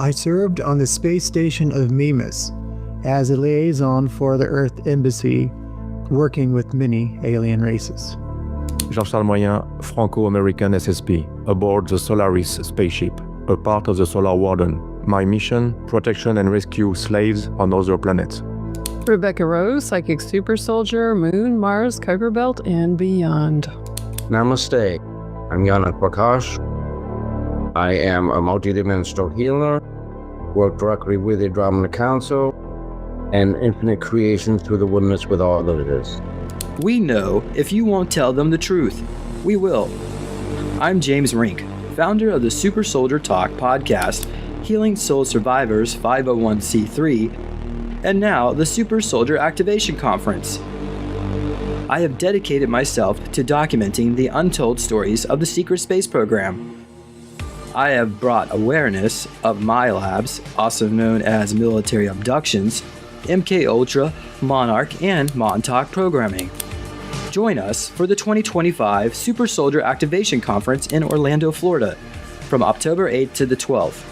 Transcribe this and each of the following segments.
I served on the space station of Mimas as a liaison for the Earth Embassy, working with many alien races. Jean-Charles Moyen, Franco-American SSP, aboard the Solaris spaceship, a part of the Solar Warden. My mission, protection and rescue slaves on other planets. Rebecca Rose, Psychic Super Soldier, Moon, Mars, Kuiper Belt, and beyond. Namaste. I'm Yana Prakash. I am a multidimensional healer, work directly with the Drummond Council, and infinite creation through the oneness with all that it is. We know if you won't tell them the truth, we will. I'm James Rink, founder of the Super Soldier Talk podcast, Healing Soul Survivors 501c3, and now the Super Soldier Activation Conference. I have dedicated myself to documenting the untold stories of the secret space program. I have brought awareness of my labs, also known as military abductions, MK Ultra, Monarch, and Montauk programming. Join us for the 2025 Super Soldier Activation Conference in Orlando, Florida, from October 8th to the 12th.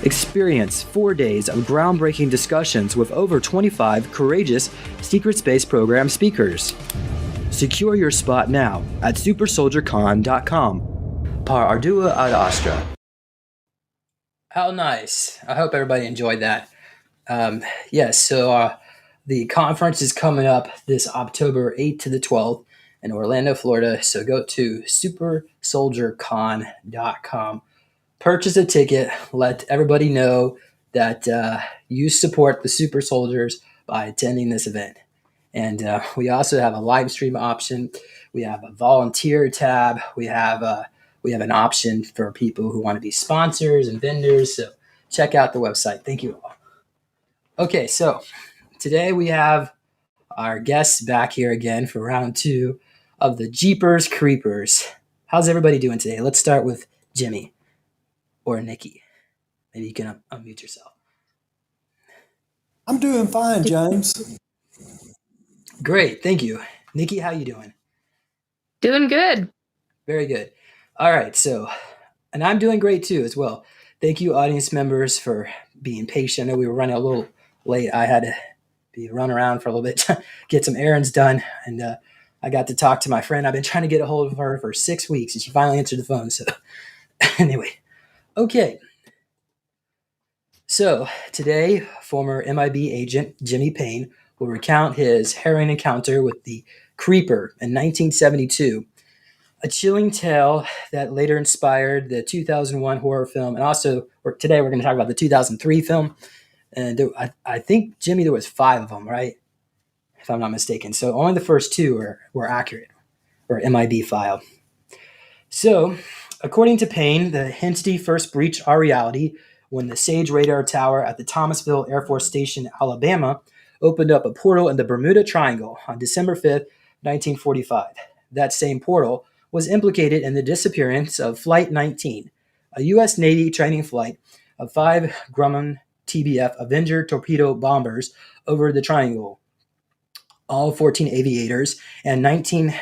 Experience 4 days of groundbreaking discussions with over 25 courageous secret space program speakers. Secure your spot now at supersoldiercon.com. Par ardua ad astra. How nice. I hope everybody enjoyed that. So the conference is coming up this October 8th to the 12th in Orlando, Florida. So go to supersoldiercon.com. Purchase a ticket. Let everybody know that you support the Super Soldiers by attending this event. And we also have a live stream option. We have a volunteer tab. We have an option for people who want to be sponsors and vendors. So check out the website. Thank you all. Okay, so today we have our guests back here again for round 2 of the Jeepers Creepers. How's everybody doing today? Let's start with Jimmy or Nikki. Maybe you can unmute yourself. I'm doing fine, James. Great, thank you. Nikki, how you doing? Doing good. Very good. All right, and I'm doing great too as well. Thank you, audience members, for being patient. I know we were running a little late. I had to run around for a little bit to get some errands done, and I got to talk to my friend. I've been trying to get a hold of her for 6 weeks, and she finally answered the phone. So anyway, okay. So today, former MIB agent Jimmy Paine will recount his harrowing encounter with the Creeper in 1972, a chilling tale that later inspired the 2001 horror film. And also, today we're going to talk about the 2003 film. And I think, Jimmy, there was 5 of them, right? If I'm not mistaken. So only the first 2 were accurate, or MIB filed. So, according to Paine, the entity first breached our reality when the Sage radar tower at the Thomasville Air Force Station, Alabama, opened up a portal in the Bermuda Triangle on December 5th, 1945. That same portal was implicated in the disappearance of Flight 19, a U.S. Navy training flight of 5 Grumman TBF Avenger torpedo bombers over the Triangle. All 14 aviators and 19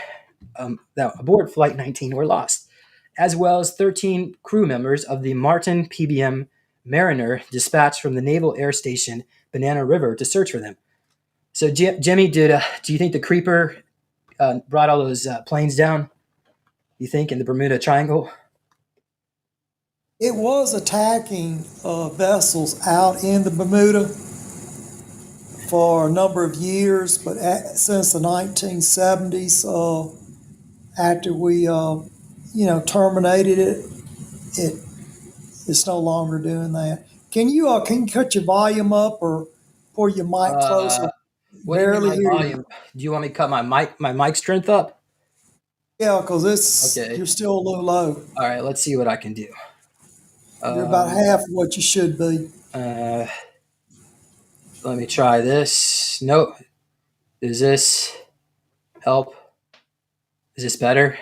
that aboard Flight 19 were lost, as well as 13 crew members of the Martin PBM Mariner dispatched from the Naval Air Station, Banana River, to search for them. So, Jimmy, do you think the Creeper brought all those planes down? You think in the Bermuda Triangle? It was attacking vessels out in the Bermuda for a number of years, but since the 1970s, after we terminated it, it's no longer doing that. Can you cut your volume up or pull your mic closer? What do you mean my volume? Do you want me to cut my mic strength up? Yeah, because you're still a little low. All right, let's see what I can do. You're about half of what you should be. Let me try this. Nope. Does this help? Is this better?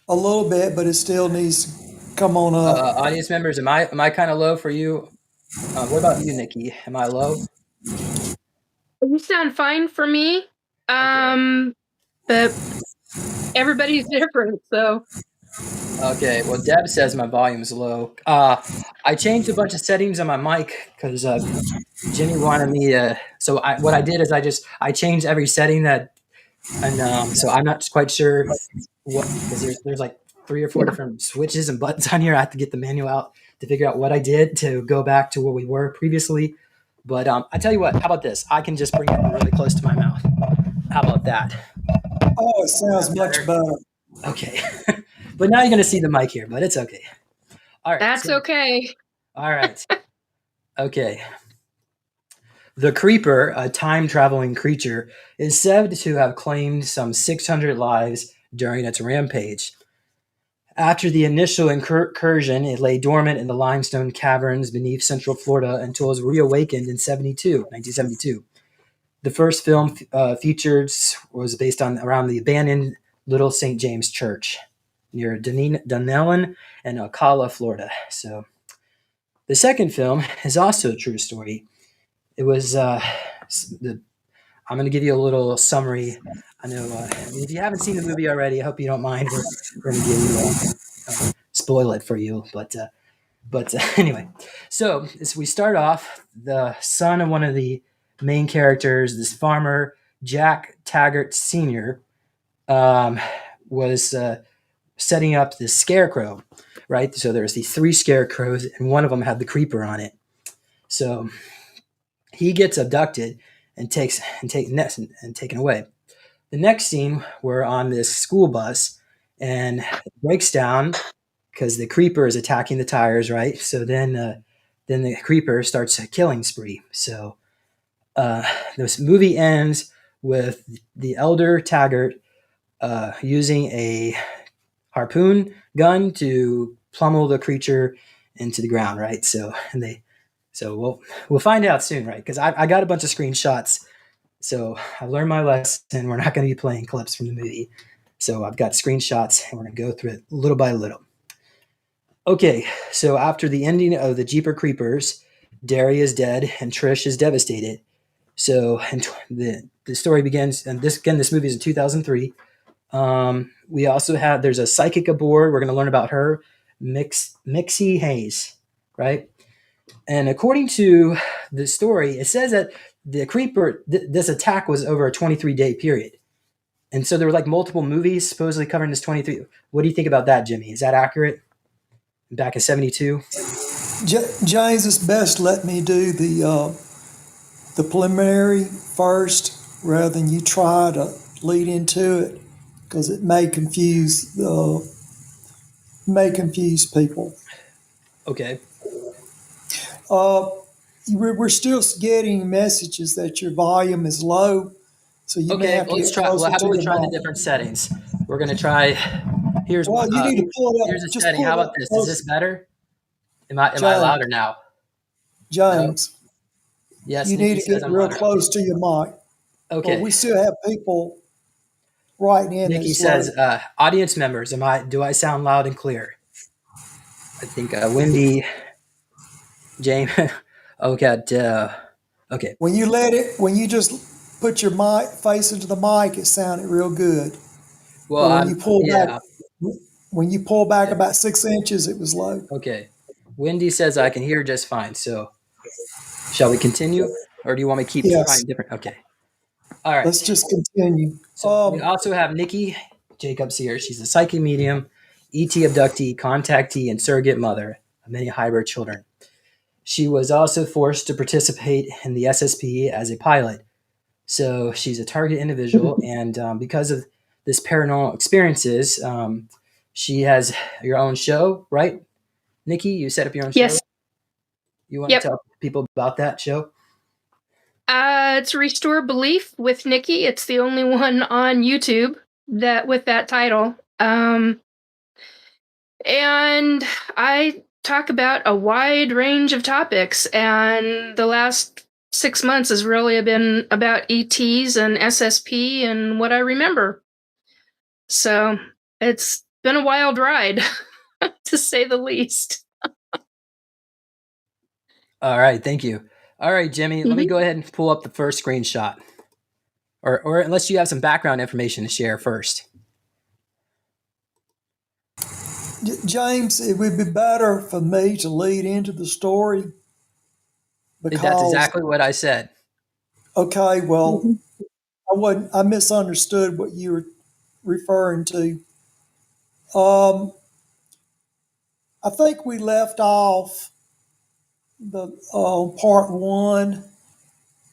A little bit, but it still needs to come on up. Audience members, am I kind of low for you? What about you, Nikki? Am I low? You sound fine for me. But everybody's different, so. Okay, well, Deb says my volume is low. I changed a bunch of settings on my mic because Jimmy wanted me to. So what I did is I changed every setting so I'm not quite sure what, because there's like 3 or 4 different switches and buttons on here. I have to get the manual out to figure out what I did to go back to where we were previously. But I tell you what, how about this? I can just bring it really close to my mouth. How about that? Oh, it sounds much better. Okay. But now you're going to see the mic here, but it's okay. All right. That's okay. All right. Okay. The Creeper, a time-traveling creature, is said to have claimed some 600 lives during its rampage. After the initial incursion, it lay dormant in the limestone caverns beneath central Florida until it was reawakened in 1972. The first film was based on around the abandoned Little St. James Church near Dunnellon and Ocala, Florida. So the second film is also a true story. It was I'm going to give you a little summary. I know if you haven't seen the movie already, I hope you don't mind. We're going to give you spoil it for you, but anyway. So as we start off, the son of one of the main characters, this farmer Jack Taggart Sr., was setting up this scarecrow, right? So there's these 3 scarecrows, and one of them had the creeper on it. So he gets abducted and taken away. The next scene, we're on this school bus, and it breaks down because the creeper is attacking the tires, right? So then the creeper starts a killing spree. So this movie ends with the elder Taggart using a harpoon gun to pummel the creature into the ground, right? So we'll find out soon, right? Because I got a bunch of screenshots. So I learned my lesson. We're not going to be playing clips from the movie. So I've got screenshots, and we're going to go through it little by little. Okay, so after the ending of the Jeeper Creepers, Derry is dead and Trish is devastated. So the story begins, and this movie is in 2003. We also have, there's a psychic aboard. We're going to learn about her, Mixie Hayes, right? And according to the story, it says that the creeper, this attack was over a 23-day period. And so there were like multiple movies supposedly covering this 23. What do you think about that, Jimmy? Is that accurate? Back in 72? James, it's best let me do the preliminary first rather than you try to lead into it, because it may confuse people. Okay. We're still getting messages that your volume is low, so you may Okay, have to let's get try. closer Well, how to about we the try the mic. different settings? We're going to try. Here's Well, you need to pull it up. here's a Just setting. pull How it about up this? Is close. this better? Am I James, louder now? James, Yes. you Nikki need to says get I'm real louder. close to your mic. Okay. Well, we still have people writing in. Nikki that's low. says, audience members, do I sound loud and clear? I think Wendy, James. Okay. When you just put your mic face into the mic, it sounded real good. Well, But when you pull back Yeah. about 6 inches, it was low. Okay. Wendy says I can hear just fine. So, shall we continue, or do you want me to keep Yes. trying different? Okay. All right. Let's just continue. So we also have Nikki Jacobs here. She's a psychic medium, ET abductee, contactee, and surrogate mother of many hybrid children. She was also forced to participate in the SSP as a pilot. So she's a target individual, and because of this paranormal experiences, she has your own show, right? Nikki, you set up your own show? Yes. You want Yep. to tell people about that show? It's Restore Belief with Nikki. It's the only one on YouTube with that title. And I talk about a wide range of topics, and the last 6 months has really been about ETs and SSP and what I remember. So it's been a wild ride, to say the least. All right, thank you. All right, Jimmy, let me go ahead and pull up the first screenshot. Or unless you have some background information to share first. James, it would be better for me to lead into the story because That's exactly what I said. okay, well, I misunderstood what you were referring to. Um, I think we left off the part one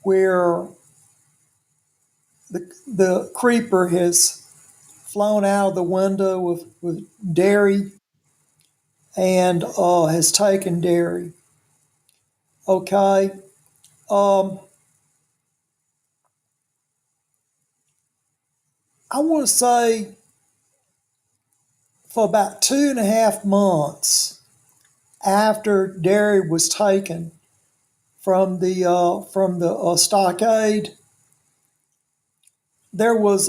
where the creeper has flown out of the window with Derry and has taken Derry. Okay. Um, I want to say for about 2.5 months after Derry was taken from the stockade, there was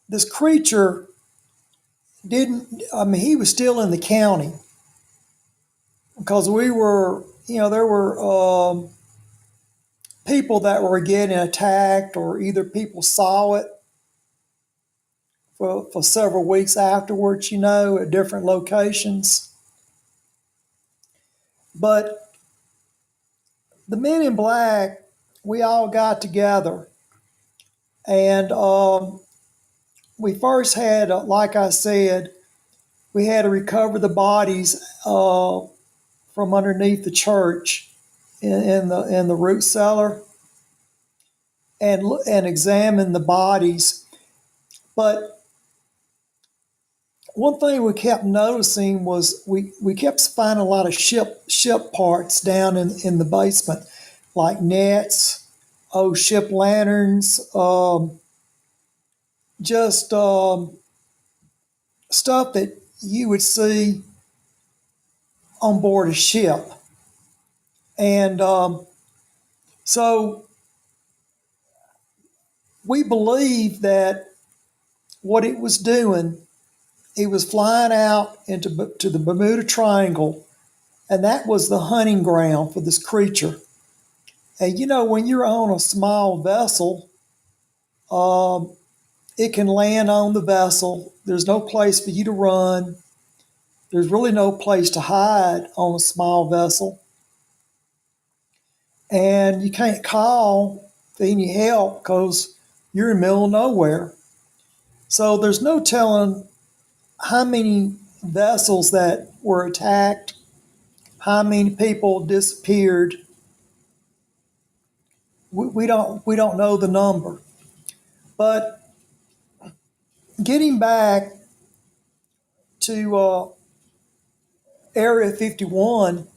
this creature didn't. I mean, he was still in the county because we were, there were people that were getting attacked, or either people saw it for several weeks afterwards, at different locations. But the men in black, we all got together, and we first had, like I said, we had to recover the bodies from underneath the church in the root cellar, and examine the bodies. But one thing we kept noticing was we kept finding a lot of ship parts down in the basement, like nets, ship lanterns, just stuff that you would see on board a ship. And so we believe that what it was doing, it was flying out to the Bermuda Triangle, and that was the hunting ground for this creature. And when you're on a small vessel, it can land on the vessel. There's no place for you to run. There's really no place to hide on a small vessel. And you can't call for any help because you're in the middle of nowhere. So there's no telling how many vessels that were attacked, how many people disappeared. We don't know the number. But getting back to Area 51,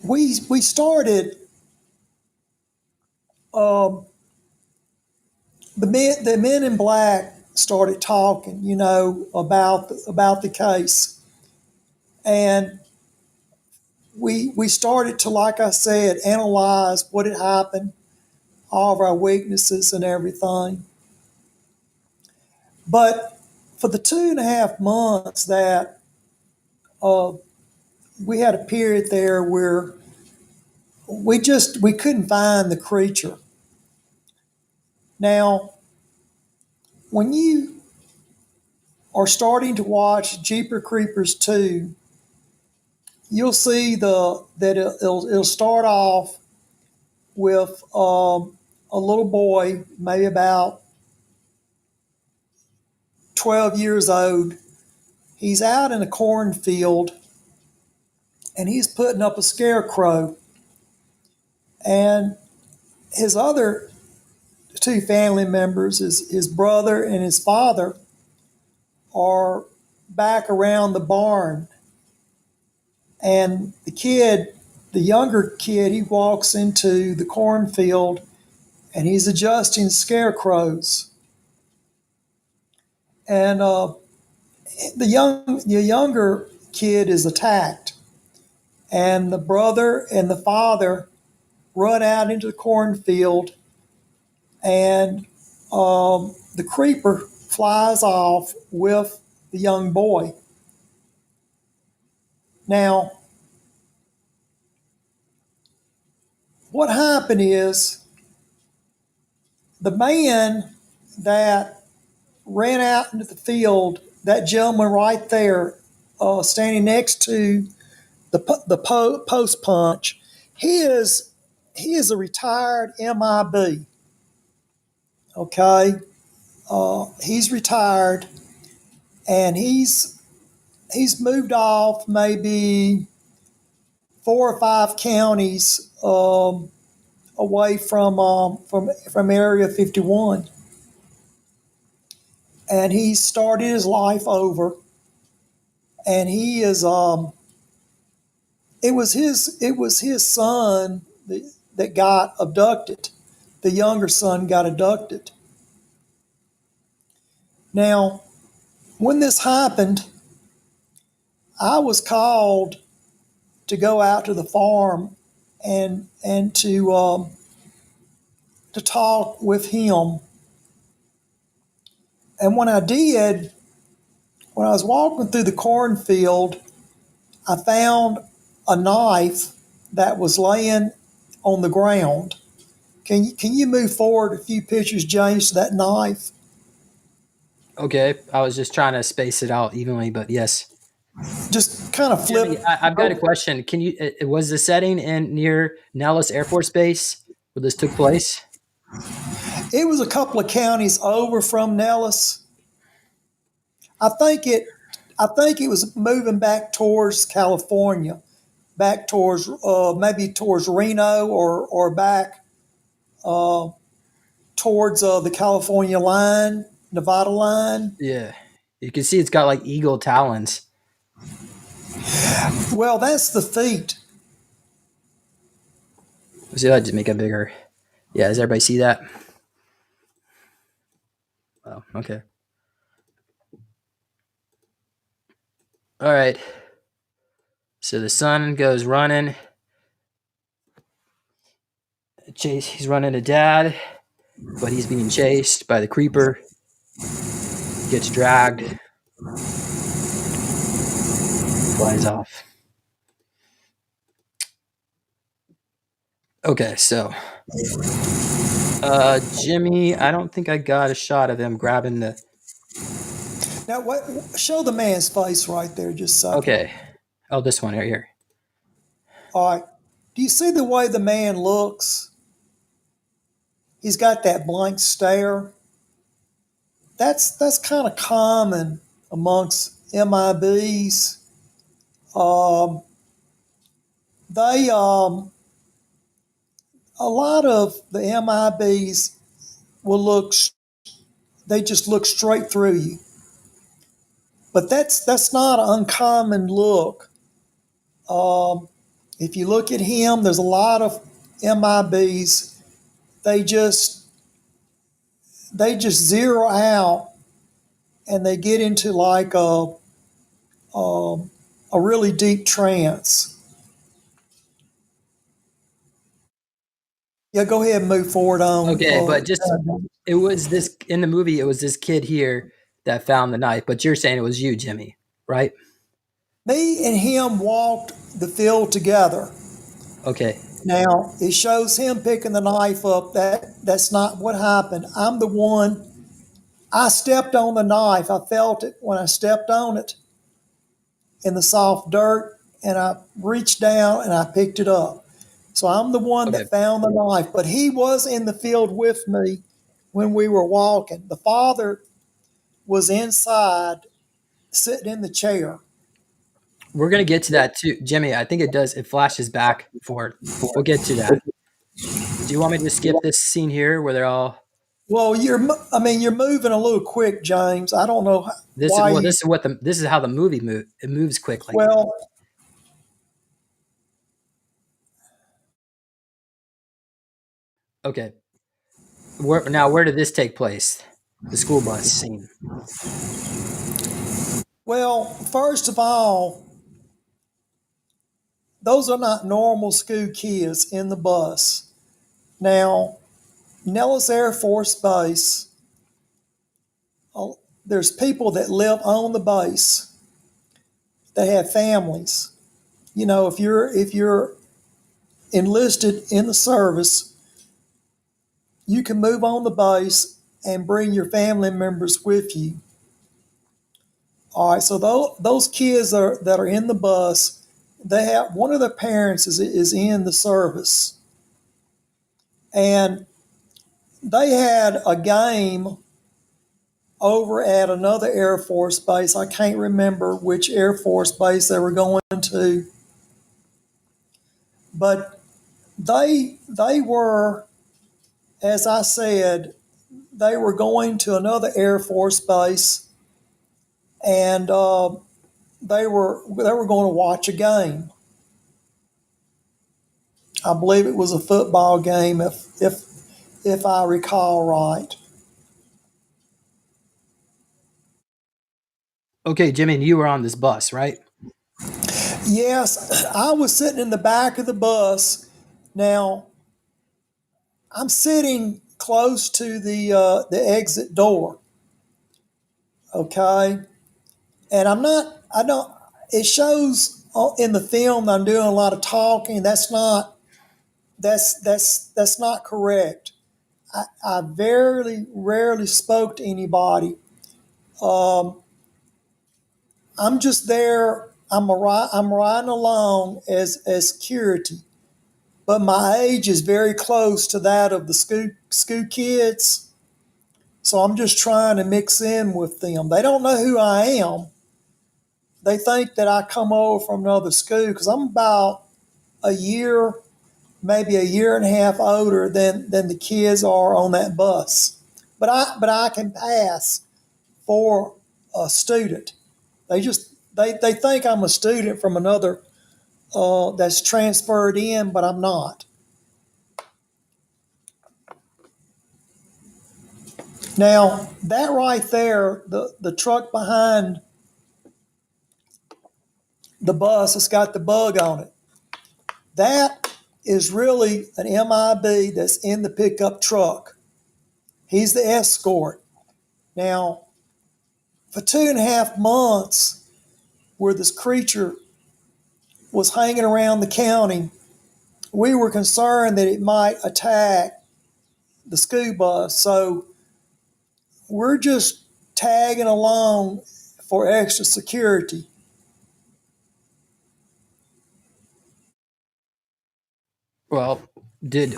we started the men in black started talking, about the case, and we started to, like I said, analyze what had happened, all of our weaknesses and everything. But for the 2.5 months that we had a period there where we couldn't find the creature. Now, when you are starting to watch Jeepers Creepers 2, you'll see that it'll start off with a little boy, maybe about 12 years old. He's out in a cornfield and he's putting up a scarecrow. And his other two family members, his brother and his father, are back around the barn. And the younger kid, he walks into the cornfield and he's adjusting scarecrows. And the younger kid is attacked, and the brother and the father run out into the cornfield, and the creeper flies off with the young boy. Now, what happened is the man that ran out into the field. That gentleman right there, standing next to the post punch, he is a retired MIB. Okay, he's retired, and he's moved off maybe 4 or 5 counties away from Area 51, and he started his life over. And he is it was his son that got abducted. The younger son got abducted. Now, when this happened, I was called to go out to the farm and to talk with him. And when I did, when I was walking through the cornfield, I found a knife that was laying on the ground. Can you move forward a few pictures, James, to that knife? Okay, I was just trying to space it out evenly, but yes. Just kind of flip. Jimmy, I've got a question. Can you? Was the setting near Nellis Air Force Base where this took place? It was a couple of counties over from Nellis. I think it was moving back towards California, back towards maybe towards Reno or back towards the California line, Nevada line. Yeah, you can see it's got like eagle talons. Well, that's the feet. Let's see, I just make it bigger. Yeah, does everybody see that? Oh, okay. All right. So the son goes running. He's running to dad, but he's being chased by the creeper. Gets dragged. Flies off. Okay, so Jimmy, I don't think I got a shot of him grabbing the. Now, what? Show the man's face right there, just a second. Okay. Oh, this one right here. All right. Do you see the way the man looks? He's got that blank stare. That's kind of common amongst MIBs. They a lot of the MIBs will they just look straight through you. But that's not an uncommon look. If you look at him, there's a lot of MIBs. They just zero out, and they get into like a really deep trance. Yeah, go ahead and move forward on. Okay, but just it was this in the movie. It was this kid here that found the knife, but you're saying it was you, Jimmy, right? Me and him walked the field together. Okay. Now it shows him picking the knife up. That's not what happened. I'm the one. I stepped on the knife. I felt it when I stepped on it in the soft dirt, and I reached down and I picked it up. So I'm the one that found the knife, but he was in the field with me when we were walking. The father was inside, sitting in the chair. We're going to get to that too. Jimmy, I think it flashes back forward. We'll get to that. Do you want me to skip this scene here where they're all... Well, you're moving a little quick, James. I don't know this is how the movie moves. It moves quickly. Well, okay. Where did this take place? The school bus scene. Well, first of all, those are not normal school kids in the bus. Now, Nellis Air Force Base, there's people that live on the base that have families. You know, if you're enlisted in the service, you can move on the base and bring your family members with you. All right, so those kids that are in the bus, they have one of their parents is in the service, and they had a game over at another Air Force base. I can't remember which Air Force base they were going to, but they were, as I said, they were going to another Air Force base, and they were going to watch a game. I believe it was a football game, if I recall right. Okay, Jimmy, and you were on this bus, right? Yes, I was sitting in the back of the bus. Now, I'm sitting close to the exit door. Okay, and I don't. It shows in the film that I'm doing a lot of talking. That's not correct. I very rarely spoke to anybody. I'm just there. I'm riding along as security, but my age is very close to that of the school kids. So I'm just trying to mix in with them. They don't know who I am. They think that I come over from another school because I'm about a year, maybe a year and a half older than the kids are on that bus. But I can pass for a student. They think I'm a student from another that's transferred in, but I'm not. Now that right there, the truck behind the bus, it's got the bug on it. That is really an MIB that's in the pickup truck. He's the escort. Now, for 2.5 months, where this creature was hanging around the county, we were concerned that it might attack the school bus. So we're just tagging along for extra security. Well, did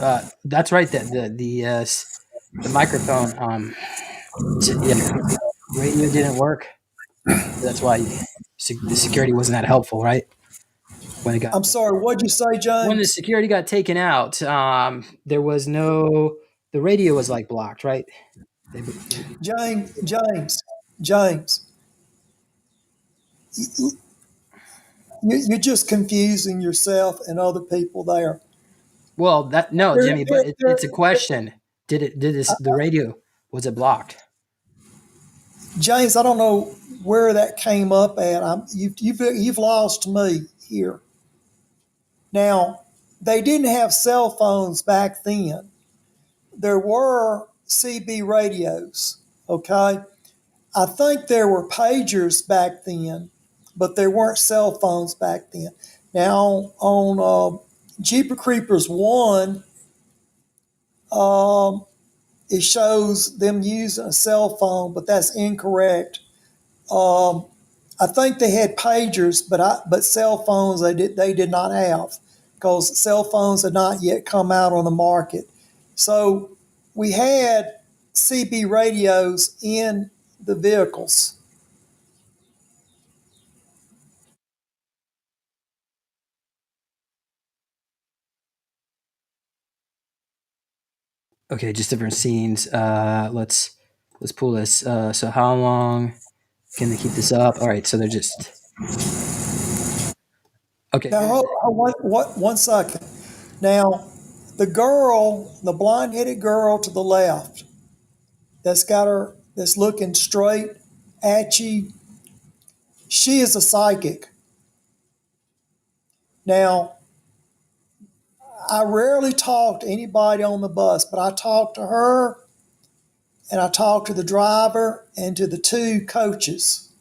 that's right. That the microphone radio didn't work. That's why the security wasn't that helpful, right? When it got I'm sorry, what'd you say, James? when the security got taken out, there was no the radio was like blocked, right? James, you're just confusing yourself and other people there. Well, that no, There- Jimmy, there- but there- it's a question. Did the radio was it blocked? James, I don't know where that came up at. You've lost me here. Now, they didn't have cell phones back then. There were CB radios, okay? I think there were pagers back then, but there weren't cell phones back then. Now, on Jeepers Creepers 1, it shows them using a cell phone, but that's incorrect. I think they had pagers, but cell phones they did not have because cell phones had not yet come out on the market. So we had CB radios in the vehicles. Okay, just different scenes. Let's pull this. So how long can they keep this up? All right, so they're just okay. Now, one second. Now, the blonde-headed girl to the left, that's looking straight at you. She is a psychic. Now, I rarely talk to anybody on the bus, but I talk to her and I talk to the driver and to the two coaches.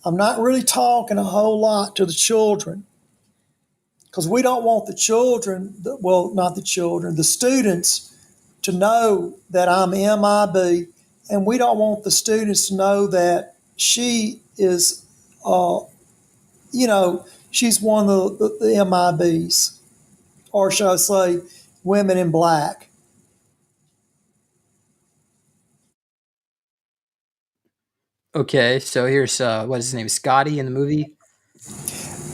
I'm not really talking a whole lot to the children because we don't want the children, well, not the children, the students to know that I'm MIB, and we don't want the students to know that she is, she's one of the MIBs, or should I say, women in black. Okay, so here's what is his name? Scotty in the movie.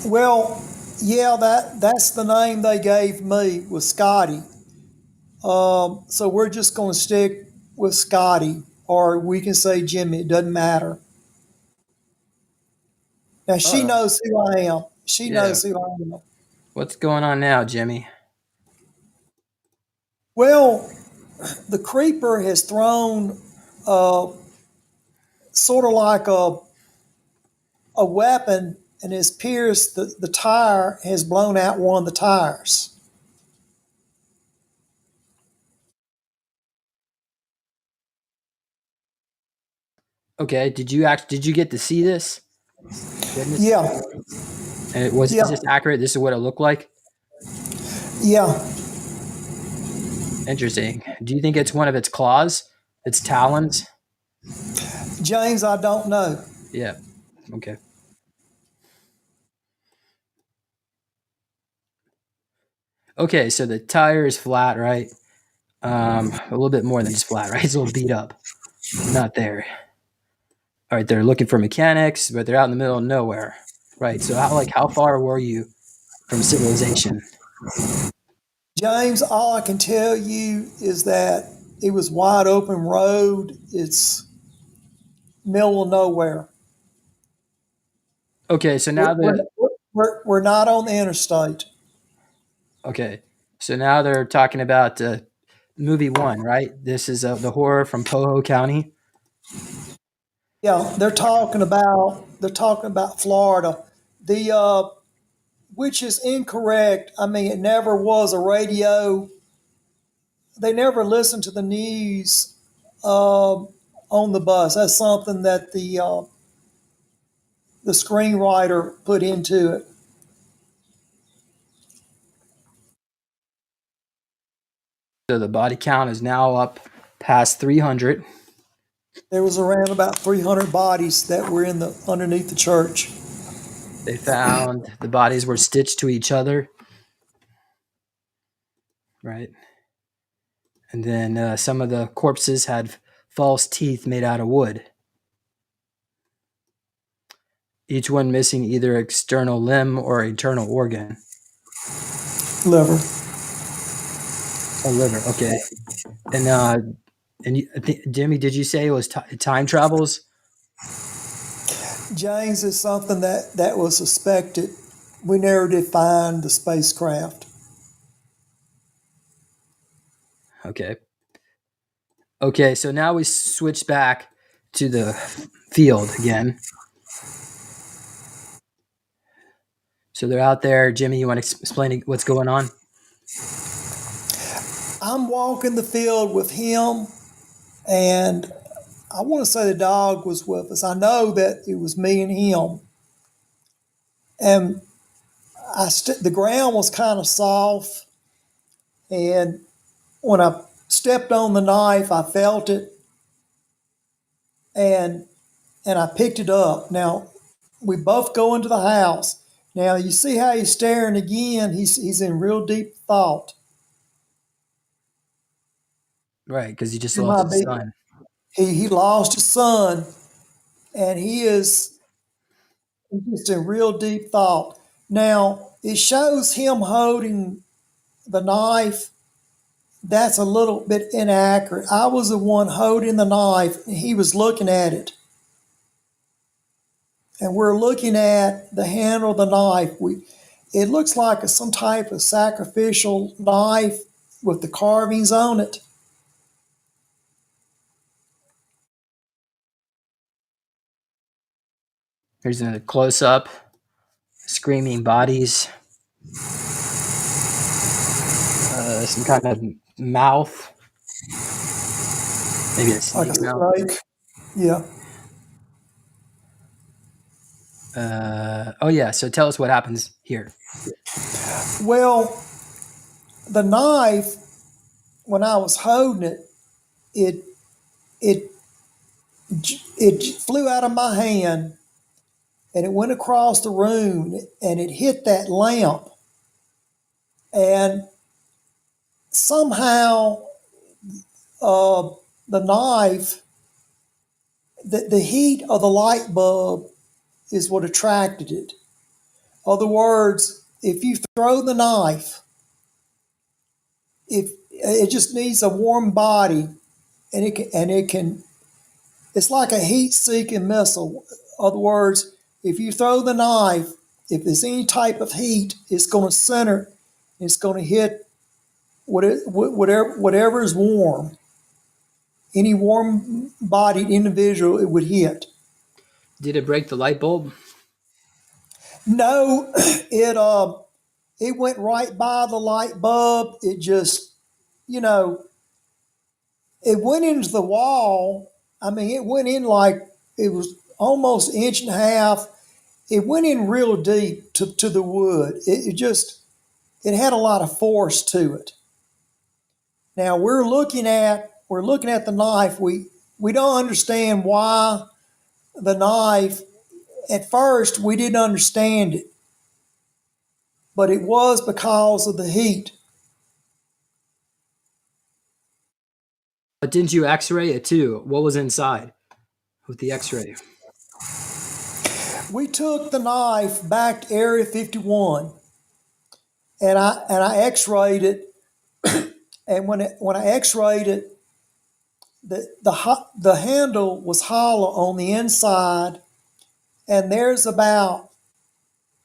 Well, yeah, that's the name they gave me, was Scotty. So we're just going to stick with Scotty, or we can say Jimmy. It doesn't matter. Now she knows who I am. She knows who I am. What's going on now, Jimmy? Well, the creeper has thrown sort of like a weapon and has pierced the tire, has blown out one of the tires. Okay, did you get to see this? Yeah. And is this accurate? This is what it looked like? Yeah. Interesting. Do you think it's one of its claws? Its talons? James, I don't know. Yeah. Okay. Okay, so the tire is flat, right? A little bit more than just flat, right? It's a little beat up. Not there. All right, they're looking for mechanics, but they're out in the middle of nowhere. Right. So how far were you from civilization? James, all I can tell you is that it was wide open road. It's middle of nowhere. Okay, so now we're not on the interstate. Okay, so now they're talking about movie one, right? This is the horror from Poho County. Yeah, they're talking about Florida. Which is incorrect. I mean, it never was a radio. They never listened to the news on the bus. That's something that the screenwriter put into it. So the body count is now up past 300. There was around about 300 bodies that were underneath the church. They found the bodies were stitched to each other, right? And then some of the corpses had false teeth made out of wood. Each one missing either external limb or internal organ. Liver. Oh, liver. Okay. And Jimmy, did you say it was time travels? James, is something that was suspected. We never did find the spacecraft. Okay, so now we switch back to the field again. So they're out there. Jimmy, you want to explain what's going on? I'm walking the field with him, and I want to say the dog was with us. I know that it was me and him. And the ground was kind of soft, and when I stepped on the knife, I felt it, and I picked it up. Now, we both go into the house. Now, you see how he's staring again. He's in real deep thought. Right, because he just lost his son. He lost his son, and he is just in real deep thought. Now, it shows him holding the knife. That's a little bit inaccurate. I was the one holding the knife, and he was looking at it. And we're looking at the handle of the knife. It looks like some type of sacrificial knife with the carvings on it. Here's a close-up. Screaming bodies. Some kind of mouth. Maybe a snake like a mouth. snake. Yeah. So tell us what happens here. Well, the knife when I was holding it, it it it flew out of my hand and it went across the room and it hit that lamp. And somehow the knife, the heat of the light bulb is what attracted it. In other words, if you throw the knife, if it just needs a warm body, and it can, it's like a heat-seeking missile. In other words, if you throw the knife, if there's any type of heat, it's going to center. It's going to hit whatever is warm. Any warm-bodied individual, it would hit. Did it break the light bulb? No, it went right by the light bulb. It just, it went into the wall. I mean, it went in like it was almost an inch and a half. It went in real deep to the wood. It had a lot of force to it. Now we're looking at the knife. We don't understand why the knife. At first, we didn't understand it, but it was because of the heat. But didn't you X-ray it too? What was inside with the X-ray? We took the knife back to Area 51, and I X-rayed it. And when I X-rayed it, the handle was hollow on the inside, and there's about,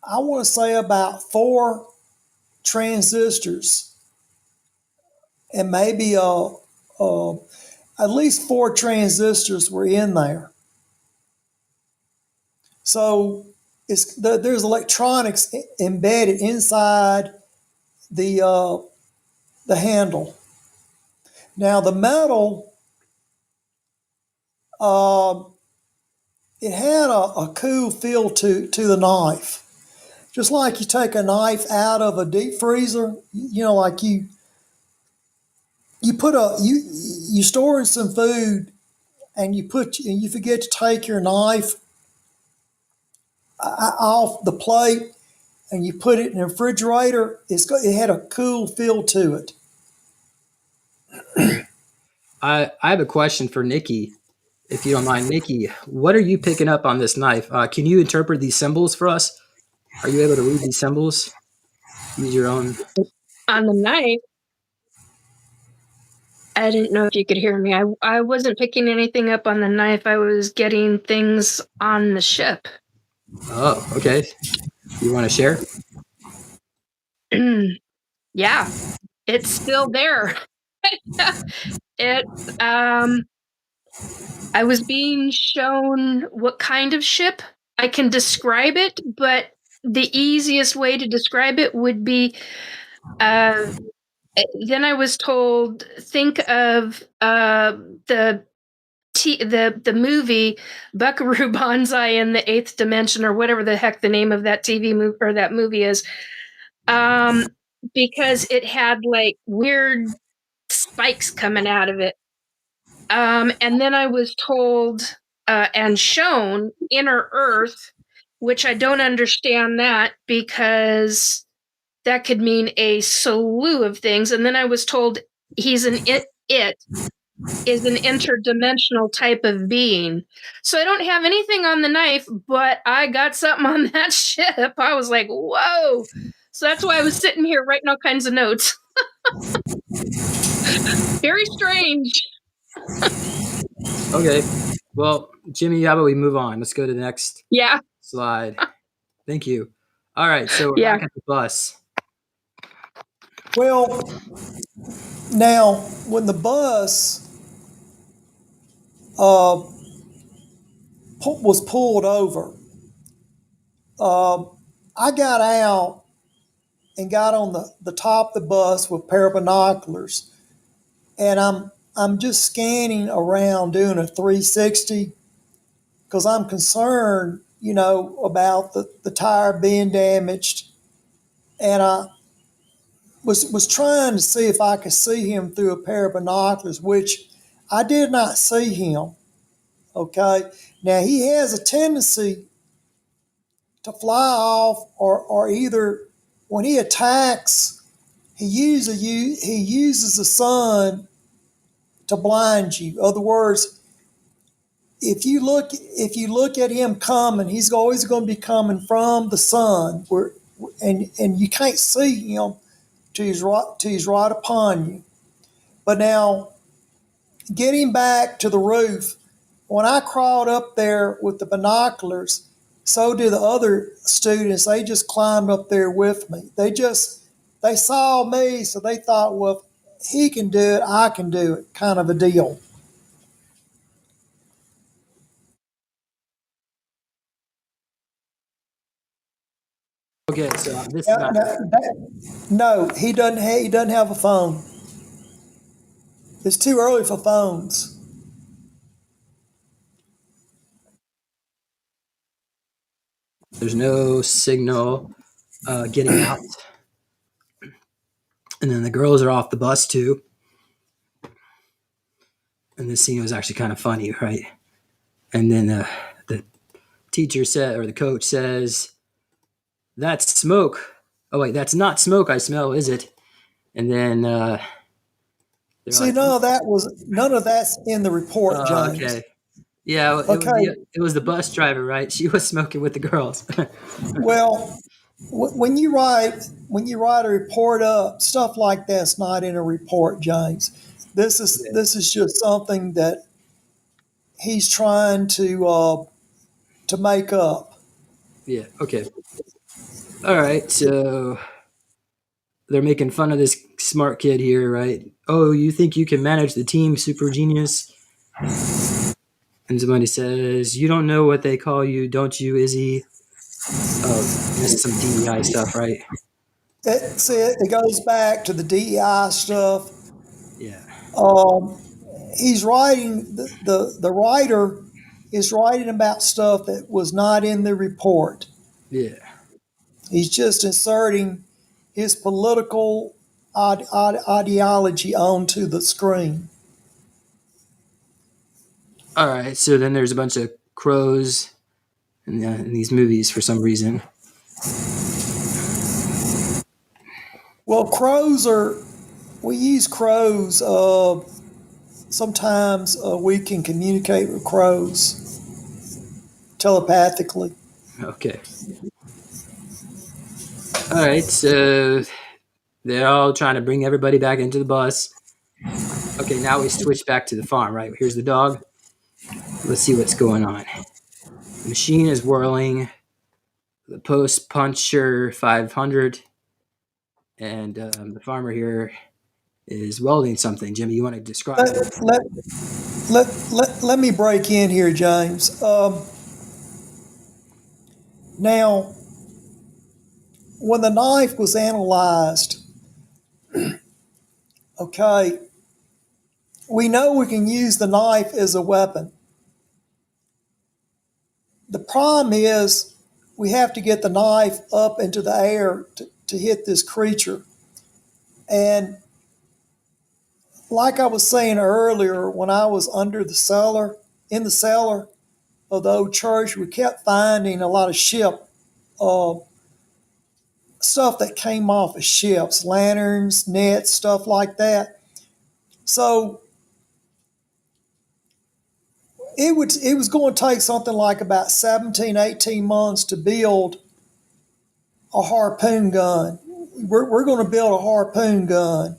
I want to say about 4 transistors, and maybe at least 4 transistors were in there. So there's electronics embedded inside the handle. Now the metal, it had a cool feel to the knife. Just like you take a knife out of a deep freezer, like you store in some food and you forget to take your knife off the plate and you put it in the refrigerator. It had a cool feel to it. I have a question for Nikki, if you don't mind. Nikki, what are you picking up on this knife? Can you interpret these symbols for us? Are you able to read these symbols? Use your own. On the knife, I didn't know if you could hear me. I wasn't picking anything up on the knife. I was getting things on the ship. Oh, okay. You want to share? Yeah, it's still there. I was being shown what kind of ship. I can describe it, but the easiest way to describe it would be, then I was told, think of the movie Buckaroo Banzai in the Eighth Dimension, or whatever the heck the name of that TV movie or that movie is, because it had like weird spikes coming out of it. And then I was told and shown Inner Earth, which I don't understand that, because that could mean a slew of things. And then I was told he's it is an interdimensional type of being. So I don't have anything on the knife, but I got something on that ship. I was like, whoa. So that's why I was sitting here writing all kinds of notes. Very strange. Okay. Well, Jimmy, how about we move on? Let's go to the next slide. Thank you. All right. So we're back at the bus. Well, now when the bus was pulled over, I got out and got on the top of the bus with a pair of binoculars, and I'm just scanning around doing a 360 because I'm concerned, about the tire being damaged, and was trying to see if I could see him through a pair of binoculars, which I did not see him. Okay. Now he has a tendency to fly off, or either when he attacks, he uses the sun to blind you. In other words, if you look at him coming, he's always going to be coming from the sun, and you can't see him till he's right upon you. But now, getting back to the roof, when I crawled up there with the binoculars, so did the other students. They just climbed up there with me. They saw me, so they thought, well, if he can do it, I can do it, kind of a deal. Okay, so this is not. No, he doesn't have a phone. It's too early for phones. There's no signal getting out. And then the girls are off the bus too. And this scene was actually kind of funny, right? And then the teacher said, or the coach says, "That's smoke." Oh wait, that's not smoke I smell, is it? And then see, like, none of that's in the report, James. Okay. Yeah, it was the bus driver, right? She was smoking with the girls. Well, when you write a report up, stuff like that's not in a report, James. This is just something that he's trying to make up. Yeah. Okay. All right. So they're making fun of this smart kid here, right? Oh, you think you can manage the team, super genius? And somebody says, "You don't know what they call you, don't you, Izzy?" Oh, this is some DEI stuff, right? It goes back to the DEI stuff. Yeah. He's writing, the writer is writing about stuff that was not in the report. Yeah. He's just inserting his political ideology onto the screen. All right. So then there's a bunch of crows in these movies for some reason. Well, we use crows. Sometimes we can communicate with crows telepathically. Okay. All right. So they're all trying to bring everybody back into the bus. Okay. Now we switch back to the farm, right? Here's the dog. Let's see what's going on. The machine is whirling. The post puncher 500. And the farmer here is welding something. Jimmy, you want to describe it? Let me break in here, James. Now, when the knife was analyzed, okay, we know we can use the knife as a weapon. The problem is we have to get the knife up into the air to hit this creature. And like I was saying earlier, when I was in the cellar of the old church, we kept finding a lot of ship stuff that came off of ships, lanterns, nets, stuff like that. So it was going to take something like about 17, 18 months to build a harpoon gun. We're going to build a harpoon gun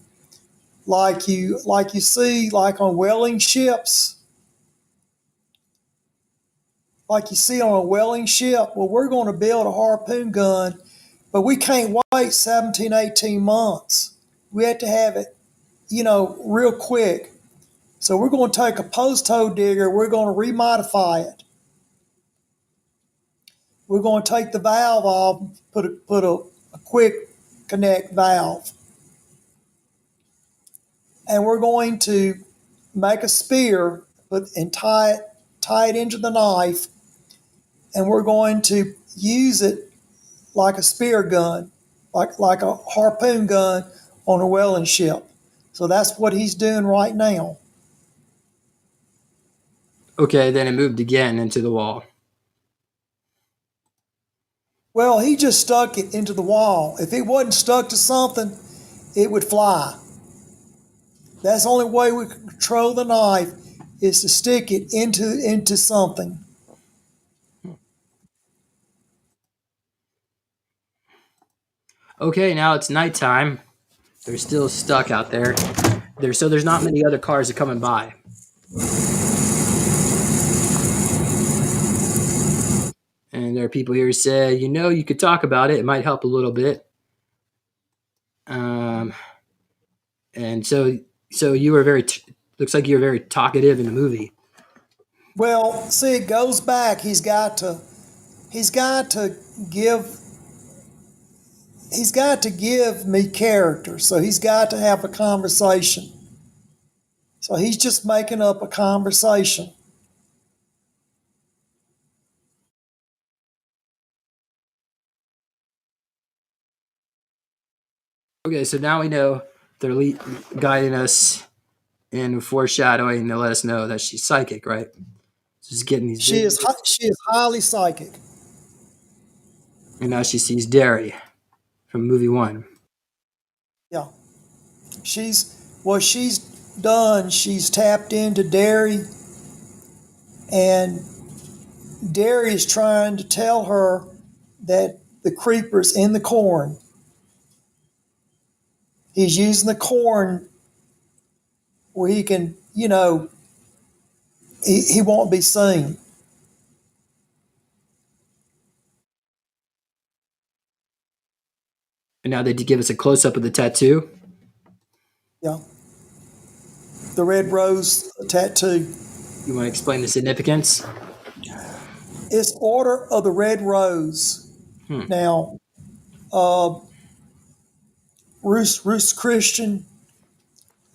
like you see like on whaling ships. Like you see on a whaling ship. Well, we're going to build a harpoon gun, but we can't wait 17, 18 months. We have to have it, real quick. So we're going to take a post hole digger, we're going to remodify it. We're going to take the valve off, put a quick connect valve. And we're going to make a spear and tie it into the knife, and we're going to use it like a spear gun, like a harpoon gun, on a whaling ship. So that's what he's doing right now. Okay, then it moved again into the wall. Well, he just stuck it into the wall. If it wasn't stuck to something, it would fly. That's the only way we can control the knife is to stick it into something. Okay, now it's nighttime. They're still stuck out there. So there's not many other cars are coming by. And there are people here who say, you could talk about it. It might help a little bit. And so you were looks like you're very talkative in the movie. Well, see, it goes back. He's got to give me character. So he's got to have a conversation. So he's just making up a conversation. Okay, so now we know they're guiding us and foreshadowing to let us know that she's psychic, right? Just getting these. She is highly psychic. And now she sees Derry from movie 1. Yeah. She's done. She's tapped into Derry, and Derry is trying to tell her that the creeper's in the corn. He's using the corn where he can, he won't be seen. And now they give us a close-up of the tattoo. Yeah. The red rose tattoo. You want to explain the significance? It's Order of the Red Rose. Now, Roost Christian,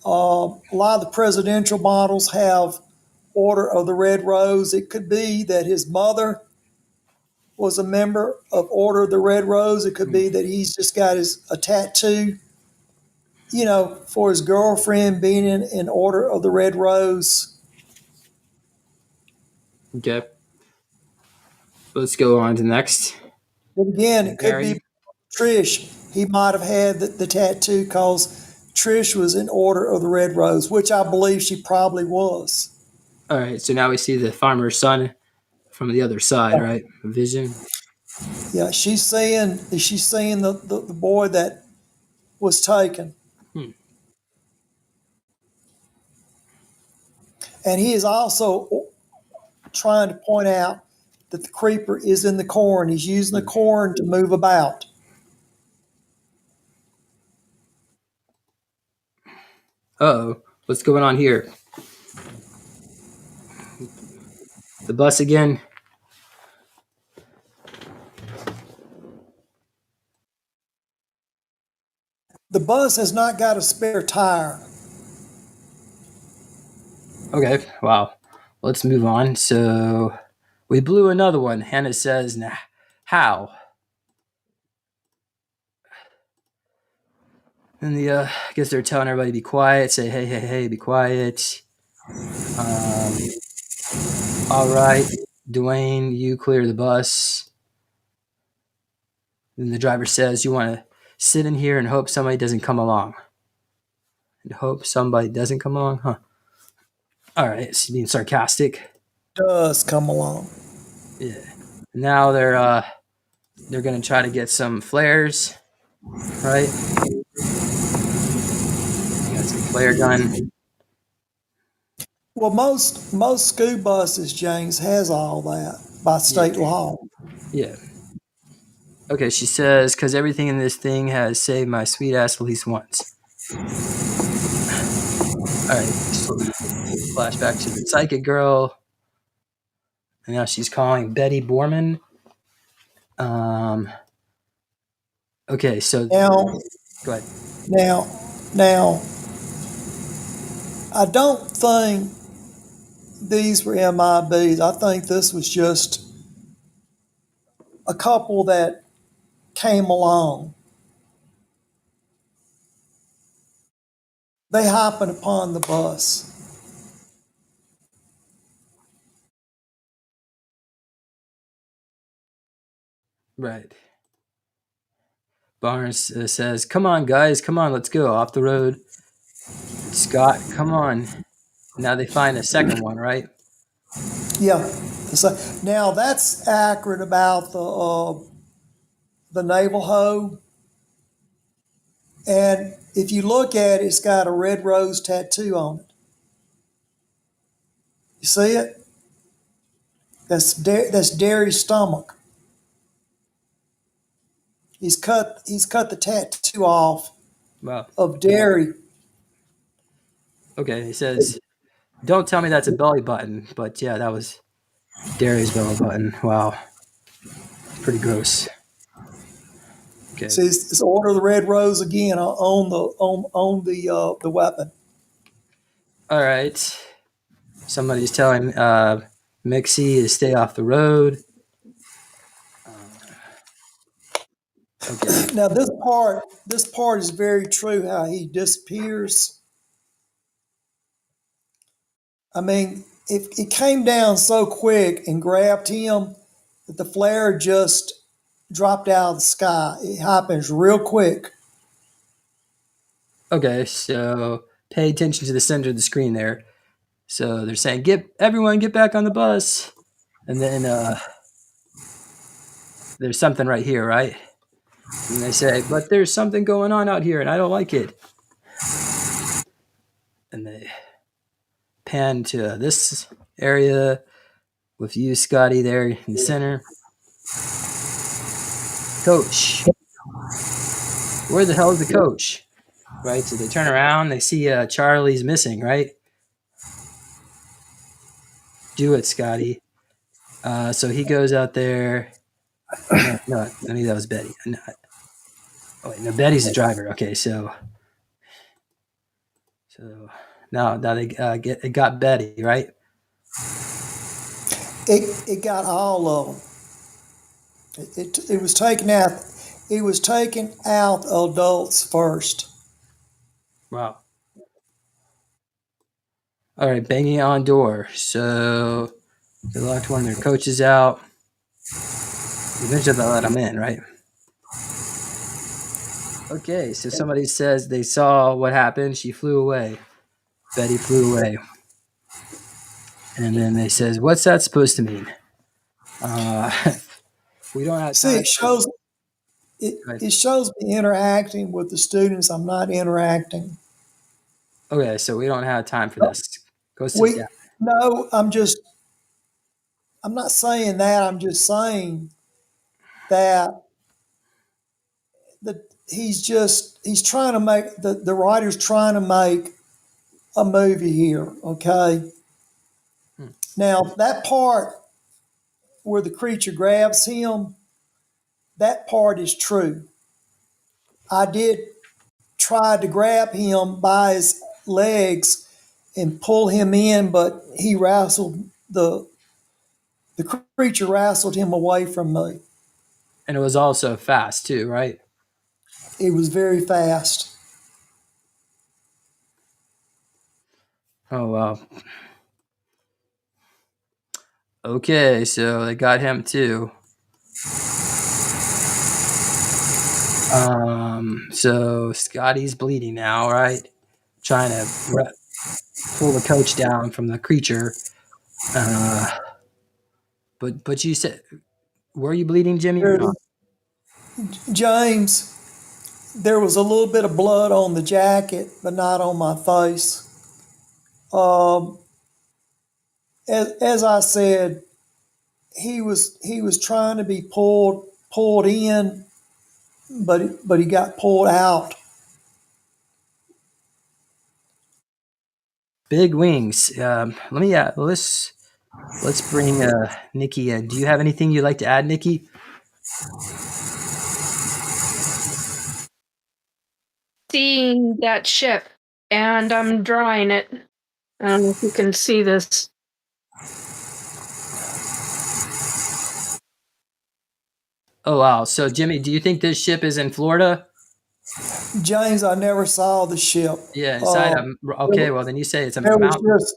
a lot of the presidential models have Order of the Red Rose. It could be that his mother was a member of Order of the Red Rose. It could be that he's just got a tattoo, for his girlfriend being in Order of the Red Rose. Okay. Let's go on to the next. But again, it could be Trish. He might have had the tattoo because Trish was in Order of the Red Rose, which I believe she probably was. All right, so now we see the farmer's son from the other side, right? Vision. Yeah, she's seeing the boy that was taken. And he is also trying to point out that the creeper is in the corn. He's using the corn to move about. Uh-oh, what's going on here? The bus again. The bus has not got a spare tire. Okay, wow. Let's move on. So we blew another one. Hannah says, nah, how? And I guess they're telling everybody to be quiet. Say, hey, be quiet. All right, Dwayne, you clear the bus. And the driver says, you want to sit in here and hope somebody doesn't come along. And hope somebody doesn't come along, huh? All right, it's being sarcastic. Does come along. Yeah. Now they're gonna try to get some flares, right? Got some flare gun. Well, most school buses, James, has all that by state law. Yeah. Okay, she says, because everything in this thing has saved my sweet ass at least once. All right, so flashback to the psychic girl. And now she's calling Betty Borman. Okay, so Now, go ahead. Now, I don't think these were MIBs. I think this was just a couple that came along. They happened upon the bus. Right. Barnes says, "Come on, guys, come on, let's go off the road." Scott, come on. Now they find a second one, right? Yeah. So now that's accurate about the naval hoe. And if you look at it, it's got a red rose tattoo on it. You see it? That's Derry's stomach. He's cut the tattoo off Wow. of Derry. Okay, he says, "Don't tell me that's a belly button," but yeah, that was Derry's belly button. Wow, pretty gross. Okay. See, it's Order of the Red Rose again on the weapon. All right. Somebody's telling Mixie to stay off the road. Okay. Now this part is very true. How he disappears. I mean, it came down so quick and grabbed him that the flare just dropped out of the sky. It happens real quick. Okay, so pay attention to the center of the screen there. So they're saying, everyone get back on the bus. And then there's something right here, right? And they say, but there's something going on out here and I don't like it. And they pan to this area with you, Scotty, there in the center. Coach. Where the hell is the coach? Right, so they turn around, they see Charlie's missing, right? Do it, Scotty. So he goes out there. No, I mean, that was Betty. No, no, Betty's the driver. Okay, so now they got Betty, right? It got all of them. It was taken out. It was taking out adults first. Wow. All right, banging on door. So they locked one of their coaches out. Eventually they let them in, right? Okay, so somebody says they saw what happened. She flew away. Betty flew away. And then they says, what's that supposed to mean? We don't have time. See, it shows me interacting with the students. I'm not interacting. Okay, so we don't have time for this. Go sit down. No, I'm not saying that. I'm just saying that he's trying to make the writer's trying to make a movie here. Okay. Now that part where the creature grabs him, that part is true. I did try to grab him by his legs and pull him in, but he the creature wrestled him away from me. And it was also fast too, right? It was very fast. Oh, wow. Okay, so they got him too. So Scotty's bleeding now, right? Trying to pull the coach down from the creature. But you said, were you bleeding, Jimmy? James, there was a little bit of blood on the jacket, but not on my face. As I said, he was trying to be pulled in, but he got pulled out. Big wings. Let's bring Nikki in. Do you have anything you'd like to add, Nikki? Seeing that ship, and I'm drawing it. I don't know if you can see this. Oh, wow. So, Jimmy, do you think this ship is in Florida? James, I never saw the ship. Yeah, inside. Okay, well then you say it's a It was mountain, just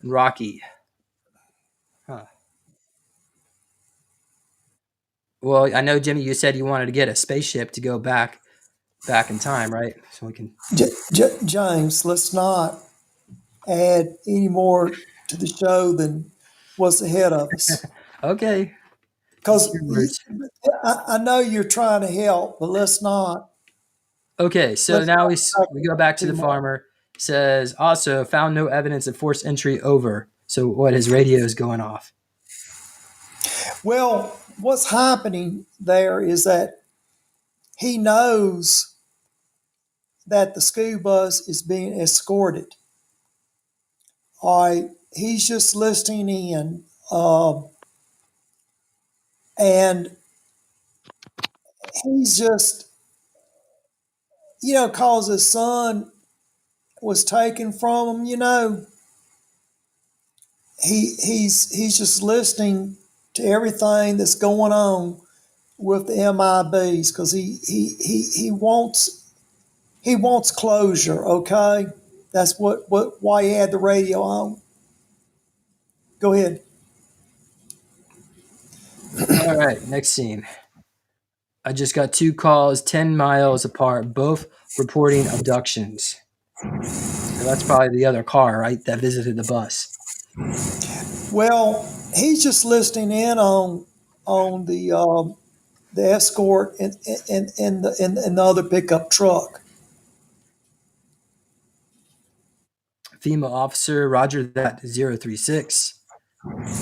rocky. Huh. Well, I know, Jimmy, you said you wanted to get a spaceship to go back in time, right? So we can. James. Let's not add any more to the show than what's ahead of us. Okay. Because Your words. I know you're trying to help, but let's not. Okay, so Let's now not we go back to the farmer. Says also found no evidence of forced entry over. So what, his radio is going off. Well, what's happening there is that he knows that the school bus is being escorted. All right, he's just listening in, and he's just, cause his son was taken from him. He's just listening to everything that's going on with the MIBs because he wants closure. Okay, that's why he had the radio on. Go ahead. All right, next scene. I just got 2 calls 10 miles apart, both reporting abductions. So that's probably the other car, right, that visited the bus. Well, he's just listening in on the escort and the other pickup truck. Female officer, roger that, 036.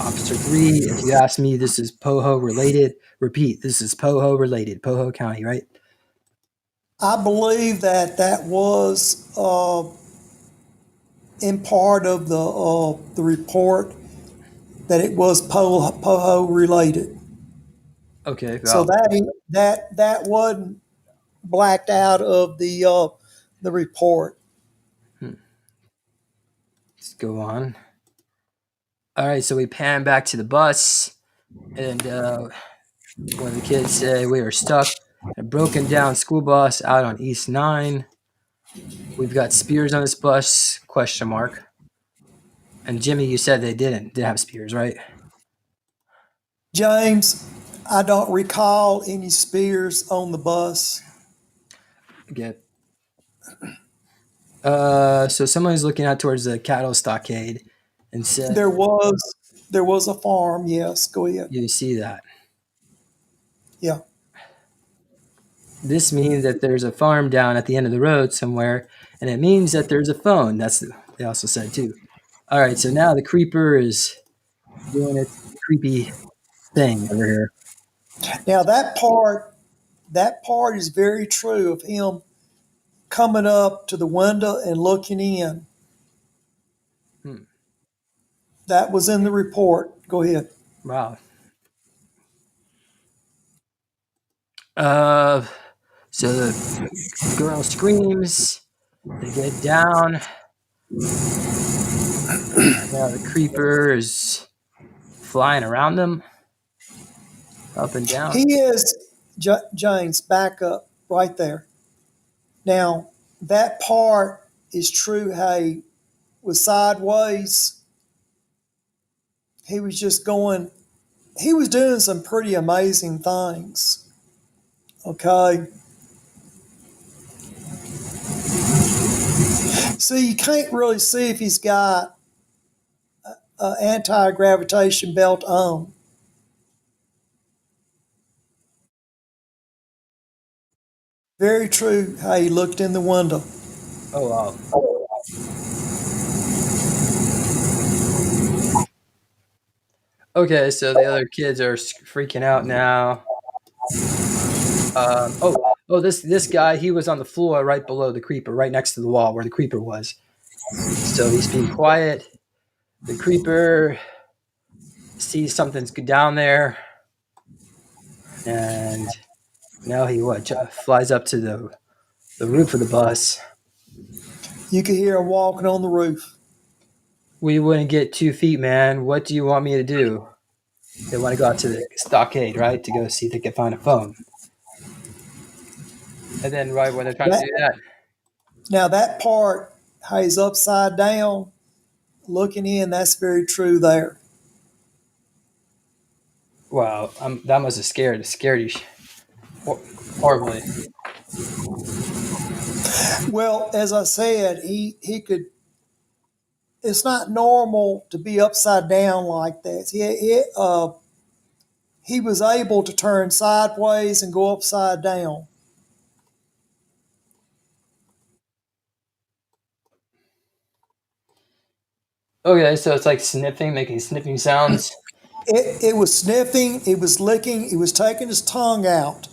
Officer 3, if you ask me, this is POHO related. Repeat, this is POHO related, POHO County, right? I believe that was in part of the report that it was POHO related. Okay. So that wasn't blacked out of the report. Let's go on. All right, so we pan back to the bus, and one of the kids say we are stuck in a broken down school bus out on East 9. We've got spears on this bus, ? And Jimmy, you said they didn't have spears, right? James, I don't recall any spears on the bus. Good. So someone's looking out towards the cattle stockade and said, There was a farm. Yes, go ahead. you see that. Yeah. This means that there's a farm down at the end of the road somewhere, and it means that there's a phone. They also said too. All right, so now the creeper is doing its creepy thing over here. Now that part is very true of him coming up to the window and looking in. That was in the report. Go ahead. Wow. So the girl screams. They get down. Now the creeper is flying around them, up and down. He is, James, back up right there. Now, that part is true. Hey, was sideways. He was just going, he was doing some pretty amazing things. Okay. So you can't really see if he's got an anti-gravitation belt on. Very true how he looked in the window. Oh, wow. Okay, so the other kids are freaking out now. This guy, he was on the floor right below the creeper, right next to the wall where the creeper was. So he's being quiet. The creeper sees something's down there, and now he flies up to the roof of the bus. You could hear him walking on the roof. We wouldn't get 2 feet, man. What do you want me to do? They want to go out to the stockade, right, to go see if they can find a phone. And then right when they're trying to do that. Now that part, how he's upside down, looking in, that's very true there. Wow, that must have scared you horribly. Well, as I said, he could. It's not normal to be upside down like that. He was able to turn sideways and go upside down. Okay, so it's like sniffing, making sniffing sounds. It was sniffing, it was licking, he was taking his tongue out.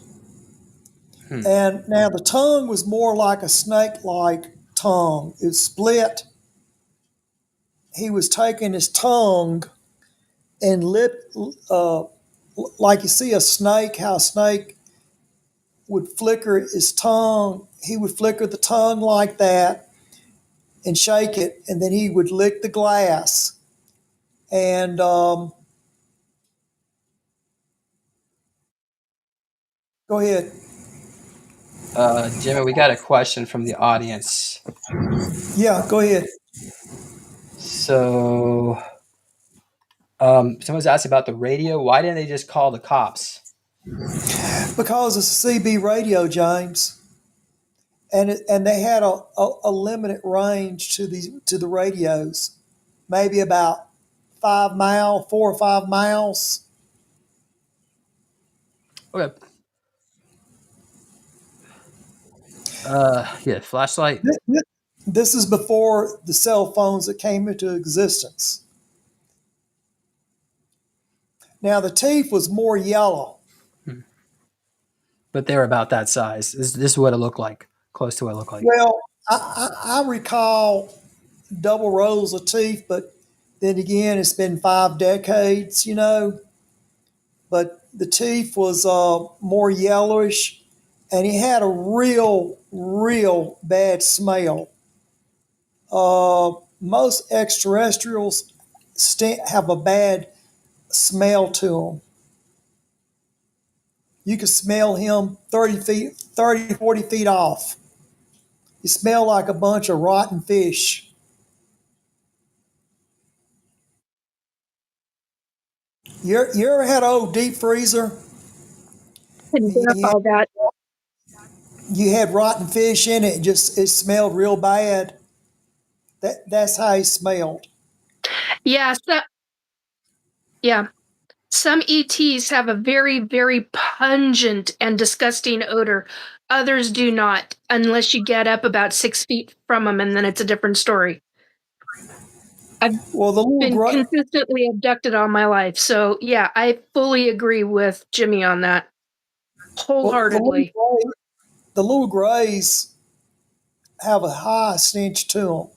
And now the tongue was more like a snake-like tongue. It was split. He was taking his tongue and like you see a snake, how a snake would flicker his tongue. He would flicker the tongue like that and shake it, and then he would lick the glass. And go ahead. Jimmy, we got a question from the audience. Yeah, go ahead. So, someone's asked about the radio. Why didn't they just call the cops? Because it's a CB radio, James, and they had a limited range to the radios, maybe about 4 or 5 miles. Okay. Yeah, flashlight. This is before the cell phones that came into existence. Now the teeth was more yellow. But they were about that size. This is what it looked like, close to what it looked like. Well, I recall double rows of teeth, but then again, it's been 5 decades, But the teeth was more yellowish, and he had a real bad smell. Most extraterrestrials have a bad smell to them. You could smell him 30, 40 feet off. You smell like a bunch of rotten fish. You ever had an old deep freezer? All that. You had rotten fish in it, it smelled real bad. That's how he smelled. Yeah. Yeah. Some ETs have a very, very pungent and disgusting odor. Others do not, unless you get up about 6 feet from them, and then it's a different story. I've been consistently abducted all my life. So, yeah, I fully agree with Jimmy on that. Wholeheartedly. The little grays have a high stench to them.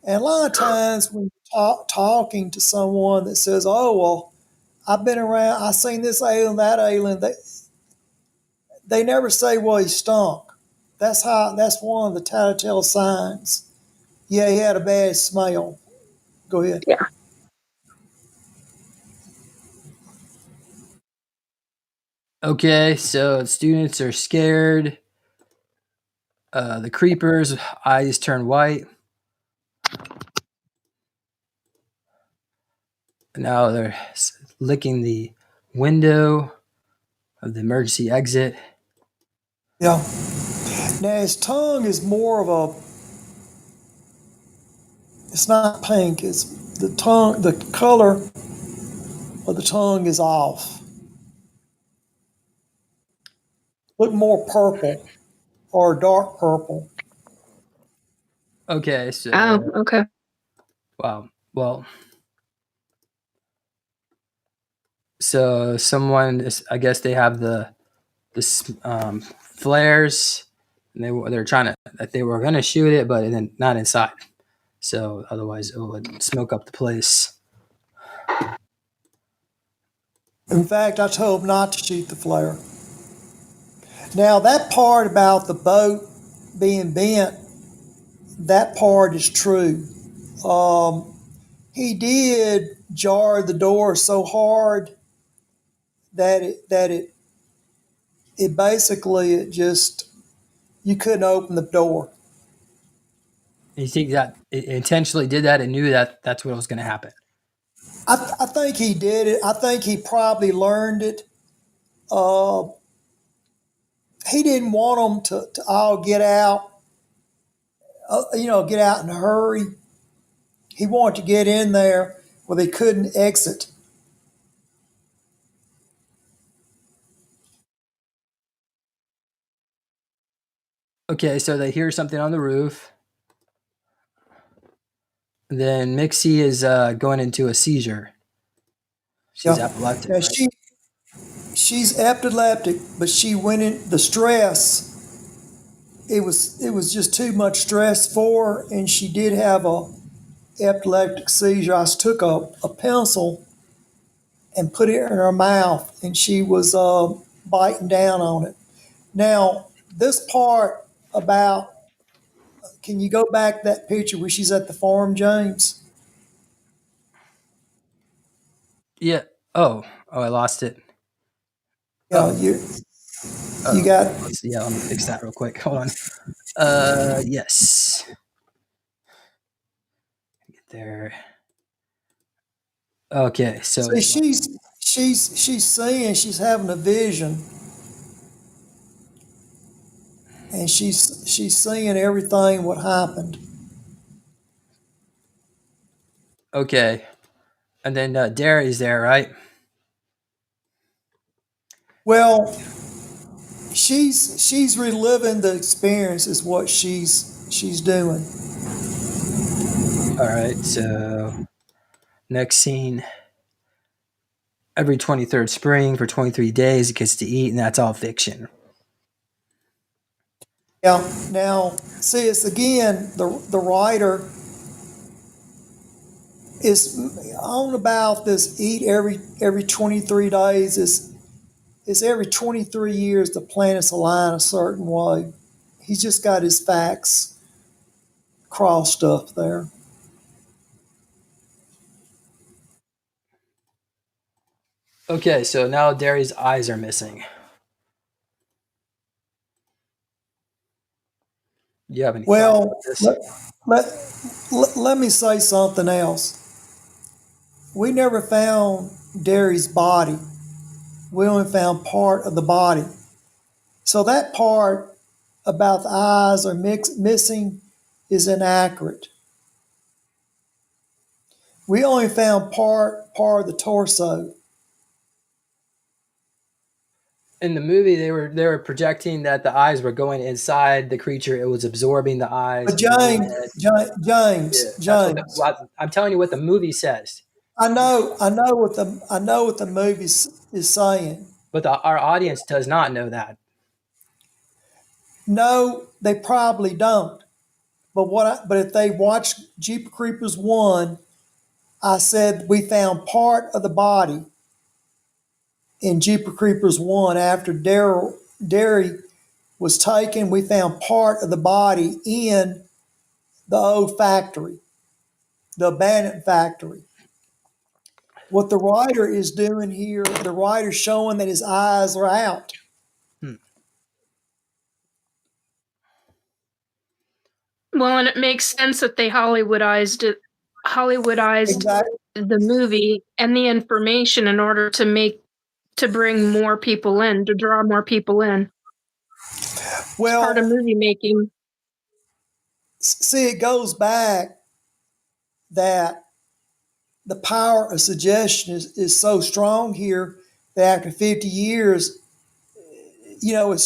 And a lot of times when you're talking to someone that says, oh, well, I've been around, I've seen this alien, that alien, they never say, well, he stunk. That's one of the telltale signs. Yeah, he had a bad smell. Go ahead. Yeah. Okay, so students are scared. The creepers' eyes turn white. Now they're licking the window of the emergency exit. Yeah. Now his tongue is more of it's not pink, it's the color of the tongue is off. Look more purple or dark purple. Okay, so. Oh, okay. Wow. Well. So someone is, I guess they have the flares, and they're trying to, that they were going to shoot it, but then not inside. So otherwise it would smoke up the place. In fact, I told him not to shoot the flare. Now that part about the boat being bent, that part is true. He did jar the door so hard that it basically, it just you couldn't open the door. You think that it intentionally did that and knew that that's what was going to happen? I think he did it. I think he probably learned it. He didn't want them to all get out, get out in a hurry. He wanted to get in there where they couldn't exit. Okay, so they hear something on the roof. Then Mixie is going into a seizure. She's epileptic, Now, right? she's epileptic, but she went in the stress. It was just too much stress for her, and she did have a epileptic seizure. I took a pencil and put it in her mouth, and she was biting down on it. Now, this part about, can you go back to that picture where she's at the farm, James? Yeah. Oh, I lost it. Yeah, you got. Yeah, let me fix that real quick. Hold on. Yes. Get there. Okay, so See, she's seeing, she's having a vision, and she's seeing everything what happened. okay, and then Derry's there, right? Well, she's reliving the experience is what she's doing. All right, so next scene. Every 23rd spring for 23 days it gets to eat, and that's all fiction. Yeah. Now, see, it's again the writer is on about this eat every 23 days. It's every 23 years the planets align a certain way. He's just got his facts crossed up there. Okay, so now Derry's eyes are missing. Do you have any thoughts Well, about this? let me say something else. We never found Derry's body. We only found part of the body. So that part about the eyes are missing is inaccurate. We only found part of the torso. In the movie, they were projecting that the eyes were going inside the creature. It was absorbing the eyes. But James, I'm telling you what the movie says. I know what the movie is saying. But our audience does not know that. No, they probably don't. But if they watch Jeepers Creepers 1, I said we found part of the body in Jeepers Creepers 1 after Derry was taken. We found part of the body in the old factory, the abandoned factory. What the writer is doing here, the writer's showing that his eyes are out. Well, and it makes sense that they Hollywoodized Exactly. the movie and the information in order to bring more people in, to draw more people in. Well, Part of movie making. See, it goes back that the power of suggestion is so strong here that after 50 years, it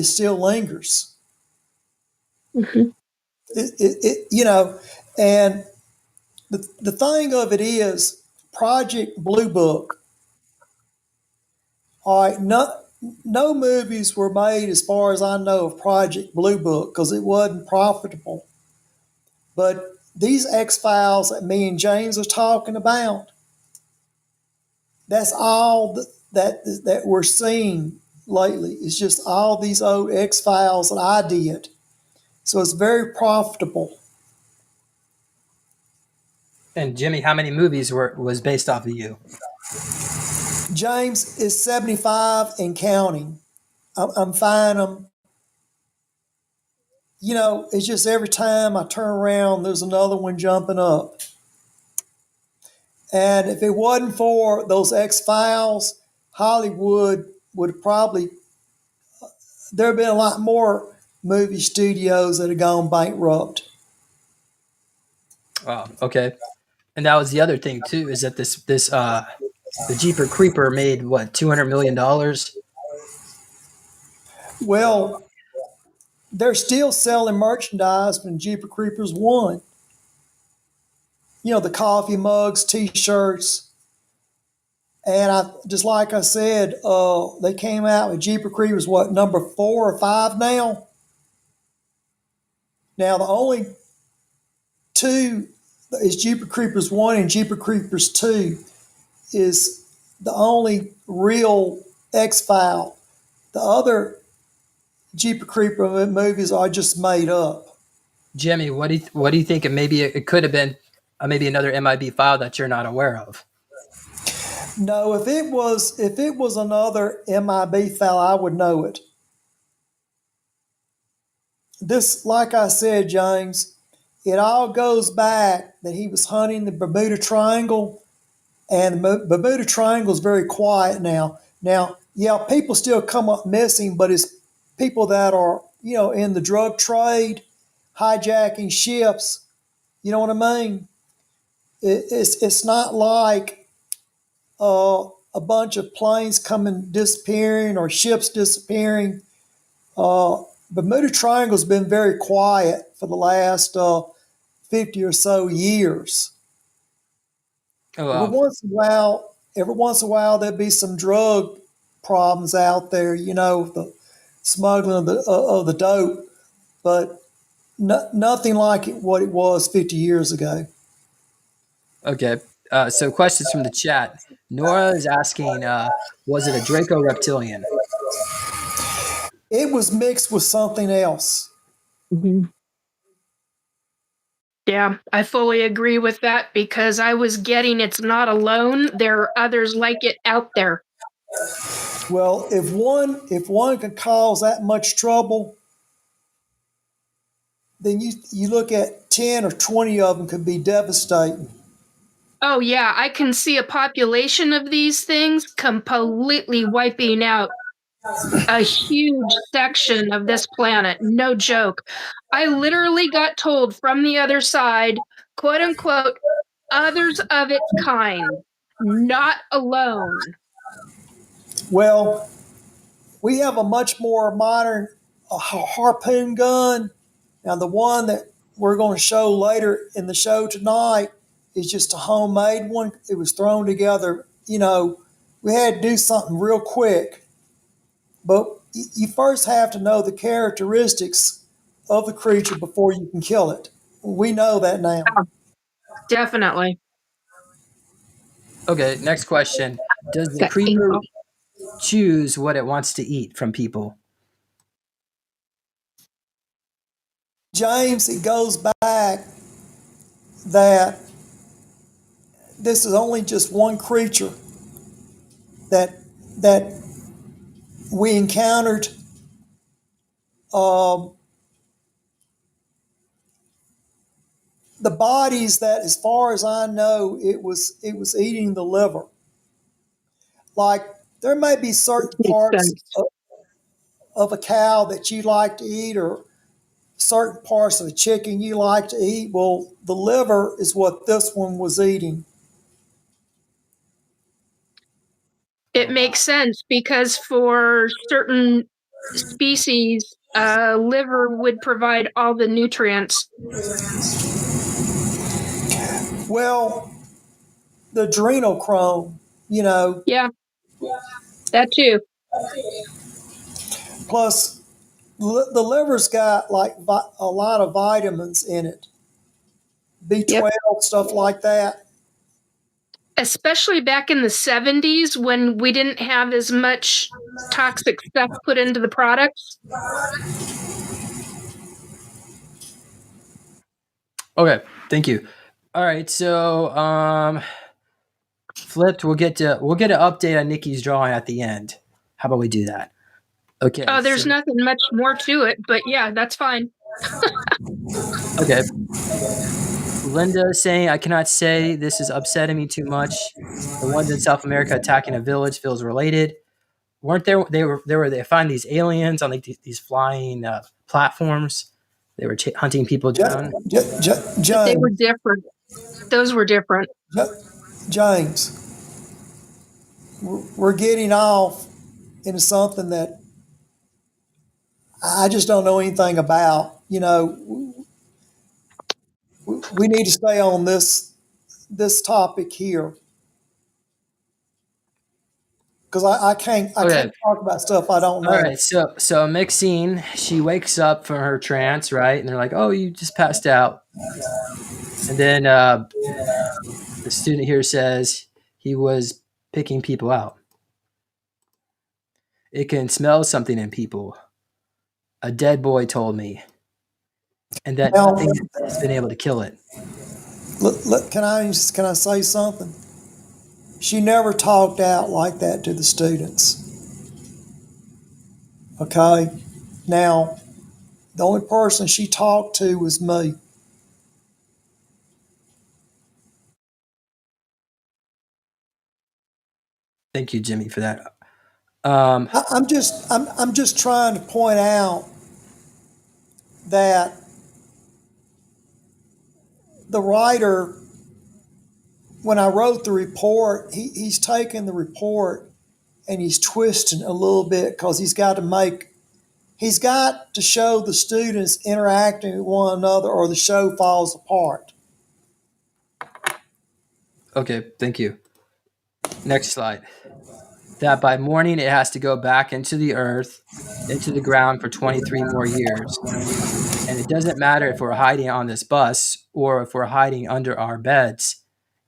still lingers. Mm-hmm. And the thing of it is, Project Blue Book. All right, no movies were made, as far as I know, of Project Blue Book because it wasn't profitable. But these X-Files that me and James are talking about, that's all that we're seeing lately. It's just all these old X-Files that I did. So it's very profitable. And Jimmy, how many movies was based off of you? James is 75 and counting. I'm finding them it's just every time I turn around, there's another one jumping up. And if it wasn't for those X-Files, Hollywood would probably, there have been a lot more movie studios that have gone bankrupt. Wow. Okay. And that was the other thing too, is that the Jeeper Creeper made what, $200 million? Well, they're still selling merchandise from Jeeper Creepers 1. The coffee mugs, T-shirts. And just like I said, they came out with Jeeper Creepers, number 4 or 5 now? Now, the only two is Jeeper Creepers 1 and Jeeper Creepers 2 is the only real X-File. The other Jeeper Creeper movies are just made up. Jimmy, what do you think? Maybe it could have been maybe another MIB file that you're not aware of. No, if it was another MIB file, I would know it. This, like I said, James, it all goes back that he was hunting the Bermuda Triangle, and the Bermuda Triangle is very quiet now. Now, yeah, people still come up missing, but it's people that are, in the drug trade, hijacking ships. You know what I mean? It's not like a bunch of planes coming disappearing or ships disappearing. Bermuda Triangle's been very quiet for the last 50 or so years. Oh, wow. Every once in a while, there'd be some drug problems out there, the smuggling of the dope, but nothing like what it was 50 years ago. Okay. So questions from the chat. Nora is asking, was it a Draco reptilian? It was mixed with something else. Mm-hmm. Yeah, I fully agree with that because I was getting it's not alone. There are others like it out there. Well, if one can cause that much trouble, then you look at 10 or 20 of them could be devastating. Oh yeah, I can see a population of these things completely wiping out a huge section of this planet. No joke. I literally got told from the other side, quote unquote, others of its kind, not alone. Well, we have a much more modern harpoon gun. Now, the one that we're going to show later in the show tonight is just a homemade one. It was thrown together. We had to do something real quick. But you first have to know the characteristics of the creature before you can kill it. We know that now. Definitely. Okay, next question. Does the creeper choose what it wants to eat from people? James, it goes back that this is only just one creature that we encountered. The bodies that, as far as I know, it was eating the liver. Like, there may be certain parts of a cow that you like to eat, or certain parts of a chicken you like to eat. Well, the liver is what this one was eating. It makes sense because for certain species, liver would provide all the nutrients. Well, the adrenochrome, Yeah, that too. Plus, the liver's got like a lot of vitamins in it, B12, stuff like that. Especially back in the 70s when we didn't have as much toxic stuff put into the products. Okay, thank you. All right, so flipped. We'll get an update on Nikki's drawing at the end. How about we do that? Okay. Oh, there's nothing much more to it, but yeah, that's fine. Okay. Linda is saying, I cannot say this is upsetting me too much. The ones in South America attacking a village feels related. Weren't there? They find these aliens on like these flying platforms. They were hunting people down. They were different. Those were different. James, we're getting off into something that I just don't know anything about. You know, we need to stay on this topic here because I can't talk about stuff I don't know. All right, so Maxine, she wakes up from her trance, right? And they're like, "Oh, you just passed out." And then the student here says he was picking people out. It can smell something in people. A dead boy told me, and that nothing has been able to kill it. Look, can I say something? She never talked out like that to the students. Okay? Now, the only person she talked to was me. Thank you, Jimmy, for that. I'm just trying to point out that the writer, when I wrote the report, he's taken the report and he's twisting a little bit because he's got to show the students interacting with one another or the show falls apart. Okay, thank you. Next slide. That by morning it has to go back into the earth, into the ground for 23 more years. And it doesn't matter if we're hiding on this bus or if we're hiding under our beds.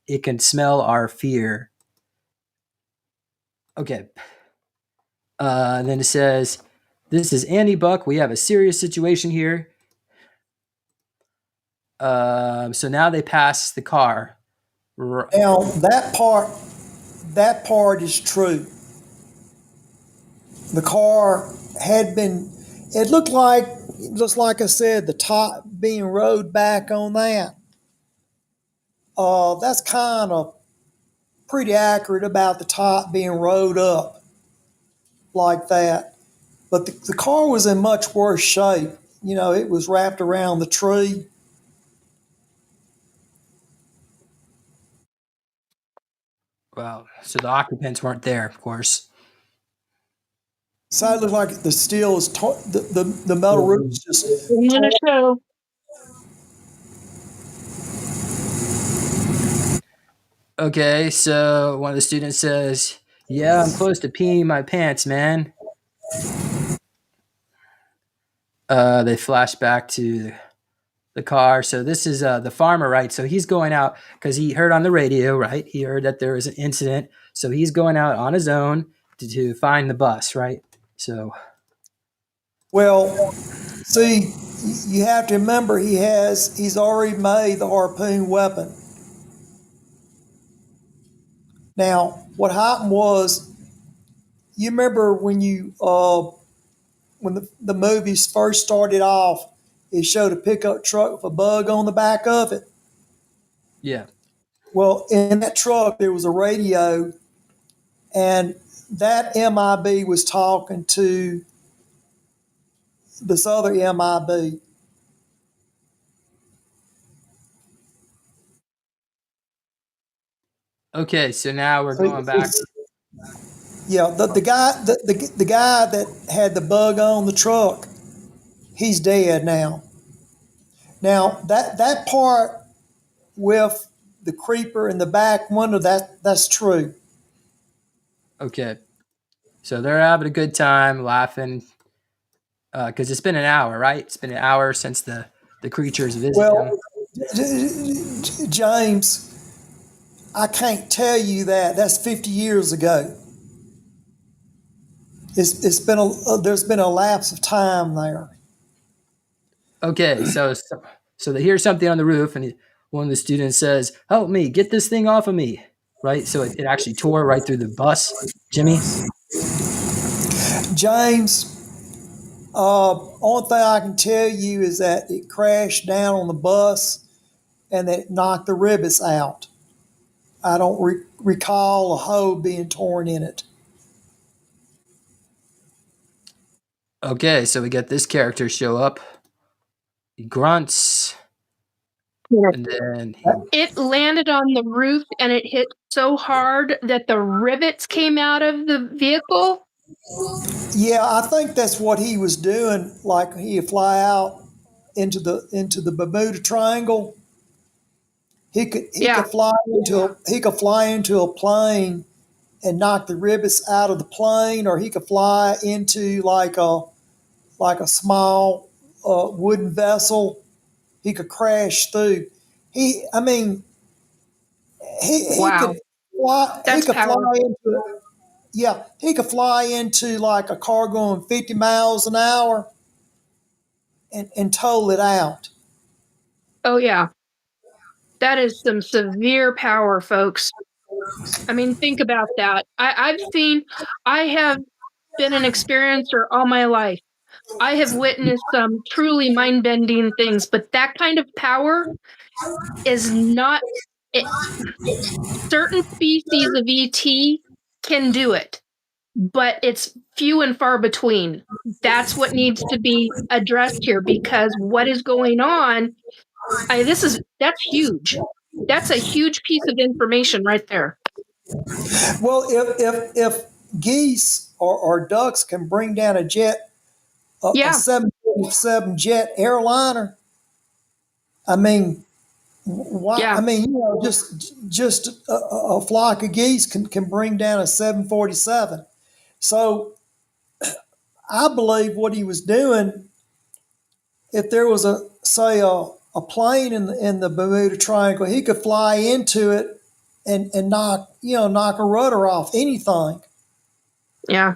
It can smell our fear. Okay. And then it says, this is Andy Buck. We have a serious situation here. So now they pass the car. Now that part is true. The car had been, it looked like, just like I said, the top being rode back on that. That's kind of pretty accurate about the top being rode up like that. But the car was in much worse shape. You know, it was wrapped around the tree. Wow. So the occupants weren't there, of course. So it looked like the steel is the metal roof is just. In a show. Okay, so one of the students says, "Yeah, I'm close to peeing my pants, man." They flash back to the car. So this is the farmer, right? So he's going out because he heard on the radio, right? He heard that there was an incident. So he's going out on his own to find the bus, right? So. Well, see, you have to remember he's already made the harpoon weapon. Now, what happened was, you remember when when the movies first started off, it showed a pickup truck with a bug on the back of it. Yeah. Well, in that truck, there was a radio, and that MIB was talking to this other MIB. Okay, so now we're going back. Yeah, the guy that had the bug on the truck, he's dead now. Now that part with the creeper in the back window, that's true. Okay, so they're having a good time, laughing, because it's been an hour, right? It's been an hour since the creatures visited them. James, I can't tell you that. That's 50 years ago. It's been there's been a lapse of time there. Okay, so they hear something on the roof, and one of the students says, "Help me, get this thing off of me!" Right? So it actually tore right through the bus. Jimmy? James, Only thing I can tell you is that it crashed down on the bus and that it knocked the rivets out. I don't recall a hole being torn in it. Okay, so we get this character show up. He grunts, and then It landed on the roof and it hit so hard that the rivets came out of the vehicle. Yeah, I think that's what he was doing. Like he'd fly out into the Bermuda Triangle. He could fly into a plane and knock the rivets out of the plane, or he could fly into like a small wooden vessel. He could crash through. I mean, he Wow. could fly. That's he could powerful. fly into. Yeah, he could fly into like a car going 50 miles an hour and total it out. Oh, yeah. That is some severe power, folks. I mean, think about that. I have been an experiencer all my life. I have witnessed some truly mind-bending things, but that kind of power is not it. Certain species of ET can do it, but it's few and far between. That's what needs to be addressed here, because what is going on, that's huge. That's a huge piece of information right there. Well, if geese or ducks can bring down a jet, a 747 jet airliner, I mean, why? Yeah. I mean, just a flock of geese can bring down a 747. So I believe what he was doing, if there was a plane in the Bermuda Triangle, he could fly into it and knock a rudder off anything. Yeah.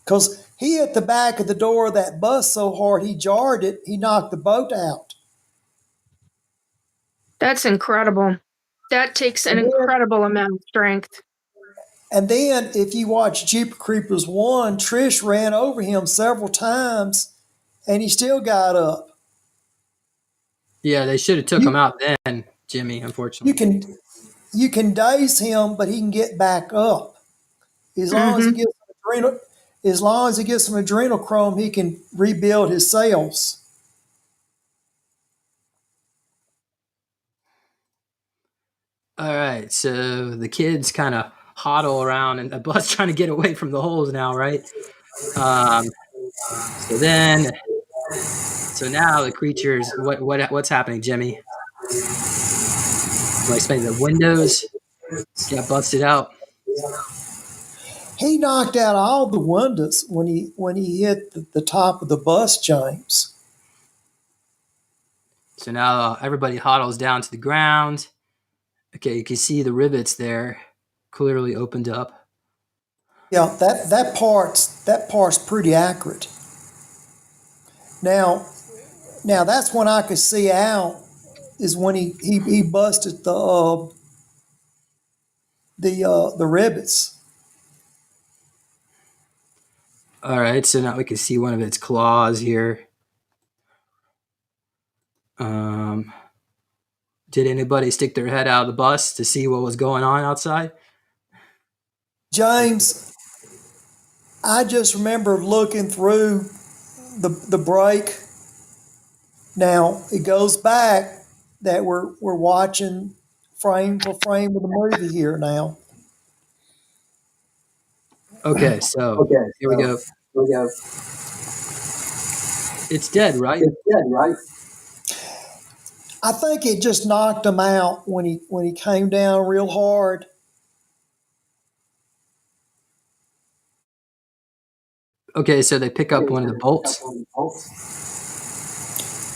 Because he hit the back of the door of that bus so hard he jarred it, he knocked the boat out. That's incredible. That takes an incredible amount of strength. And then if you watch Jeepers Creepers 1, Trish ran over him several times and he still got up. yeah, they should have took him out then, Jimmy. Unfortunately, You can daze him, but he can get back up. As long as he gets some adrenochrome, he can rebuild his cells. all right. So the kids kind of huddle around, and the bus trying to get away from the holes now, right? So now the creatures. What's happening, Jimmy? Do I explain the windows got busted out? He knocked out all the windows when he hit the top of the bus, James. So now everybody huddles down to the ground. Okay, you can see the rivets there clearly opened up. Yeah, that part's pretty accurate. Now that's when I could see out is when he busted the rivets. All right, so now we can see one of its claws here. Did anybody stick their head out of the bus to see what was going on outside? James, I just remember looking through the break. Now it goes back that we're watching frame for frame of the movie here now. Okay, so here we go. It's dead, right? I think it just knocked him out when he came down real hard. Okay, so they pick up one of the bolts.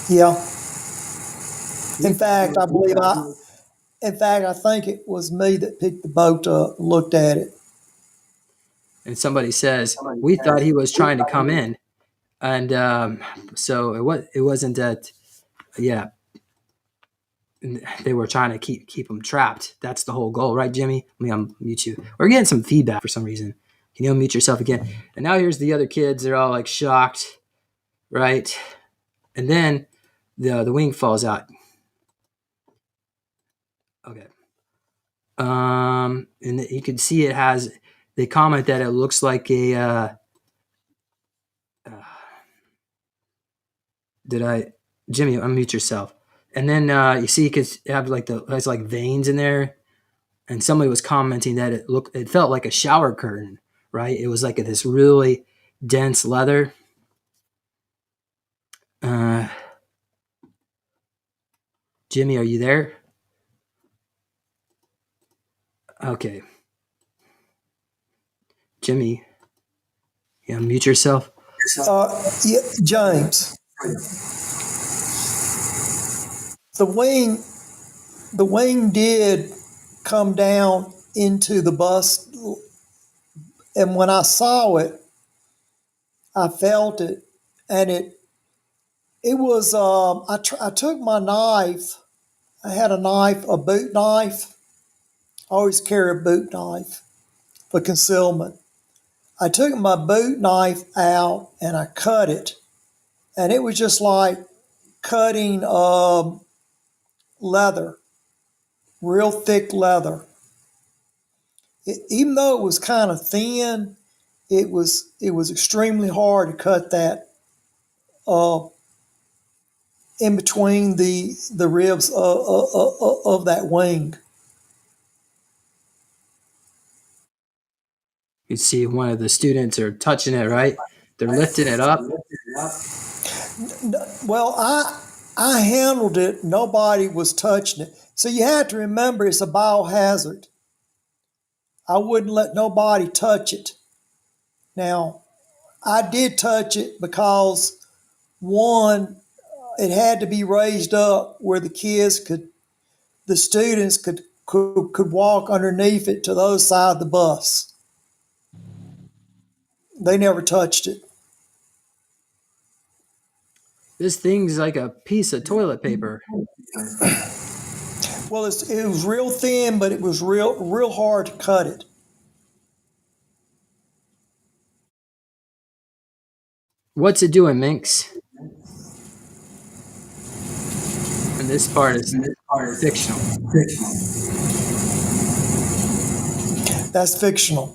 Yeah. In fact, I think it was me that picked the boat up and looked at it. And somebody says, we thought he was trying to come in. And so it wasn't that, yeah. They were trying to keep him trapped. That's the whole goal, right, Jimmy? Let me unmute you. We're getting some feedback for some reason. Can you unmute yourself again? And now here's the other kids. They're all like shocked. right? And then the wing falls out. Okay. And you can see it has. They comment that it looks like a. Jimmy, unmute yourself. And then you see you could have like there's like veins in there, and somebody was commenting that it felt like a shower curtain, right? It was like this really dense leather. Jimmy, are you there? Okay. Jimmy, you unmute yourself. Yeah, James. The wing did come down into the bus, and when I saw it, I felt it, and it was. I took my knife. I had a boot knife. I always carry a boot knife for concealment. I took my boot knife out and I cut it, and it was just like cutting leather, real thick leather. Even though it was kind of thin, it was extremely hard to cut that in between the ribs of that wing. You see one of the students are touching it, right? They're lifting it up. Well, I handled it. Nobody was touching it. So you have to remember it's a biohazard. I wouldn't let nobody touch it. Now, I did touch it because, one, it had to be raised up where the students could walk underneath it to the other side of the bus. They never touched it. This thing's like a piece of toilet paper. Well, it was real thin, but it was real hard to cut it. What's it doing, Minx? And this part is fictional. That's fictional.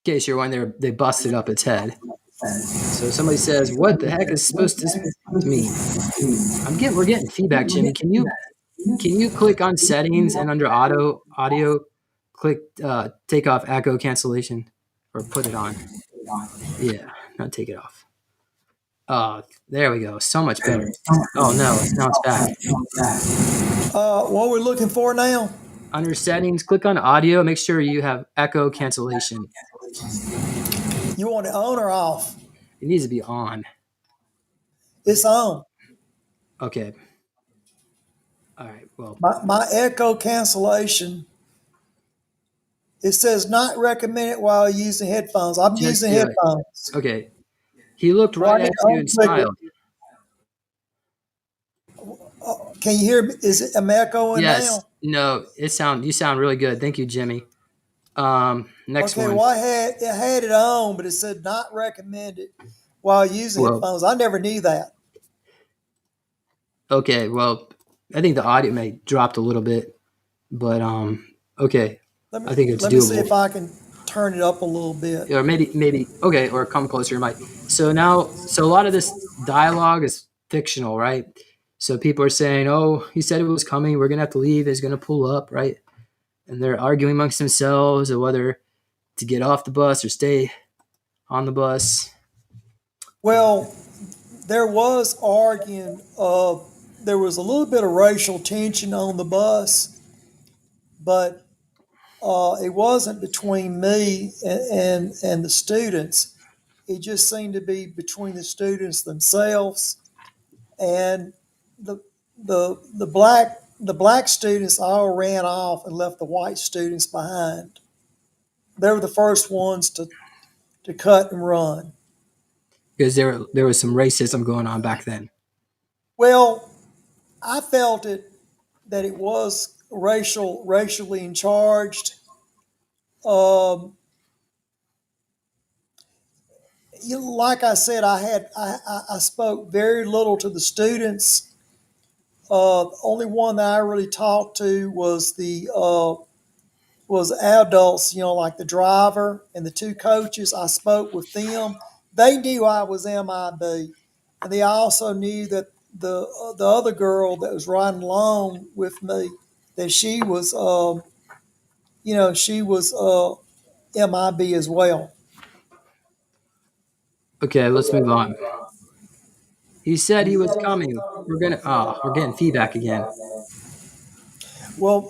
In case you're wondering, they busted up its head. So somebody says, "What the heck is supposed to mean?" We're getting feedback, Jimmy. Can you click on settings and under audio, click take off echo cancellation, or put it on? Yeah, not take it off. There we go. So much better. Oh no, now it's back. What we're looking for now? Under settings, click on audio. Make sure you have echo cancellation. You want it on or off? It needs to be on. It's on. Okay. All right. Well, my echo cancellation. It says not recommended while using headphones. I'm using headphones. Okay. He looked right at you and smiled. Can you hear me? Is it am echoing now? No, you sound really good. Thank you, Jimmy. Next one. Okay, well, I had it on, but it said not recommended while using headphones. I never knew that. Okay, well, I think the audio may dropped a little bit, but okay. I think it's doable. Let me see if I can turn it up a little bit. Or maybe okay, or come closer to your mic. So a lot of this dialogue is fictional, right? So people are saying, "Oh, he said it was coming. We're gonna have to leave. He's gonna pull up, right?" And they're arguing amongst themselves or whether to get off the bus or stay on the bus. Well, there was arguing. There was a little bit of racial tension on the bus, but it wasn't between me and the students. It just seemed to be between the students themselves, and the black students all ran off and left the white students behind. They were the first ones to cut and run. Because there was some racism going on back then. Well, I felt that it was racially charged. Like I said, I spoke very little to the students. The only one that I really talked to was the adults, like the driver and the two coaches. I spoke with them. They knew I was MIB, and they also knew that the other girl that was riding along with me, that she was she was MIB as well. Okay, let's move on. He said he was coming. We're getting feedback again. Well,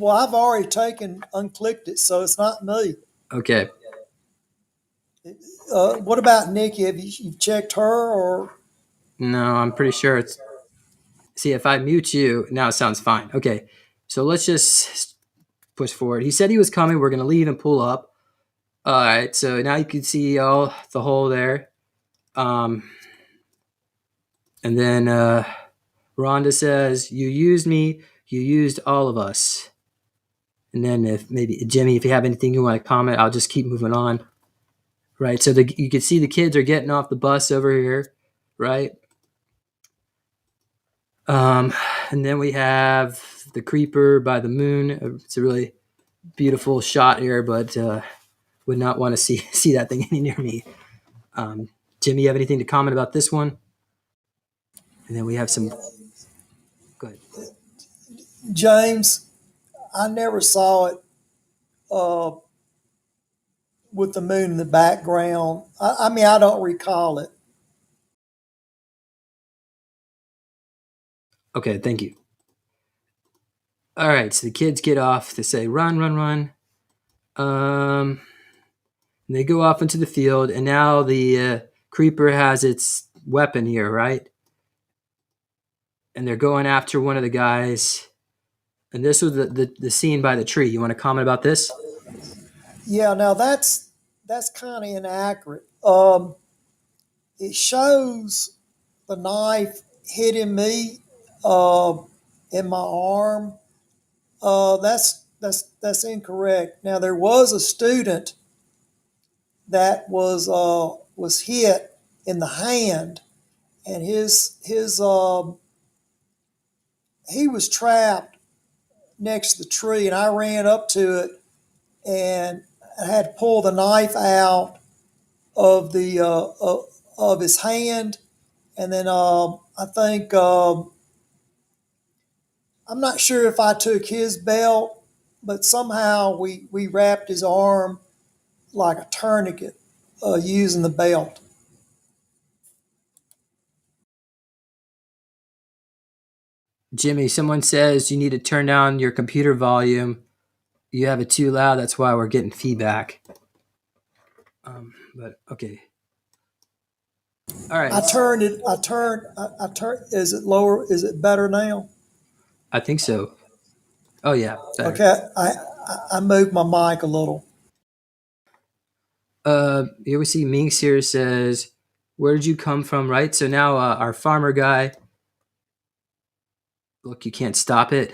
I've already unclicked it, so it's not me. Okay. What about Nikki? Have you checked her or? No, I'm pretty sure it's. See, if I mute you, now it sounds fine. Okay, so let's just push forward. He said he was coming. We're gonna leave and pull up. All right, so now you can see all the hole there. And then Rhonda says, "You used me. You used all of us." And then if maybe Jimmy, if you have anything you want to comment, I'll just keep moving on. Right, so you can see the kids are getting off the bus over here, right? And then we have the creeper by the moon. It's a really beautiful shot here, but would not want to see that thing any near me. Jimmy, you have anything to comment about this one? And then we have some. Go ahead. James, I never saw it with the moon in the background. I mean, I don't recall it. Okay, thank you. All right, so the kids get off. They say, "Run, run, run." And they go off into the field, and now the creeper has its weapon here, right? And they're going after one of the guys. And this was the scene by the tree. You want to comment about this? Yeah, now that's kind of inaccurate. It shows the knife hitting me in my arm. That's incorrect. Now there was a student that was hit in the hand, and his he was trapped next to the tree, and I ran up to it, and I had to pull the knife out of the of his hand, and then I think I'm not sure if I took his belt, but somehow we wrapped his arm like a tourniquet using the belt. Jimmy, someone says you need to turn down your computer volume. You have it too loud. That's why we're getting feedback. But okay. All right. I turned. Is it lower? Is it better now? I think so. Oh yeah. Better. Okay. I moved my mic a little. Here we see Minx here says, "Where did you come from?" Right. So now our farmer guy. Look, you can't stop it.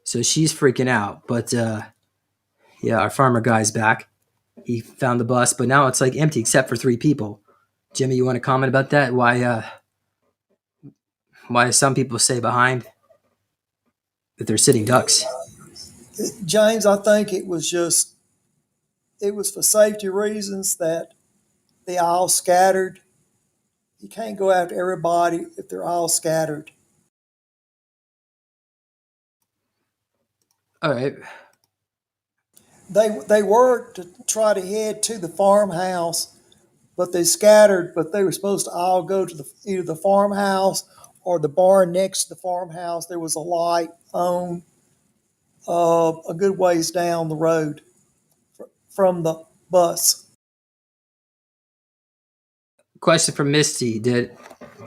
So she's freaking out. But yeah, our farmer guy's back. He found the bus, but now it's like empty except for 3 people. Jimmy, you want to comment about that? Why some people stay behind if they're sitting ducks? James, I think it was for safety reasons that they all scattered. You can't go after everybody if they're all scattered. All right. They were to try to head to the farmhouse, but they scattered. But they were supposed to all go to either the farmhouse or the barn next to the farmhouse. There was a light on a good ways down the road from the bus. Question from Misty. Did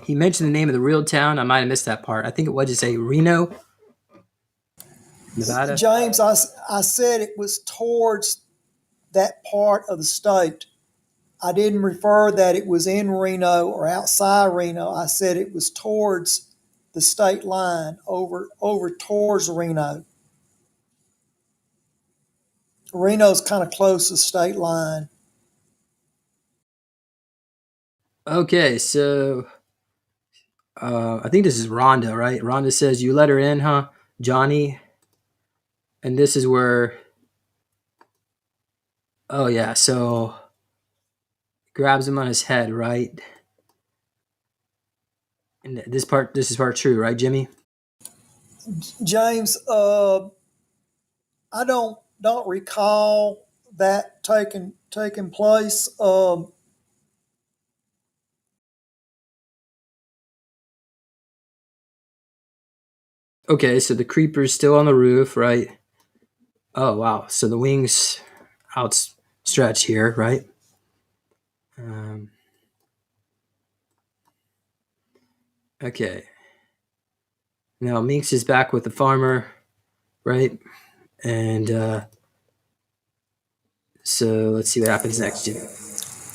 he mention the name of the real town? I might have missed that part. I think it was just a Reno, Nevada. James, I said it was towards that part of the state. I didn't refer that it was in Reno or outside Reno. I said it was towards the state line, over towards Reno. Reno's kind of close to the state line. Okay, so I think this is Rhonda, right? Rhonda says, "You let her in, huh, Johnny?" And this is where, oh yeah, so grabs him on his head, right? And this is part true, right, Jimmy? James, I don't recall that taking place. Okay, so the creeper's still on the roof, right? Oh wow, so the wings outstretched here, right? Okay. Now Minx is back with the farmer, right? And so let's see what happens next, Jimmy.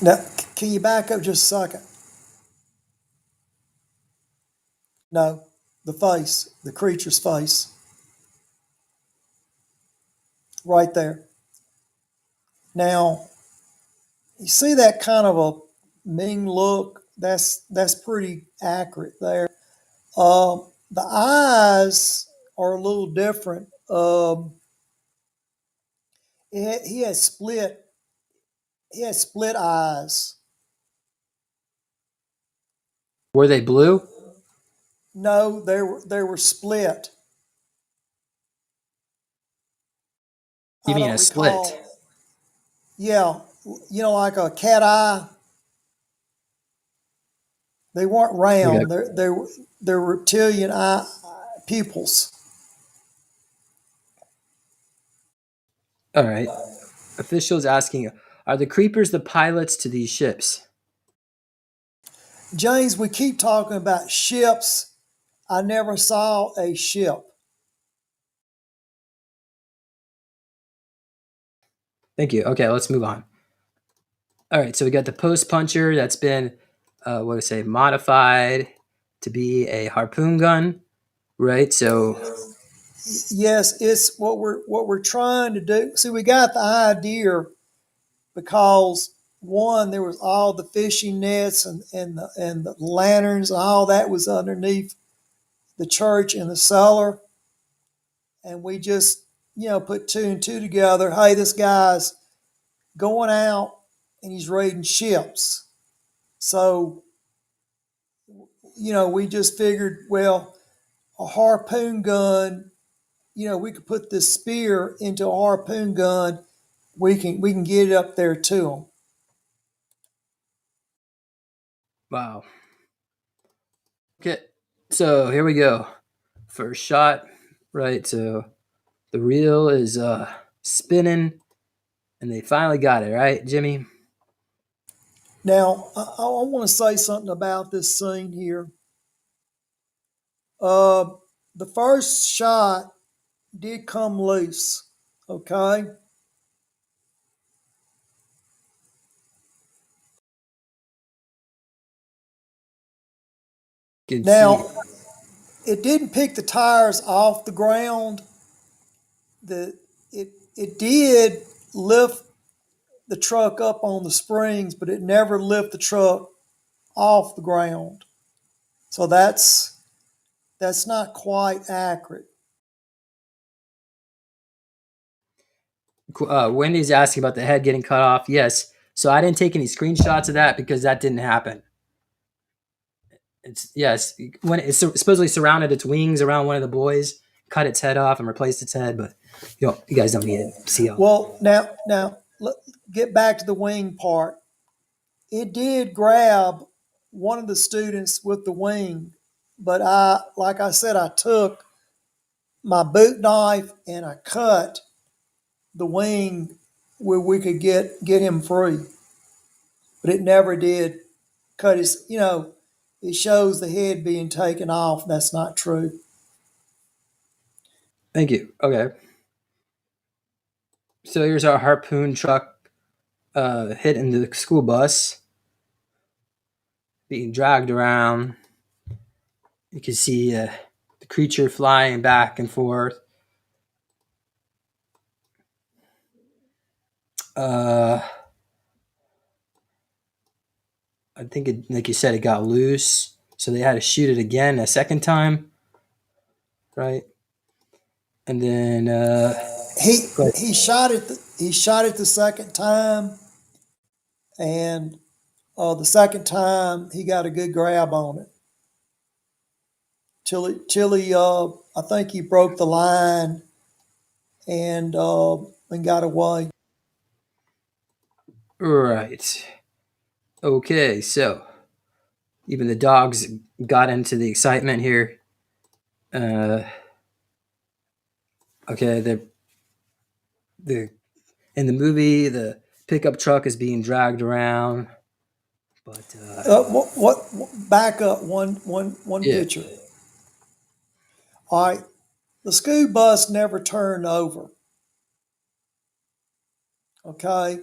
Now, can you back up just a second? No, the face, the creature's face, right there. Now, you see that kind of a mean look? That's pretty accurate there. The eyes are a little different. He has split eyes. Were they blue? No, they were split. You I mean don't a recall. split? Yeah, like a cat eye. They weren't Okay. round. They're reptilian eye pupils. All right. Officials asking, are the creepers the pilots to these ships? James, we keep talking about ships. I never saw a ship. Thank you. Okay, let's move on. All right, so we got the post puncher that's been, what do I say, modified to be a harpoon gun, right? So, Yes, it's what we're trying to do. See, we got the idea because one, there was all the fishing nets and the lanterns and all that was underneath the church in the cellar, and we just put two and two together. Hey, this guy's going out and he's raiding ships. So we just figured, well, a harpoon gun. We could put this spear into a harpoon gun. We can get it up there to them. wow. Okay, so here we go. First shot, right? So the reel is spinning, and they finally got it, right, Jimmy? Now, I want to say something about this scene here. Uh, the first shot did come loose, okay? You can see. Now, it didn't pick the tires off the ground. It did lift the truck up on the springs, but it never lifted the truck off the ground. So that's not quite accurate. Wendy's asking about the head getting cut off. Yes. So I didn't take any screenshots of that because that didn't happen. It's yes, when it's supposedly surrounded its wings around one of the boys, cut its head off and replaced its head, but you guys don't need to see all. Well, now get back to the wing part. It did grab one of the students with the wing, but like I said, I took my boot knife and I cut the wing where we could get him free. But it never did cut his, it shows the head being taken off. That's not true. Thank you. Okay. So here's our harpoon truck hitting the school bus, being dragged around. You can see the creature flying back and forth. I think it, like you said, it got loose, so they had to shoot it again a second time, right? And then he shot it. He shot it the second time, and the second time he got a good grab on it. Till he I think he broke the line and got away. right. Okay, so even the dogs got into the excitement here. Okay, the in the movie the pickup truck is being dragged around, but What? Back up one Yeah. picture. All right, the school bus never turned over. Okay.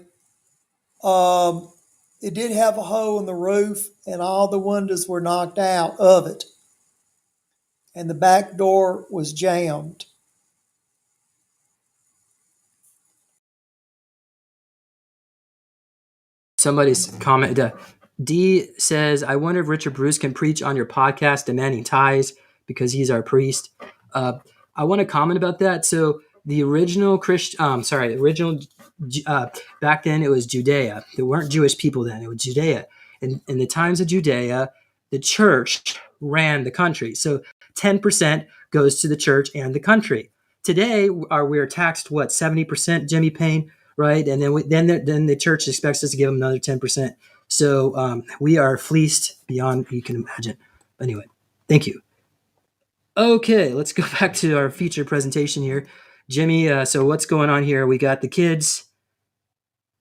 It did have a hole in the roof, and all the windows were knocked out of it, and the back door was jammed. somebody's comment. D says, "I wonder if Richard Bruce can preach on your podcast, demanding tithes, because he's our priest." I want to comment about that. So the original back then it was Judea. There weren't Jewish people then. It was Judea. In the times of Judea, the church ran the country. So 10% goes to the church and the country. Today, we're taxed 70%, Jimmy Paine, right? And then the church expects us to give them another 10%. So we are fleeced beyond you can imagine. Anyway, thank you. Okay, let's go back to our feature presentation here. Jimmy, so what's going on here? We got the kids.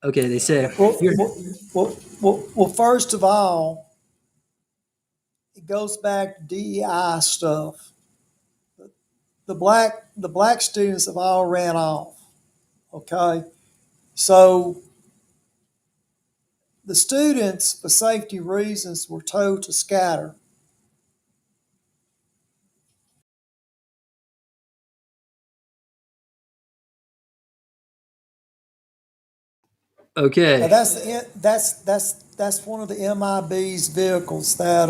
Okay, they say. Well, first of all, it goes back to DEI stuff. The black students have all ran off. Okay, so the students, for safety reasons, were told to scatter. Okay. Now that's one of the MIB's vehicles that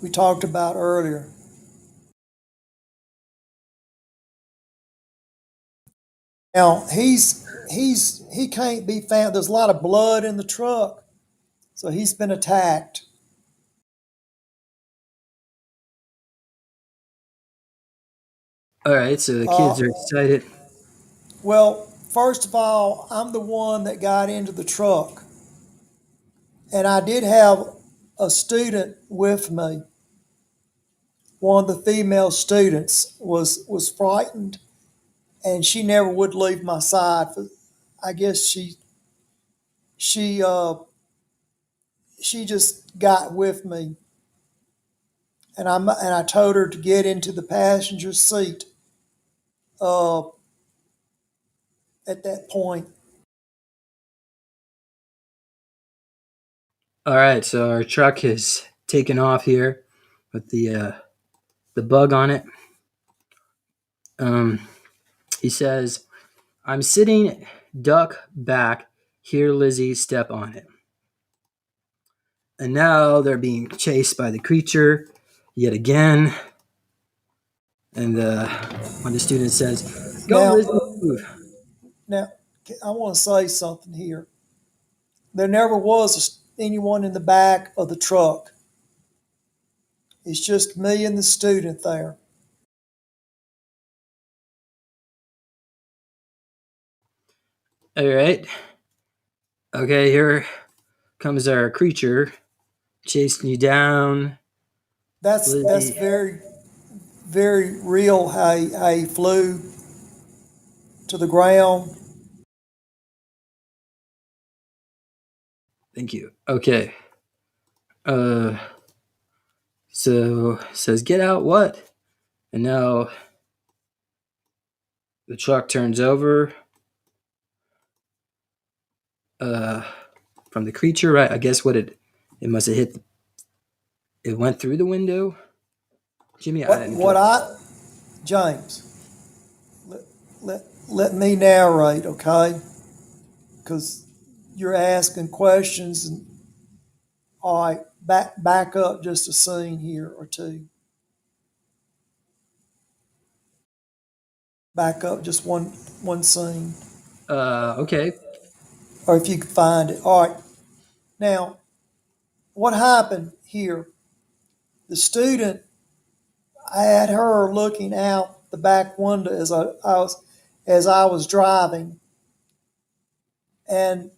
we talked about earlier. Now he can't be found. There's a lot of blood in the truck, so he's been attacked. All right, so the kids are excited. Well, first of all, I'm the one that got into the truck, and I did have a student with me. One of the female students was frightened, and she never would leave my side. I guess she just got with me, and I told her to get into the passenger seat. At that point. All right, so our truck is taken off here with the bug on it. He says, "I'm sitting duck back, hear Lizzie step on it." And now they're being chased by the creature yet again. And when the student says, "Go, Lizzie, move." Now, I want to say something here. There never was anyone in the back of the truck. It's just me and the student there. All right. Okay, here comes our creature chasing you down. That's very, very real how he flew to the ground. Thank you. Okay. So it says, "Get out, what?" And now the truck turns over from the creature, right? I guess it must have hit. It went through the window. Jimmy, James, let me narrate, okay? Because you're asking questions, and All right, back up just a scene here or two. Back up just one scene, Okay. or if you can find it. All right. Now, what happened here? The student, I had her looking out the back window as I was driving, and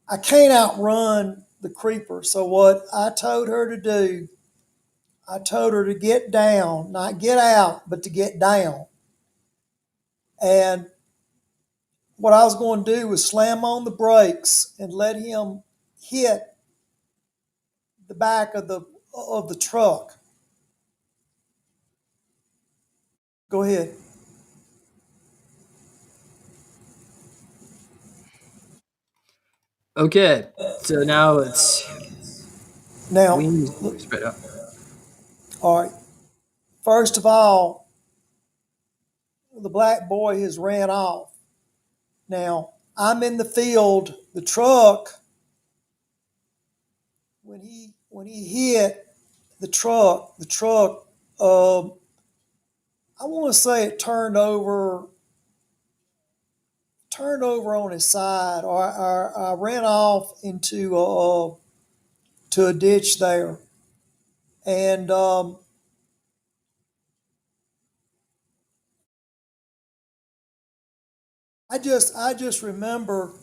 I can't outrun the creeper. So what I told her to do, I told her to get down, not get out, but to get down. And what I was going to do was slam on the brakes and let him hit the back of the truck. Go ahead. Okay. So now it's Now, wings spread out. all right. First of all, the black boy has ran off. Now, I'm in the field. The truck, when he hit the truck, I want to say it turned over on his side, or I ran off into to a ditch there, and I just remember.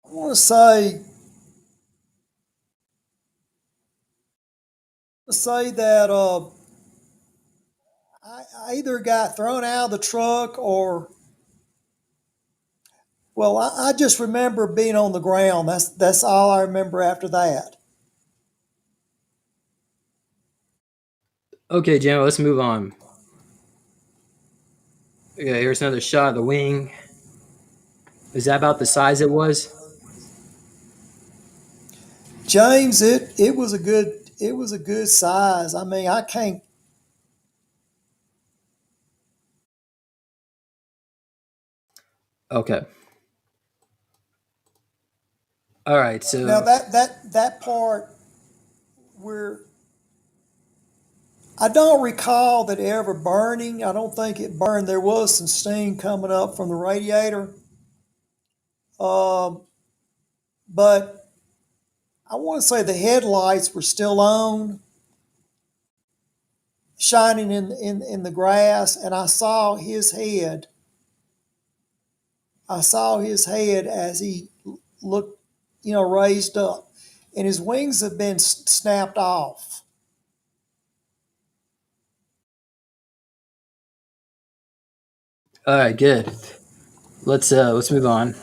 I want to say that I either got thrown out of the truck or, well, I just remember being on the ground. That's all I remember after that. Okay, Jim, let's move on. Okay, here's another shot of the wing. Is that about the size it was? James, it was a good size. I mean, I can't. Okay. All right, so Now that part where I don't recall that ever burning. I don't think it burned. There was some steam coming up from the radiator, um, but I want to say the headlights were still on, shining in the grass, and I saw his head. I saw his head as he looked, raised up, and his wings have been snapped off. all right, good. Let's move on.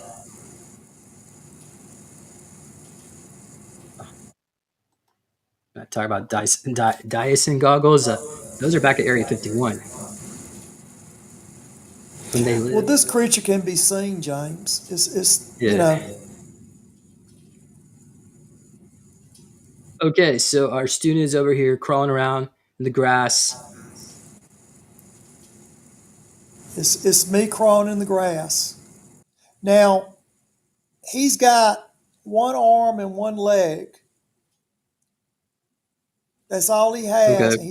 Talk about Dyson goggles. Those are back at Area 51 when they Well, lived. this creature can be seen, James. It's Yeah. Okay, so our student is over here crawling around in the grass. it's me crawling in the grass. Now he's got one arm and one leg. That's all he has. Okay.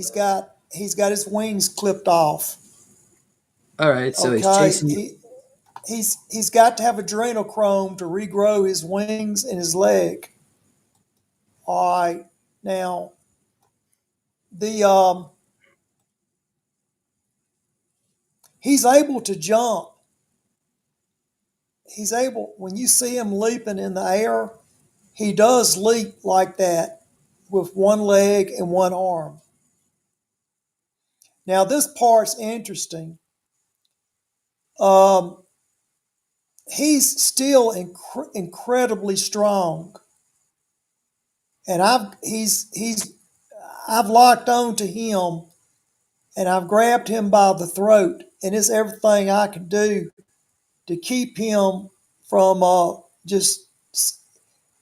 He's got his wings clipped off. All right, so he's Okay, chasing you. he's got to have adrenochrome to regrow his wings and his leg. All right, now the he's able to jump. He's able, when you see him leaping in the air, he does leap like that with one leg and one arm. Now this part's interesting. Um, he's still incredibly strong, and I've locked on to him, and I've grabbed him by the throat, and it's everything I can do to keep him from just.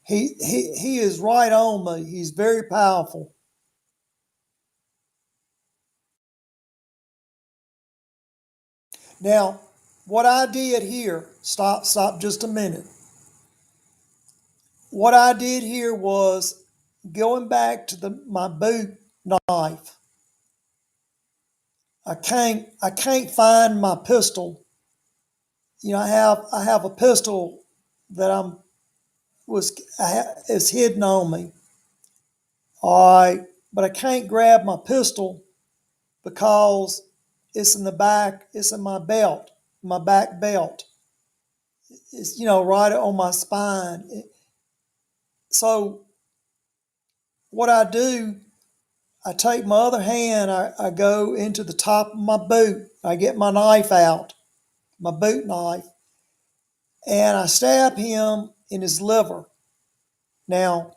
He is right on me. He's very powerful. Now, what I did here, stop just a minute. what I did here was going back to my boot knife. I can't find my pistol. I have a pistol that is hidden on me. All right, but I can't grab my pistol because it's in the back. It's in my belt, my back belt. It's right on my spine. So what I do, I take my other hand. I go into the top of my boot. I get my knife out, my boot knife, and I stab him in his liver. Now,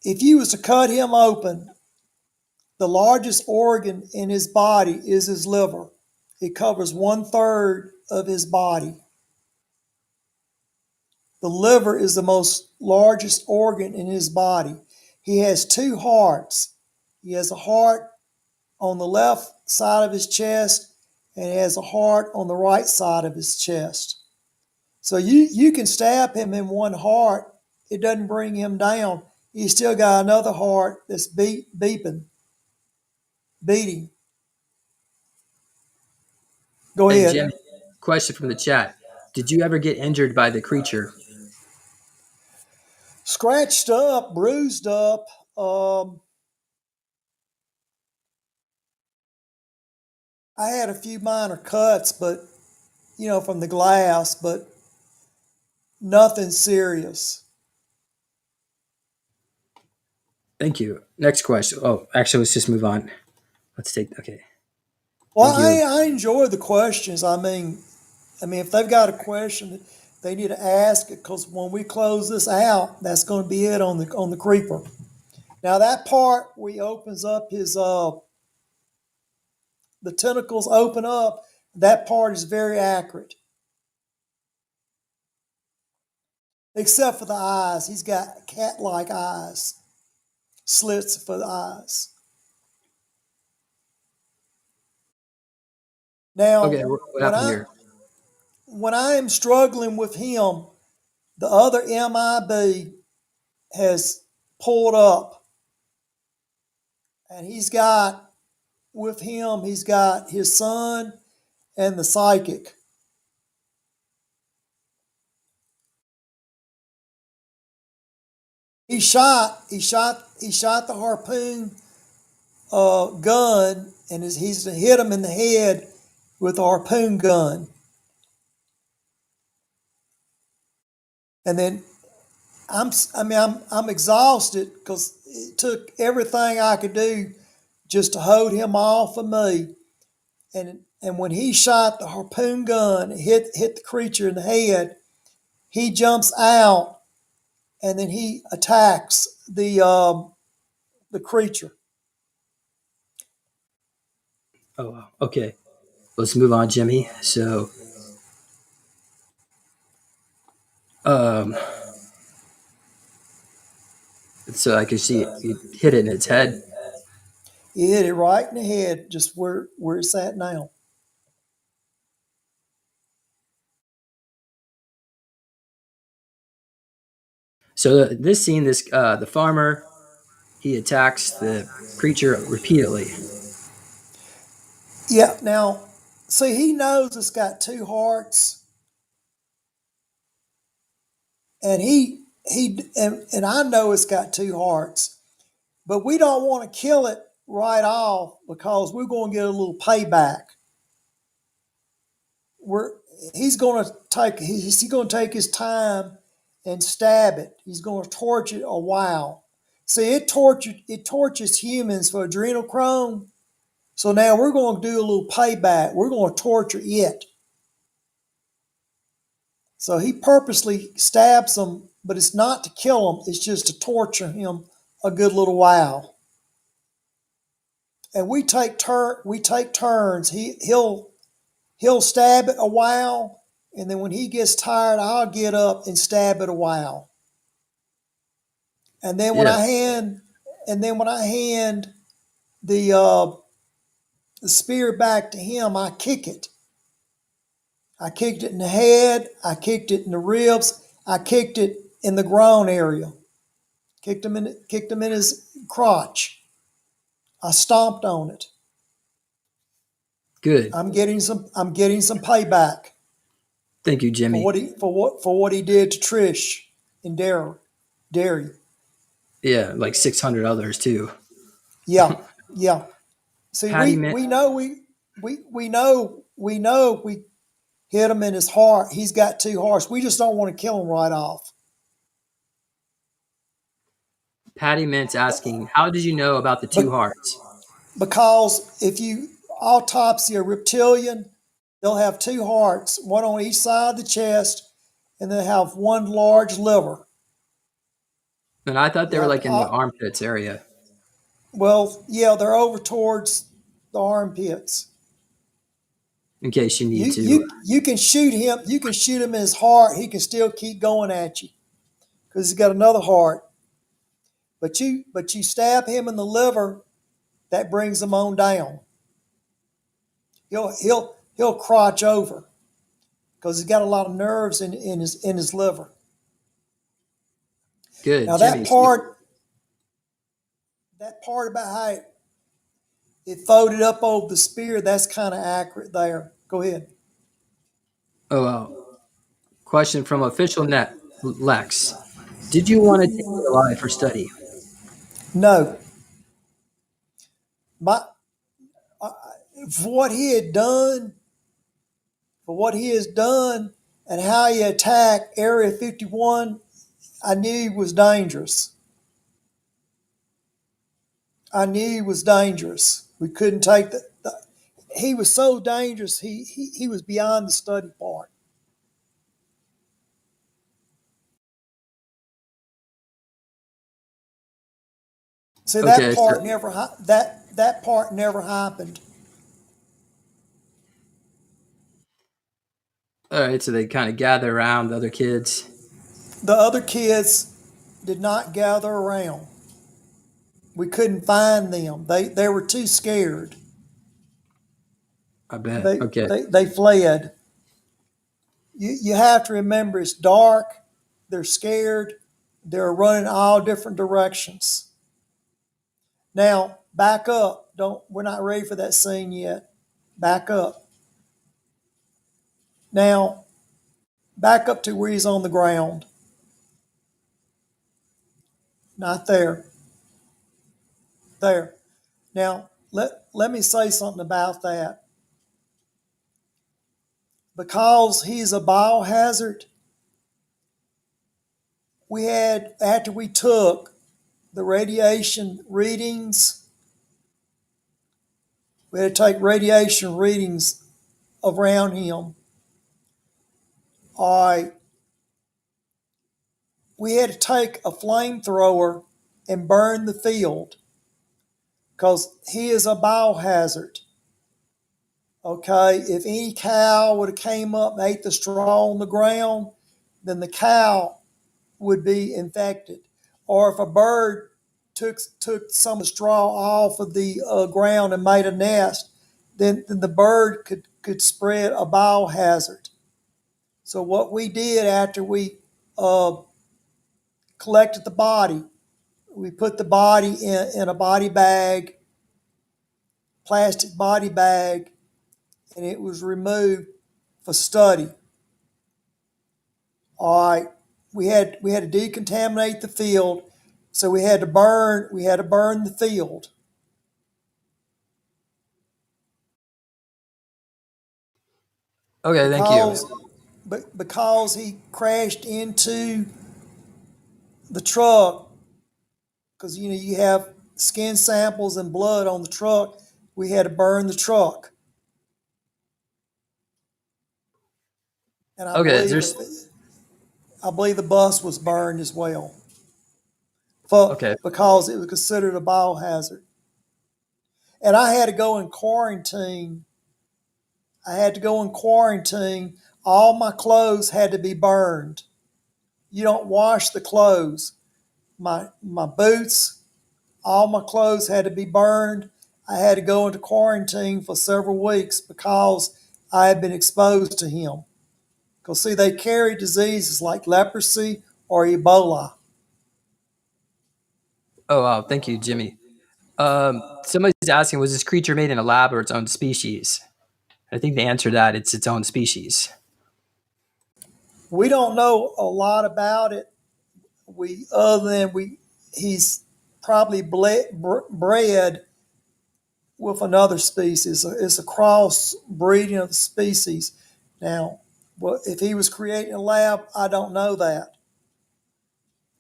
if you was to cut him open, the largest organ in his body is his liver. It covers 1/3 of his body. The liver is the most largest organ in his body. He has 2 hearts. He has a heart on the left side of his chest, and he has a heart on the right side of his chest. So you can stab him in one heart. It doesn't bring him down. He's still got another heart that's beating. Go Hey, ahead. Jim, question from the chat. Did you ever get injured by the creature? Scratched up, bruised up. I had a few minor cuts, but from the glass, but nothing serious. Thank you. Next question. Oh, actually, let's just move on. Okay. Well, Thank you. I enjoy the questions. I mean, if they've got a question, they need to ask it, because when we close this out, that's going to be it on the creeper. Now that part where he opens up his the tentacles open up, that part is very accurate. Except for the eyes. He's got cat-like eyes. Slits for the eyes. Now, Okay, what happened here? when I am struggling with him, the other MIB has pulled up, and he's got his son and the psychic. He shot the harpoon gun, and he's hit him in the head with the harpoon gun. And then I'm exhausted because it took everything I could do just to hold him off of me. And when he shot the harpoon gun, hit the creature in the head, he jumps out, and then he attacks the creature. Oh, wow. Okay. Let's move on, Jimmy. So, so I can see you hit it in its head. He hit it right in the head, just where it's at now. So this scene, the farmer, he attacks the creature repeatedly. Yeah. Now, see, he knows it's got 2 hearts, and and I know it's got 2 hearts, but we don't want to kill it right off because we're going to get a little payback. He's going to take his time and stab it. He's going to torture it a while. See, it tortures humans for adrenochrome. So now we're going to do a little payback. We're going to torture it. So he purposely stabs him, but it's not to kill him. It's just to torture him a good little while. And we take turns. He'll stab it a while, and then when he gets tired, I'll get up and stab it a while. And then when I hand the spear back to him, I kick it. I kicked it in the head. I kicked it in the ribs. I kicked it in the groin area, kicked him in his crotch. I stomped on it. Good. I'm getting some payback Thank you, for Jimmy. what he did to Trish in Derry. Yeah, like 600 others too. Yeah. See, Patty we know we hit him in his heart. He's got 2 hearts. We just don't want to kill him right off. Patty Mint's asking, how did you know about the 2 hearts? Because if you autopsy a reptilian, they'll have 2 hearts, one on each side of the chest, and they'll have one large liver. And I thought they were Yeah, like in the armpits area. Well, yeah, they're over towards the armpits. In case you need to. You can shoot him. You can shoot him in his heart. He can still keep going at you because he's got another heart. But you stab him in the liver, that brings him on down. He'll crotch over because he's got a lot of nerves in his liver. Good. Now Jimmy, that part about how it folded up over the spear, that's kind of accurate there. Go ahead. Question from official net Lex. Did you want to take it alive for study? No. For what he has done and how he attacked Area 51, I knew he was dangerous. We couldn't take he was so dangerous, he was beyond the study part. See, that part never happened. All right, so they kind of gather around the other kids. The other kids did not gather around. We couldn't find them. They were too scared. I bet. They fled. You have to remember it's dark. They're scared. They're running all different directions. Now, back up. We're not ready for that scene yet. Back up. Now, back up to where he's on the ground. Not there. There. Now, let me say something about that. Because he's a biohazard, after we took the radiation readings, we had to take radiation readings around him. All right. We had to take a flamethrower and burn the field because he is a biohazard. Okay, if any cow would have came up and ate the straw on the ground, then the cow would be infected. Or if a bird took some of the straw off of the ground and made a nest, then the bird could spread a biohazard. So what we did after we collected the body, we put the body in a body bag, plastic body bag, and it was removed for study. All right, we had to decontaminate the field, so we had to burn the field. Okay, thank you. Because he crashed into the truck, because you have skin samples and blood on the truck, we had to burn the truck. And I believe the bus was burned as well. Because it was considered a biohazard. And I had to go in quarantine. All my clothes had to be burned. You don't wash the clothes. My boots, all my clothes had to be burned. I had to go into quarantine for several weeks because I had been exposed to him. Because, see, they carry diseases like leprosy or Ebola. Oh, wow. Thank you, Jimmy. Somebody's asking, was this creature made in a lab or its own species? I think the answer to that, it's its own species. We don't know a lot about it. He's probably bred with another species. It's a cross breeding of the species. Now, if he was created in a lab, I don't know that.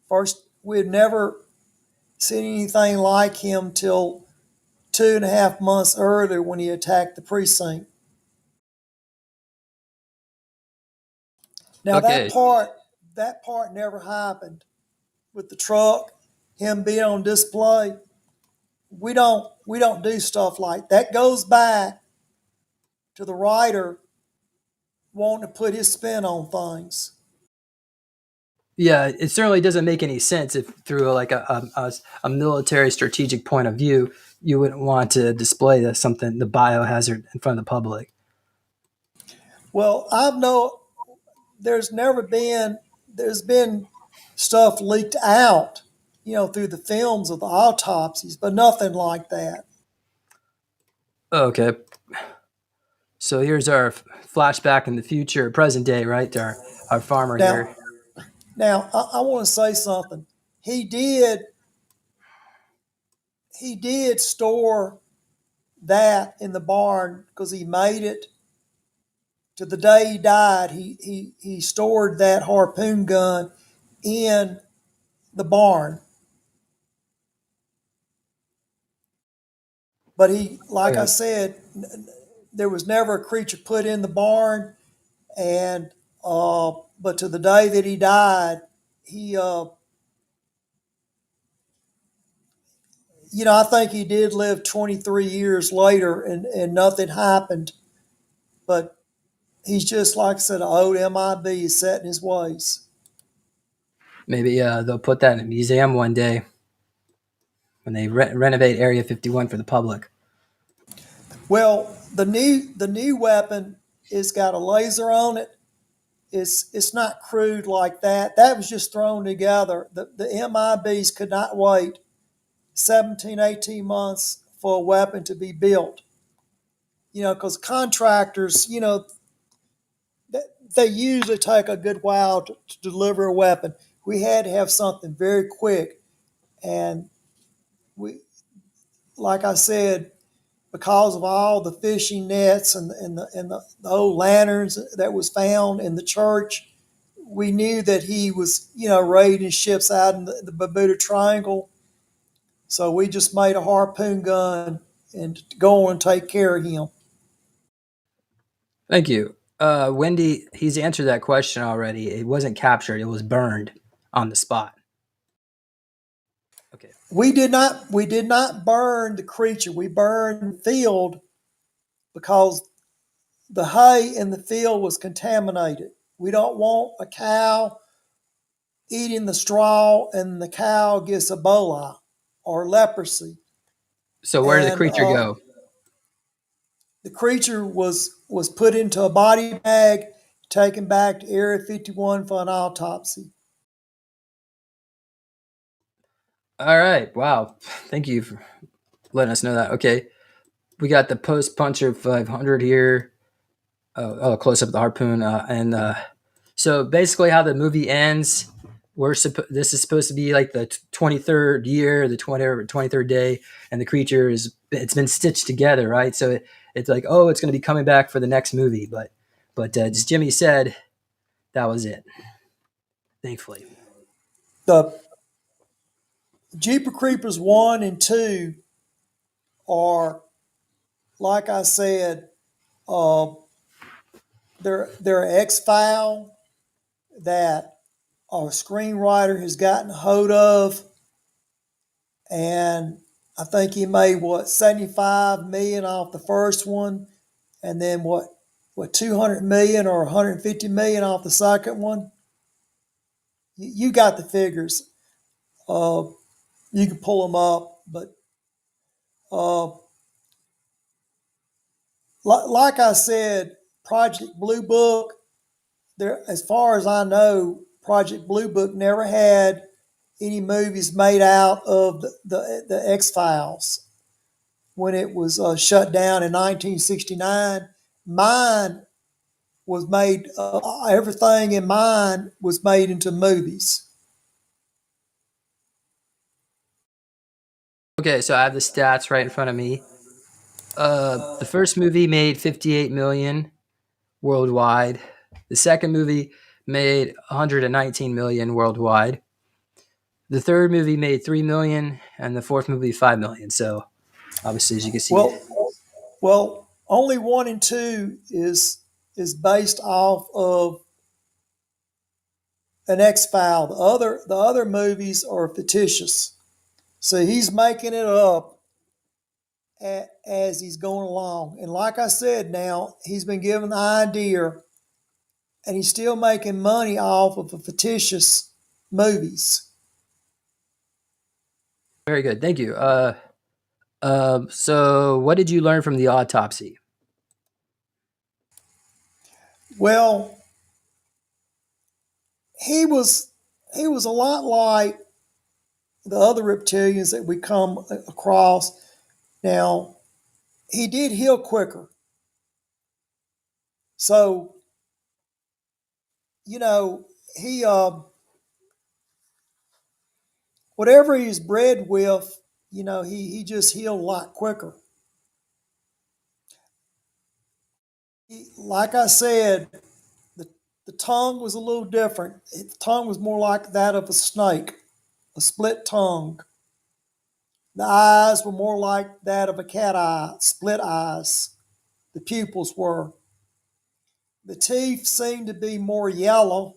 First, we'd never seen anything like him till 2.5 months earlier when he attacked the precinct. Now Okay. that part never happened with the truck, him being on display. We don't do stuff like that. Goes back to the writer wanting to put his spin on things. Yeah, it certainly doesn't make any sense if through like a military strategic point of view, you wouldn't want to display the biohazard in front of the public. Well, there's been stuff leaked out, through the films of the autopsies, but nothing like that. Okay. So here's our flashback in the future, present day, right? Our farmer here. Now, I want to say something. He did store that in the barn because he made it. To the day he died, he stored that harpoon gun in the barn. But I said, there was never a creature put in the barn, and but to the day that he died, I think he did live 23 years later, and nothing happened. But he's just, like I said, an old MIB is set in his ways. Maybe they'll put that in a museum one day when they renovate Area 51 for the public. Well, the new weapon has got a laser on it. It's not crude like that. That was just thrown together. The MIBs could not wait 17, 18 months for a weapon to be built. Because contractors, they usually take a good while to deliver a weapon. We had to have something very quick. And like I said, because of all the fishing nets and the old lanterns that was found in the church, we knew that he was, raiding ships out in the Bermuda Triangle. So we just made a harpoon gun and go and take care of him. Thank you. Wendy, he's answered that question already. It wasn't captured. It was burned on the spot. Okay. We did not burn the creature. We burned the field because the hay in the field was contaminated. We don't want a cow eating the straw and the cow gets Ebola or leprosy. So where did the creature go? The creature was put into a body bag, taken back to Area 51 for an autopsy. All right. Wow. Thank you for letting us know that. Okay. We got the post puncher 500 here. Close up the harpoon. So basically how the movie ends, this is supposed to be like the 23rd year, the 23rd day, and the creature it's been stitched together, right? So it's like, it's going to be coming back for the next movie. But as Jimmy said, that was it. Thankfully. The Jeepers Creepers 1 and 2 are, like I said, they're X-File that a screenwriter has gotten a hold of, and I think he made $75 million off the first one, and then what $200 million or $150 million off the second one. You got the figures. You can pull them up, but like I said, Project Blue Book, there, as far as I know, Project Blue Book never had any movies made out of the X Files when it was shut down in 1969. Mine was made. Everything in mine was made into movies. Okay, so I have the stats right in front of me. The first movie made 58 million worldwide. The second movie made 119 million worldwide. The third movie made 3 million, and the fourth movie 5 million. So obviously, as you can see, Well, only 1 and 2 is based off of an X File. The other movies are fictitious. So he's making it up as he's going along. And like I said, now he's been given the idea, and he's still making money off of the fictitious movies. very good. Thank you. So what did you learn from the autopsy? Well, he was a lot like the other reptilians that we come across. Now, he did heal quicker. So, you know, he whatever he's bred with, you know, he just healed a lot quicker. Like I said, the tongue was a little different. The tongue was more like that of a snake, a split tongue. The eyes were more like that of a cat eye, split eyes. The pupils were. The teeth seemed to be more yellow.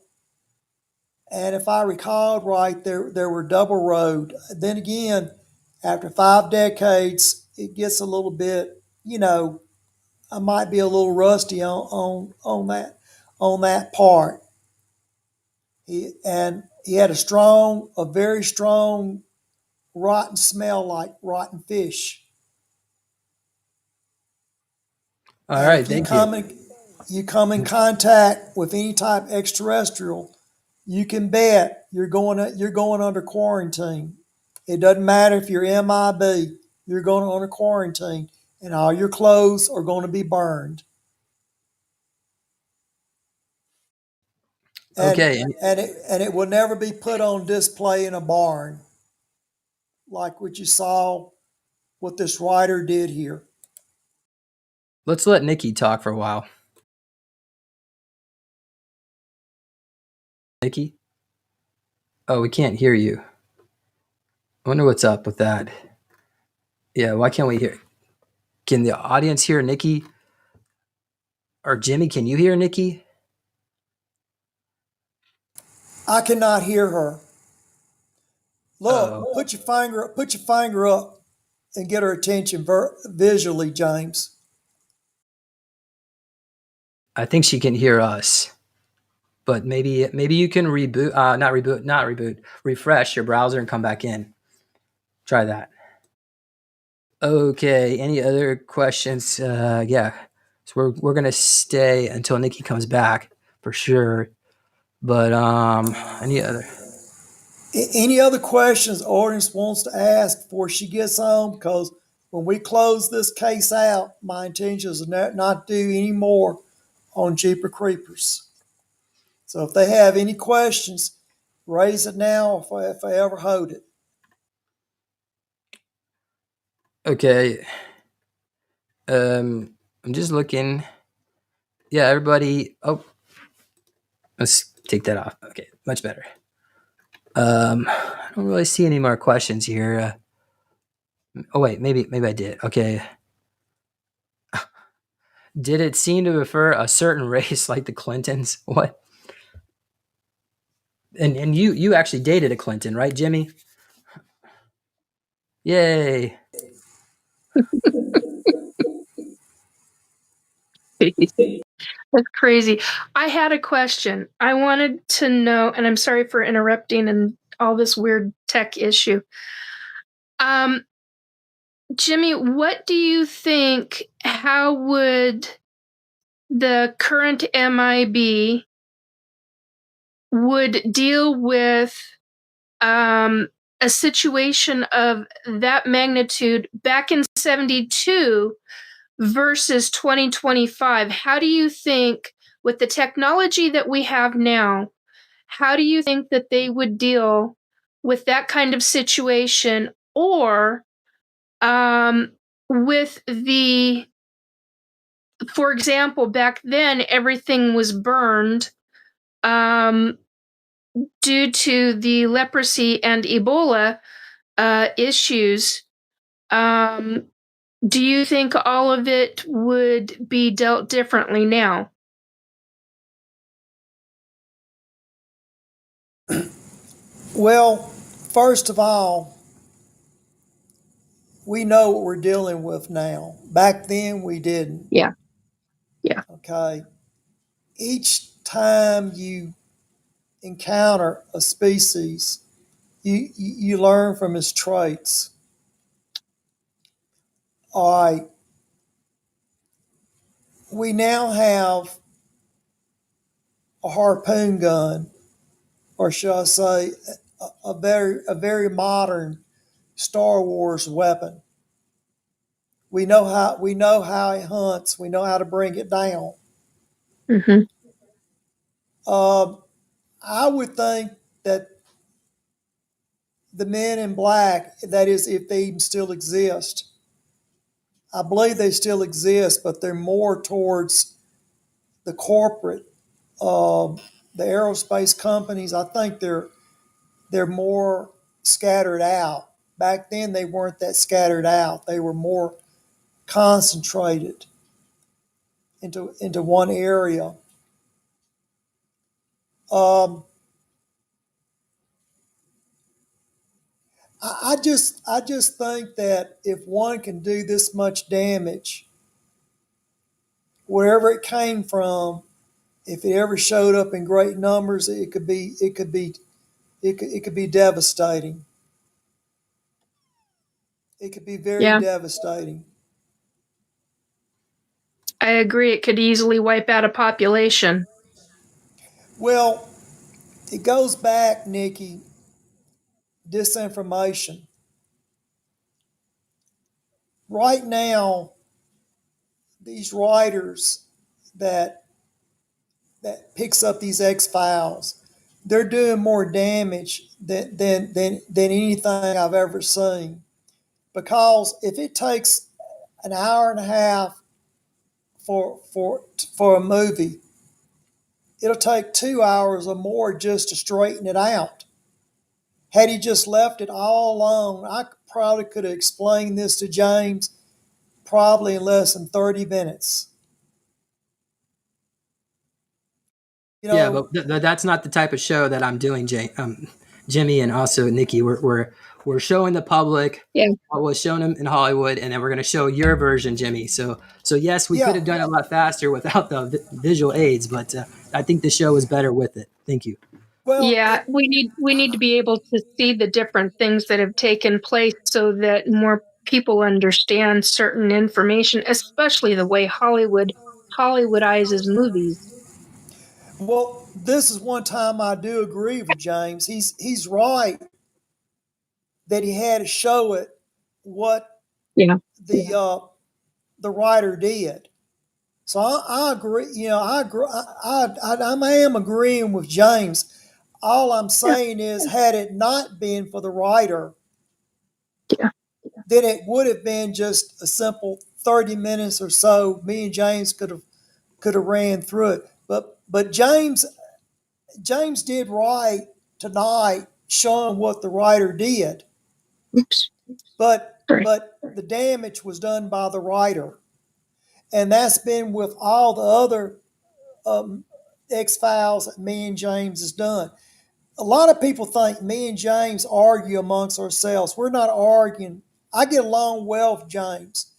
And if I recalled right, there were double rowed. Then again, after 5 decades, it gets a little bit, you know, I might be a little rusty on that part. He had a very strong rotten smell like rotten fish. All right, thank you. You come in contact with any type extraterrestrial, you can bet you're going under quarantine. It doesn't matter if you're MIB, you're going under quarantine, and all your clothes are going to be burned. Okay. And it will never be put on display in a barn, like what you saw, what this writer did here. Let's let Nikki talk for a while. Nikki? Oh, we can't hear you. I wonder what's up with that. Yeah, why can't we hear? Can the audience hear Nikki? Or Jimmy, can you hear Nikki? I cannot hear her. Look, put your finger up and get her attention visually, James. I think she can hear us. But maybe you can refresh your browser and come back in. Try that. Okay, any other questions? Yeah. So we're gonna stay until Nikki comes back for sure. But any other questions the audience wants to ask before she gets home? Because when we close this case out, my intention is not to do any more on Jeeper Creepers. So if they have any questions, raise it now if I ever hold it. Okay. I'm just looking. Yeah, everybody. Oh, let's take that off. Okay, much better. I don't really see any more questions here. Oh wait, maybe I did. Okay. Did it seem to refer a certain race like the Clintons? What? And you actually dated a Clinton, right, Jimmy? Yay. That's crazy. I had a question. I wanted to know, and I'm sorry for interrupting and all this weird tech issue. Jimmy, what do you think? How would the current MIB would deal with a situation of that magnitude back in 72 versus 2025. How do you think, with the technology that we have now, how do you think that they would deal with that kind of situation? Or with the, for example, back then everything was burned due to the leprosy and Ebola issues. Do you think all of it would be dealt differently now? Well, first of all, we know what we're dealing with now. Back then, we didn't. Yeah. Yeah. Okay. Each time you encounter a species, you learn from its traits. All right. We now have a harpoon gun, or shall I say, a very modern Star Wars weapon. We know how it hunts. We know how to bring it down. Mm-hmm. I would think that the men in black, that is, if they even still exist, I believe they still exist, but they're more towards the corporate, the aerospace companies. I think they're more scattered out. Back then, they weren't that scattered out. They were more concentrated into one area. I just think that if one can do this much damage, wherever it came from, if it ever showed up in great numbers, it could be devastating. It could be very devastating. I agree. It could easily wipe out a population. Well, it goes back, Nikki, disinformation. Right now, these writers that picks up these X-Files, they're doing more damage than anything I've ever seen. Because if it takes an hour and a half for a movie, it'll take 2 hours or more just to straighten it out. Had he just left it all alone, I probably could have explained this to James probably in less than 30 minutes. You know, Yeah, but that's not the type of show that I'm doing, Jimmy, and also Nikki. We're showing the public what was shown in Hollywood, and then we're going to show your version, Jimmy. So yes, we could have done it a lot faster without the visual aids, but I think the show is better with it. Thank you. Well, yeah, we need to be able to see the different things that have taken place so that more people understand certain information, especially the way Hollywoodizes movies. Well, this is one time I do agree with James. He's right that he had to show it what the writer did. So I agree. You know, I agree. I am agreeing with James. All I'm saying is, had it not been for the writer, then it would have been just a simple 30 minutes or so. Me and James could have ran through it. But James did right tonight, showing what the writer did. Oops. But the damage was done by the writer, and that's been with all the other X-Files that me and James has done. A lot of people think me and James argue amongst ourselves. We're not arguing. I get along well with James.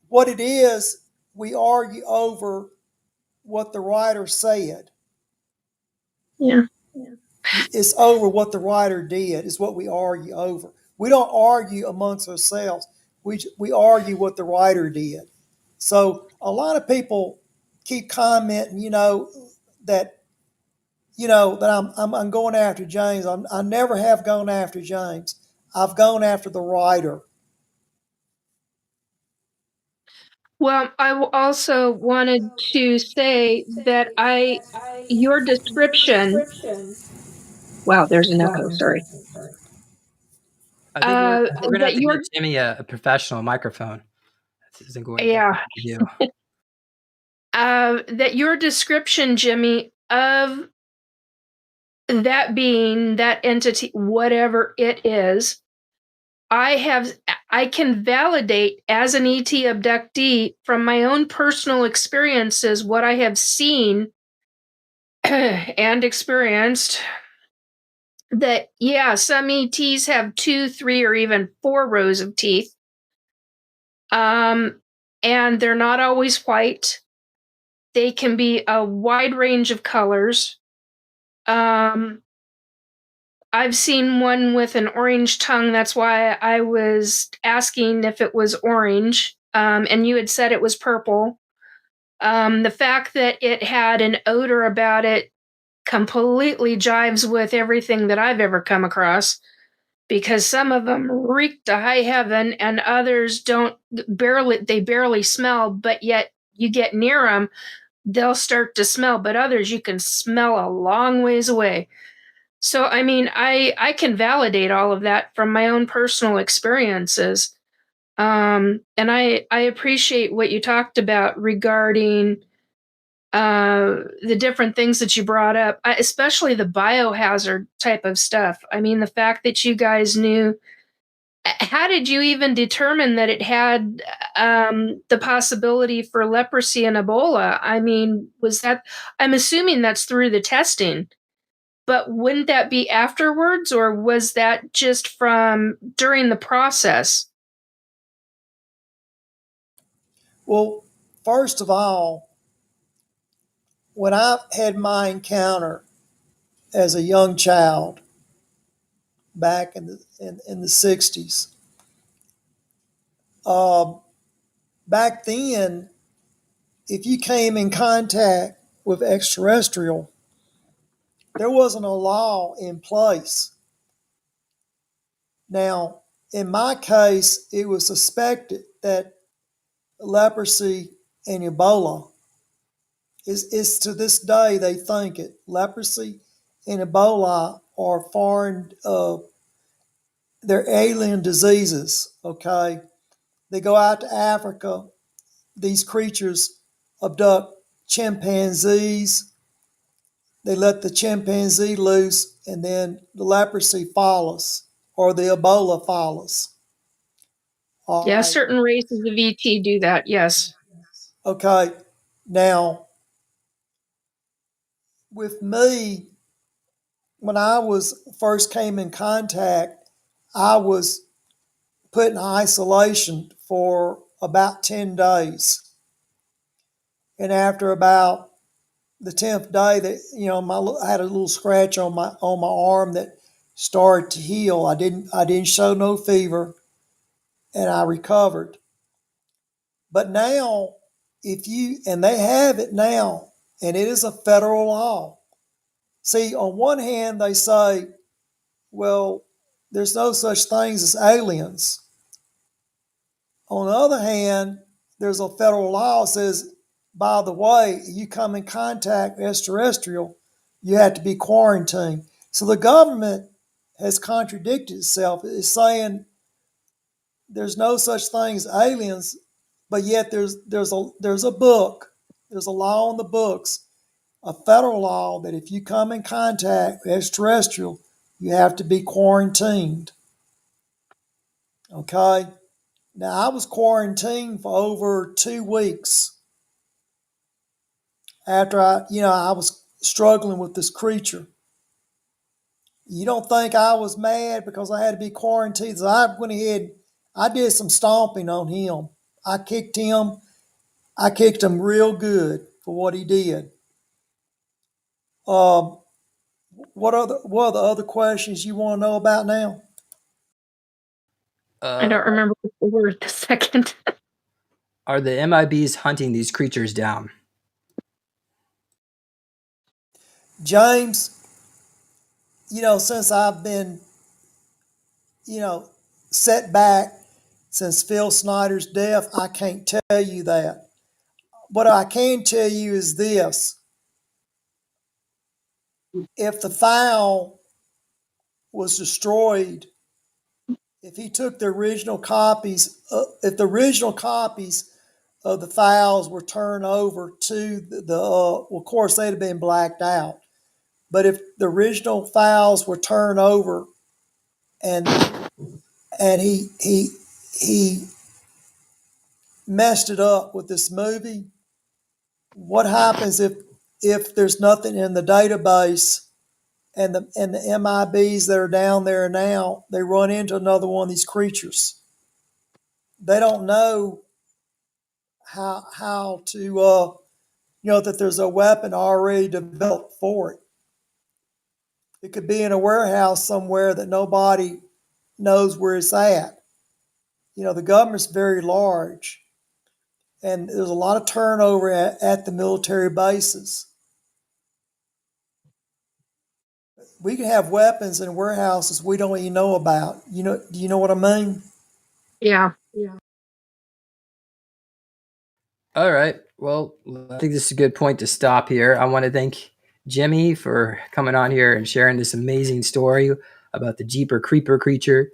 What it is, we argue over what the writer said. Yeah. It's over what the writer did is what we argue over. We don't argue amongst ourselves. We argue what the writer did. So a lot of people keep commenting, that that I'm going after James. I never have gone after James. I've gone after the writer. Well, I also wanted to say that your description. Wow, there's an echo. Sorry. I think we're gonna have That to your get Jimmy a professional microphone. This isn't going yeah. to you. That your description, Jimmy, of that being, that entity, whatever it is, I can validate as an ET abductee from my own personal experiences what I have seen and experienced. That, yeah, some ETs have 2, 3, or even 4 rows of teeth. And they're not always white. They can be a wide range of colors. I've seen one with an orange tongue. That's why I was asking if it was orange. And you had said it was purple. The fact that it had an odor about it completely jives with everything that I've ever come across, because some of them reek to high heaven and others they barely smell, but yet you get near them, they'll start to smell, but others you can smell a long ways away. So, I mean, I can validate all of that from my own personal experiences. And I appreciate what you talked about regarding the different things that you brought up, especially the biohazard type of stuff. I mean, the fact that you guys knew, how did you even determine that it had the possibility for leprosy and Ebola? I mean, I'm assuming that's through the testing. But wouldn't that be afterwards, or was that just from during the process? Well, first of all, when I had my encounter as a young child back in the 60s, back then, if you came in contact with extraterrestrial, there wasn't a law in place. Now, in my case, it was suspected that leprosy and Ebola is to this day they think it. Leprosy and Ebola are foreign, they're alien diseases. Okay, they go out to Africa. These creatures abduct chimpanzees. They let the chimpanzee loose, and then the leprosy follows, or the Ebola follows. All Yeah, right. certain races of ET do that, yes. Okay. Now, with me, when I was first came in contact, I was put in isolation for about 10 days. And after about the 10th day, I had a little scratch on my arm that started to heal. I didn't show no fever, and I recovered. But now, and they have it now, and it is a federal law. See, on one hand, they say, well, there's no such things as aliens. On the other hand, there's a federal law that says, by the way, you come in contact with extraterrestrial, you have to be quarantined. So the government has contradicted itself. It's saying there's no such thing as aliens, but yet there's a book, there's a law in the books, a federal law that if you come in contact with extraterrestrial, you have to be quarantined. Okay? Now, I was quarantined for over 2 weeks after I was struggling with this creature. You don't think I was mad because I had to be quarantined? So I went ahead, I did some stomping on him. I kicked him real good for what he did. What are the other questions you want to know about now? I don't remember the word the second. Are the MIBs hunting these creatures down? James, since I've been, set back since Phil Snyder's death, I can't tell you that. What I can tell you is this. If the file was destroyed, if he took the original copies, if the original copies of the files were turned over to well, of course, they'd have been blacked out. But if the original files were turned over and he messed it up with this movie, what happens if there's nothing in the database and the MIBs that are down there now, they run into another one of these creatures? They don't know how to that there's a weapon already developed for it. It could be in a warehouse somewhere that nobody knows where it's at. The government's very large, and there's a lot of turnover at the military bases. We can have weapons in warehouses we don't even know about. Do you know what I mean? Yeah. All right. Well, I think this is a good point to stop here. I want to thank Jimmy for coming on here and sharing this amazing story about the Jeeper Creeper creature.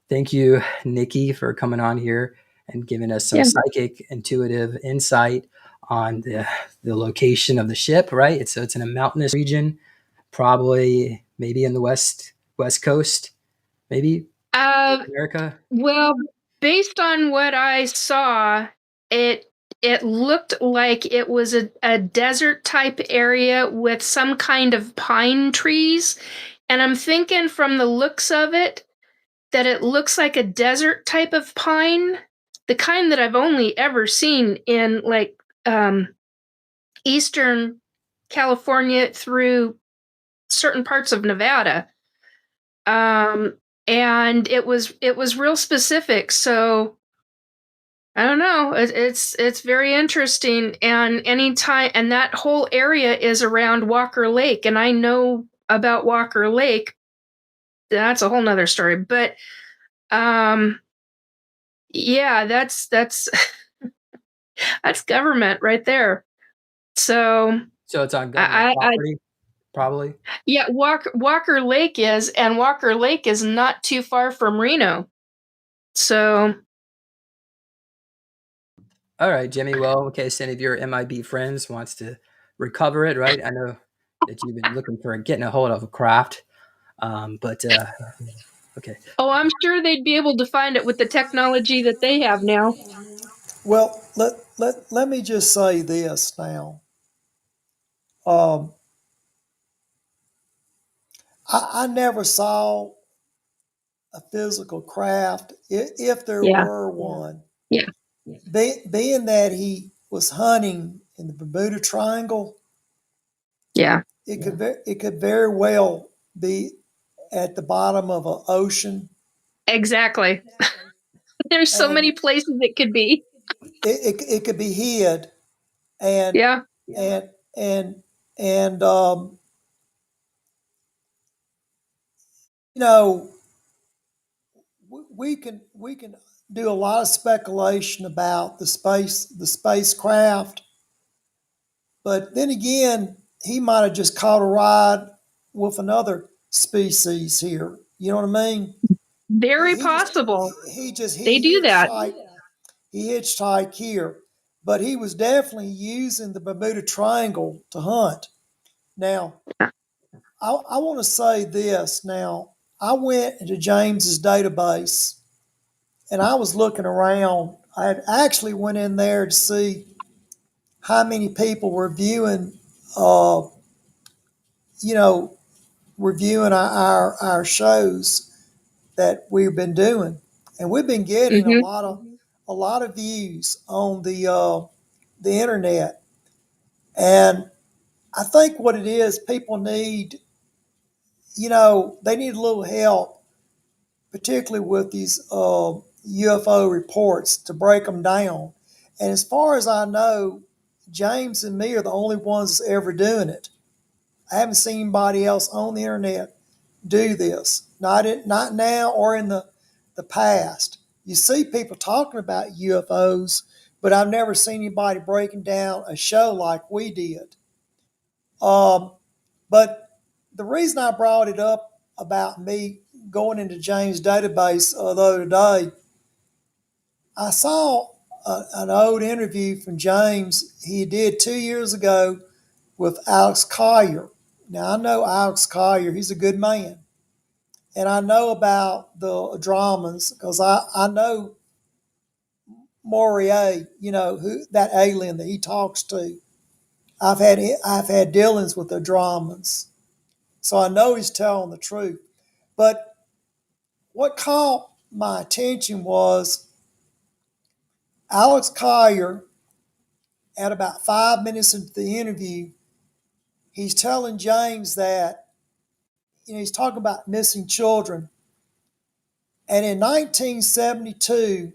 Thank you, Nikki, for coming on here and giving us some psychic, intuitive insight on the location of the ship, right? So it's in a mountainous region, probably maybe in the west coast, maybe America. Well, based on what I saw, it looked like it was a desert type area with some kind of pine trees. And I'm thinking from the looks of it that it looks like a desert type of pine, the kind that I've only ever seen in like Eastern California through certain parts of Nevada. And it was real specific. So I don't know. It's very interesting. And that whole area is around Walker Lake, and I know about Walker Lake. That's a whole nother story. But yeah, that's that's government right there. So it's on government property, probably. Yeah, Walker Lake is, and Walker Lake is not too far from Reno. So. All right, Jimmy. Well, okay, so any of your MIB friends wants to recover it, right? I know that you've been looking for getting a hold of a craft, but okay. Oh, I'm sure they'd be able to find it with the technology that they have now. Well, let me just say this now. I never saw a physical craft, if there were one. Yeah. Being that he was hunting in the Bermuda Triangle, it could very well be at the bottom of an ocean. Exactly. There's so many places it could be. It could be hid, and we can do a lot of speculation about the spacecraft, but then again, he might have just caught a ride with another species here. You know what I mean? Very possible. They do that. He hitchhiked here, but he was definitely using the Bermuda Triangle to hunt. Now, I want to say this. Now, I went into James's database, and I was looking around. I had actually went in there to see how many people were viewing, reviewing our shows that we've been doing, and we've been getting a lot of views on the internet. And I think what it is, people need, they need a little help, particularly with these UFO reports, to break them down. And as far as I know, James and me are the only ones that's ever doing it. I haven't seen anybody else on the internet do this. Not now or in the past. You see people talking about UFOs, but I've never seen anybody breaking down a show like we did. But the reason I brought it up about me going into James' database the other day, I saw an old interview from James he did 2 years ago with Alex Collier. Now, I know Alex Collier, he's a good man. And I know about the Dramans because I know Morier, who that alien that he talks to. I've had dealings with the Dramans, so I know he's telling the truth. But what caught my attention was Alex Collier, at about 5 minutes into the interview, he's telling James that, he's talking about missing children. And in 1972,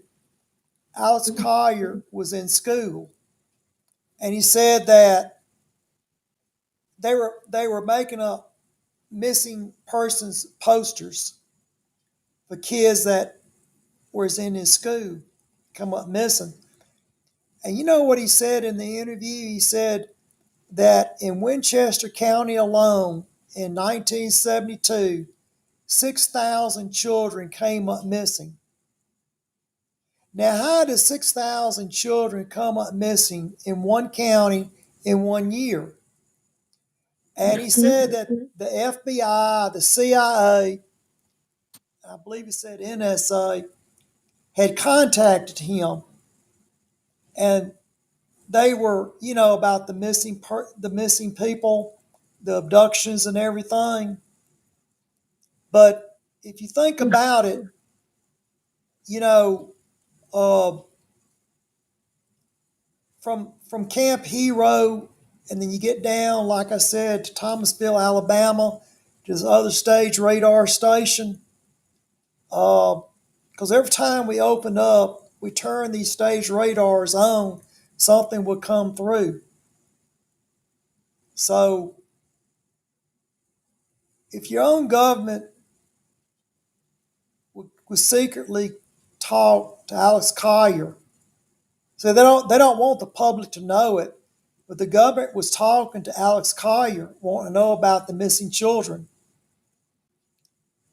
Alex Collier was in school. And he said that they were making up missing persons posters for kids that was in his school come up missing. And you know what he said in the interview? He said that in Winchester County alone in 1972, 6,000 children came up missing. Now, how does 6,000 children come up missing in one county in 1 year? And he said that the FBI, the CIA, I believe he said NSA, had contacted him, and they were, about the missing people, the abductions and everything. But if you think about it, from Camp Hero, and then you get down, like I said, to Thomasville, Alabama, to this other stage radar station. Because every time we opened up, we turned these stage radars on, something would come through. So if your own government would secretly talk to Alex Collier, so they don't want the public to know it, but the government was talking to Alex Collier, wanting to know about the missing children.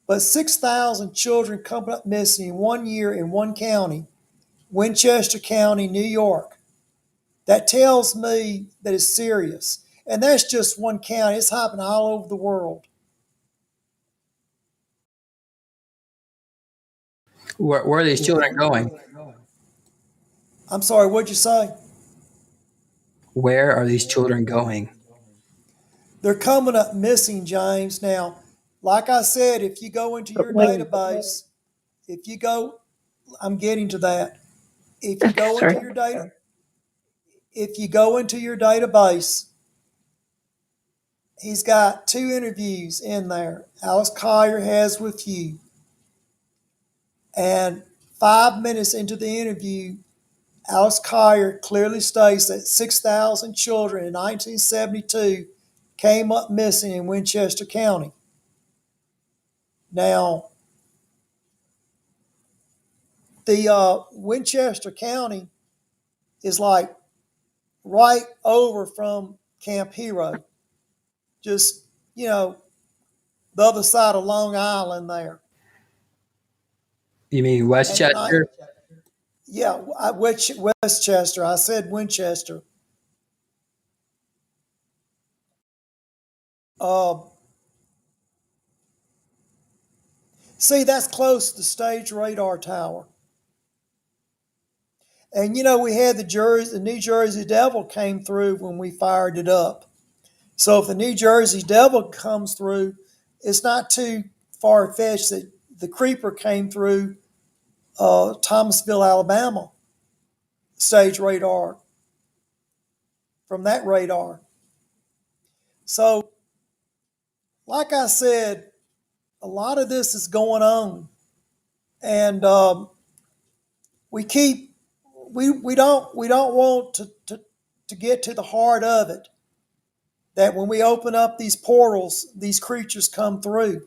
But 6,000 children coming up missing in 1 year in one county, Winchester County, New York. That tells me that it's serious. And that's just one county. It's happening all over the world. Where are these children going? I'm sorry, what'd you say? Where are these children going? They're coming up missing, James. Now, like I said, if you go into your database, I'm getting to that. If you go into your data, if you go into your database, he's got 2 interviews in there. Alex Collier has with you. And 5 minutes into the interview, Alex Collier clearly states that 6,000 children in 1972 came up missing in Winchester County. Now, the Winchester County is like right over from Camp Hero, just, the other side of Long Island there. You mean Westchester? Yeah, Westchester. I said Winchester. See, that's close to the stage radar tower. And we had the New Jersey Devil came through when we fired it up. So if the New Jersey Devil comes through, it's not too far-fetched that the Creeper came through Thomasville, Alabama, stage radar, from that radar. So, like I said, a lot of this is going on, and we don't want to get to the heart of it, that when we open up these portals, these creatures come through.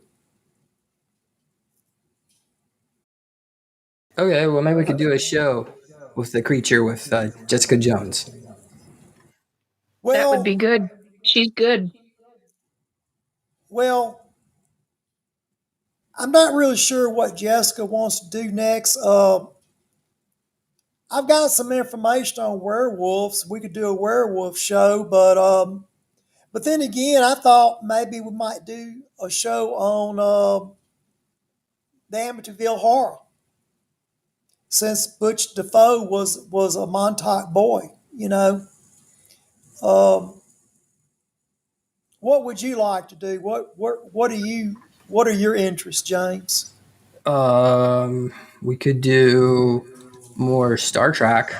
Okay, well, maybe we could do a show with the creature with Jessica Jones. Well, That would be good. She's good. Well, I'm not really sure what Jessica wants to do next. I've got some information on werewolves. We could do a werewolf show, but then again, I thought maybe we might do a show on the Amityville Horror, since Butch Defoe was a Montauk boy. What would you like to do? What are your interests, James? We could do more Star Trek.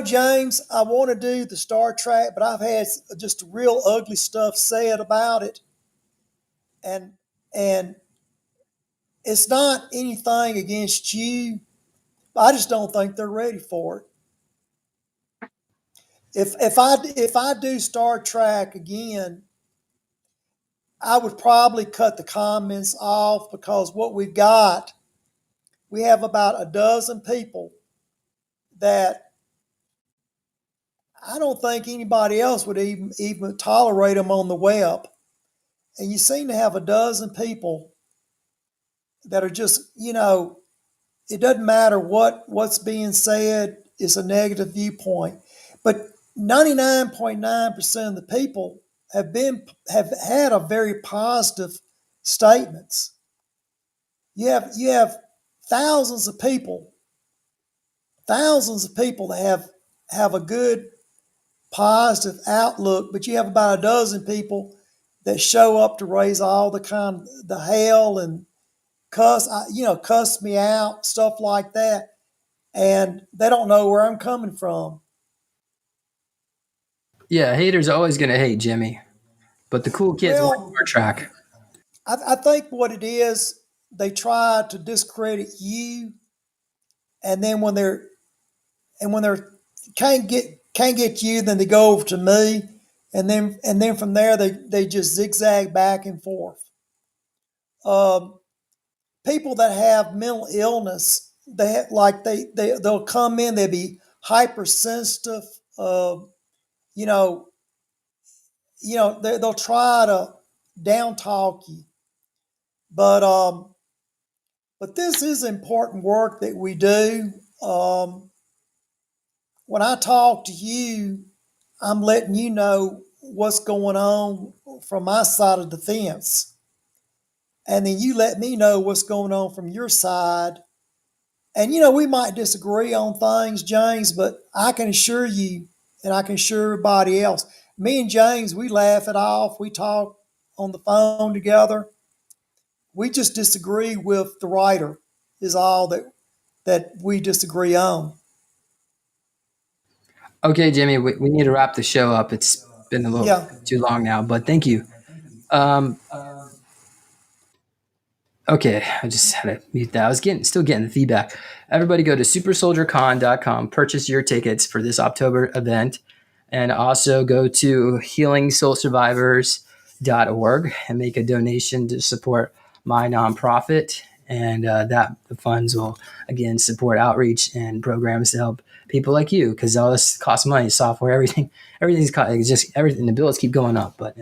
James, I want to do the Star Trek, but I've had just real ugly stuff said about it, and it's not anything against you. I just don't think they're ready for it. If I do Star Trek again, I would probably cut the comments off, because what we have about a dozen people that I don't think anybody else would even tolerate them on the web. And you seem to have a dozen people that are just, it doesn't matter what's being said, it's a negative viewpoint. But 99.9% of the people have had a very positive statements. You have thousands of people that have a good positive outlook, but you have about a dozen people that show up to raise all the hell and cuss me out, stuff like that, and they don't know where I'm coming from. Yeah, haters are always gonna hate, Jimmy, but the cool kids like Star Trek. I think what it is, they try to discredit you, and then when they're can't get you, then they go over to me, and then from there they just zigzag back and forth. People that have mental illness, they'll come in, they'll be hypersensitive. They'll try to down talk you, but this is important work that we do. When I talk to you, I'm letting you know what's going on from my side of the fence. And then you let me know what's going on from your side. And, we might disagree on things, James, but I can assure you, and I can assure everybody else, me and James, we laugh it off. We talk on the phone together. We just disagree with the writer is all that we disagree on. Okay, Jimmy, we need to wrap the show up. It's been a little too long now, but thank you. Okay, I just had to mute that. I was still getting the feedback. Everybody go to supersoldiercon.com, purchase your tickets for this October event, and also go to healingsoulsurvivors.org and make a donation to support my nonprofit. And the funds will, again, support outreach and programs to help people like you, because all this costs money, software, everything's everything. The bills keep going up, but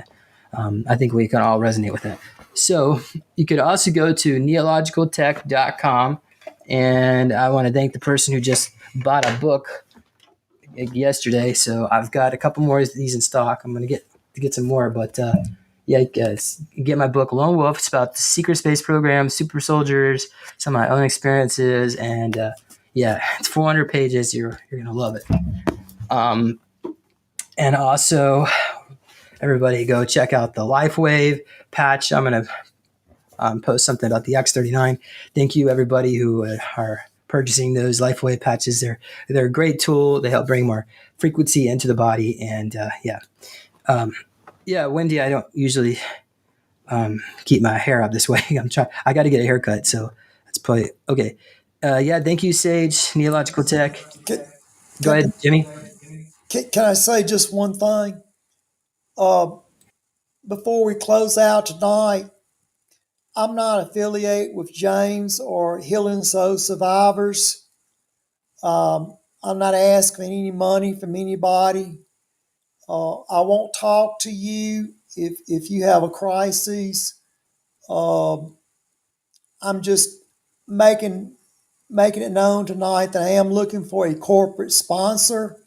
I think we can all resonate with that. So you could also go to neologicaltech.com, and I want to thank the person who just bought a book yesterday. So I've got a couple more of these in stock. I'm going to get some more, but guys, get my book Lone Wolf. It's about the secret space program, super soldiers, some of my own experiences, and it's 400 pages. You're gonna love it. And also, everybody go check out the LifeWave patch. I'm gonna post something about the X39. Thank you, everybody who are purchasing those LifeWave patches. They're a great tool. They help bring more frequency into the body, and Wendy, I don't usually keep my hair up this way. I got to get a haircut, so that's probably okay. Thank you, Sage, Neological Tech. Go ahead, Jimmy. Can I say just one thing? Before we close out tonight, I'm not affiliated with James or Healing Soul Survivors. I'm not asking any money from anybody. I won't talk to you if you have a crisis. I'm just making it known tonight that I am looking for a corporate sponsor.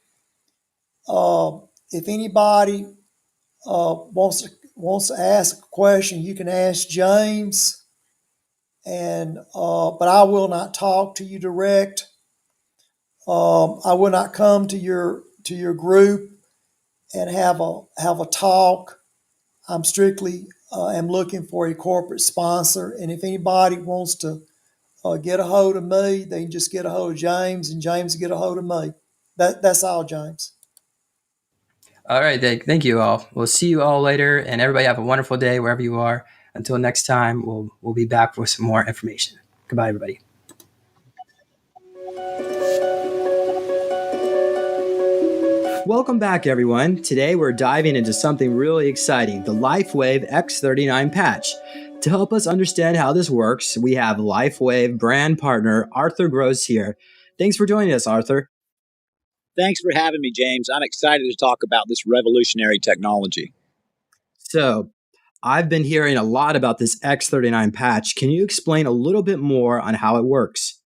If anybody wants to ask a question, you can ask James. And but I will not talk to you direct. I will not come to your group and have a talk. I'm strictly am looking for a corporate sponsor, and if anybody wants to get a hold of me, they can just get a hold of James, and James get a hold of me. That's all, James. All right, thank you all. We'll see you all later, and everybody have a wonderful day wherever you are. Until next time, we'll be back with some more information. Goodbye, everybody. Welcome back, everyone. Today we're diving into something really exciting, the LifeWave X39 patch. To help us understand how this works, we have LifeWave brand partner Arthur Gross here. Thanks for joining us, Arthur. Thanks for having me, James. I'm excited to talk about this revolutionary technology. So, I've been hearing a lot about this X39 patch. Can you explain a little bit more on how it works?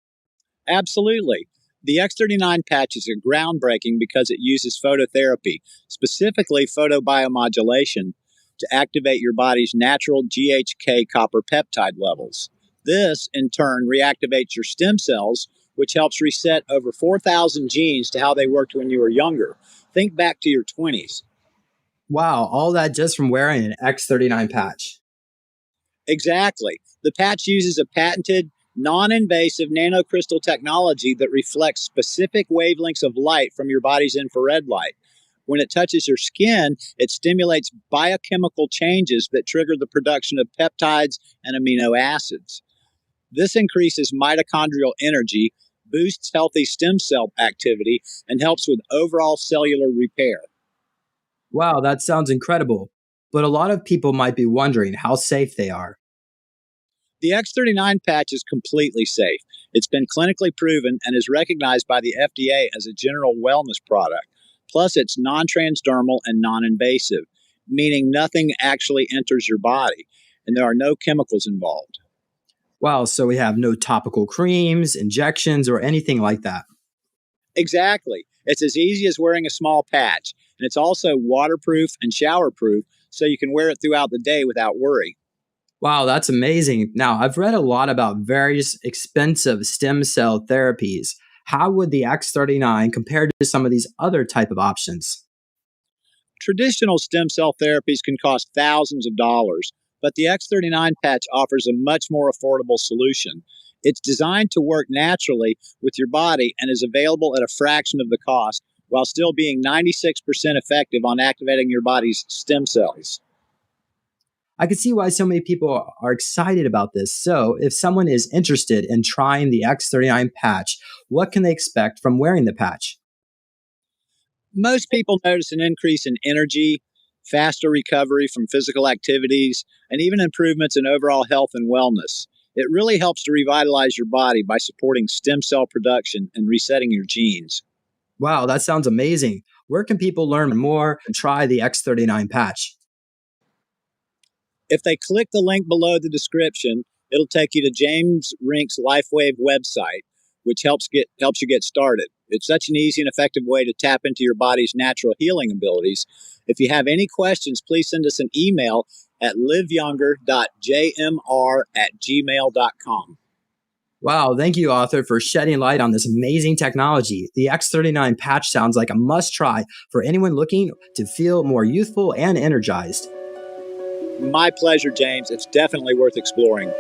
Absolutely. The X39 patch is groundbreaking because it uses phototherapy, specifically photobiomodulation, to activate your body's natural GHK copper peptide levels. This, in turn, reactivates your stem cells, which helps reset over 4,000 genes to how they worked when you were younger. Think back to your 20s. Wow, all that just from wearing an X39 patch. Exactly. The patch uses a patented, non-invasive nanocrystal technology that reflects specific wavelengths of light from your body's infrared light. When it touches your skin, it stimulates biochemical changes that trigger the production of peptides and amino acids. This increases mitochondrial energy, boosts healthy stem cell activity, and helps with overall cellular repair. Wow, that sounds incredible. But a lot of people might be wondering how safe they are. The X39 patch is completely safe. It's been clinically proven and is recognized by the FDA as a general wellness product. Plus, it's non-transdermal and non-invasive, meaning nothing actually enters your body, and there are no chemicals involved. Wow, so we have no topical creams, injections, or anything like that. Exactly. It's as easy as wearing a small patch, and it's also waterproof and showerproof, so you can wear it throughout the day without worry. Wow, that's amazing. Now, I've read a lot about various expensive stem cell therapies. How would the X39 compare to some of these other type of options? Traditional stem cell therapies can cost thousands of dollars, but the X39 patch offers a much more affordable solution. It's designed to work naturally with your body and is available at a fraction of the cost while still being 96% effective on activating your body's stem cells. I can see why so many people are excited about this. So, if someone is interested in trying the X39 patch, what can they expect from wearing the patch? Most people notice an increase in energy, faster recovery from physical activities, and even improvements in overall health and wellness. It really helps to revitalize your body by supporting stem cell production and resetting your genes. Wow, that sounds amazing. Where can people learn more and try the X39 patch? If they click the link below the description, it'll take you to James Rink's LifeWave website, which helps you get started. It's such an easy and effective way to tap into your body's natural healing abilities. If you have any questions, please send us an email at liveyounger.jmr@gmail.com. Wow, thank you, Arthur, for shedding light on this amazing technology. The X39 patch sounds like a must-try for anyone looking to feel more youthful and energized. My pleasure, James. It's definitely worth exploring.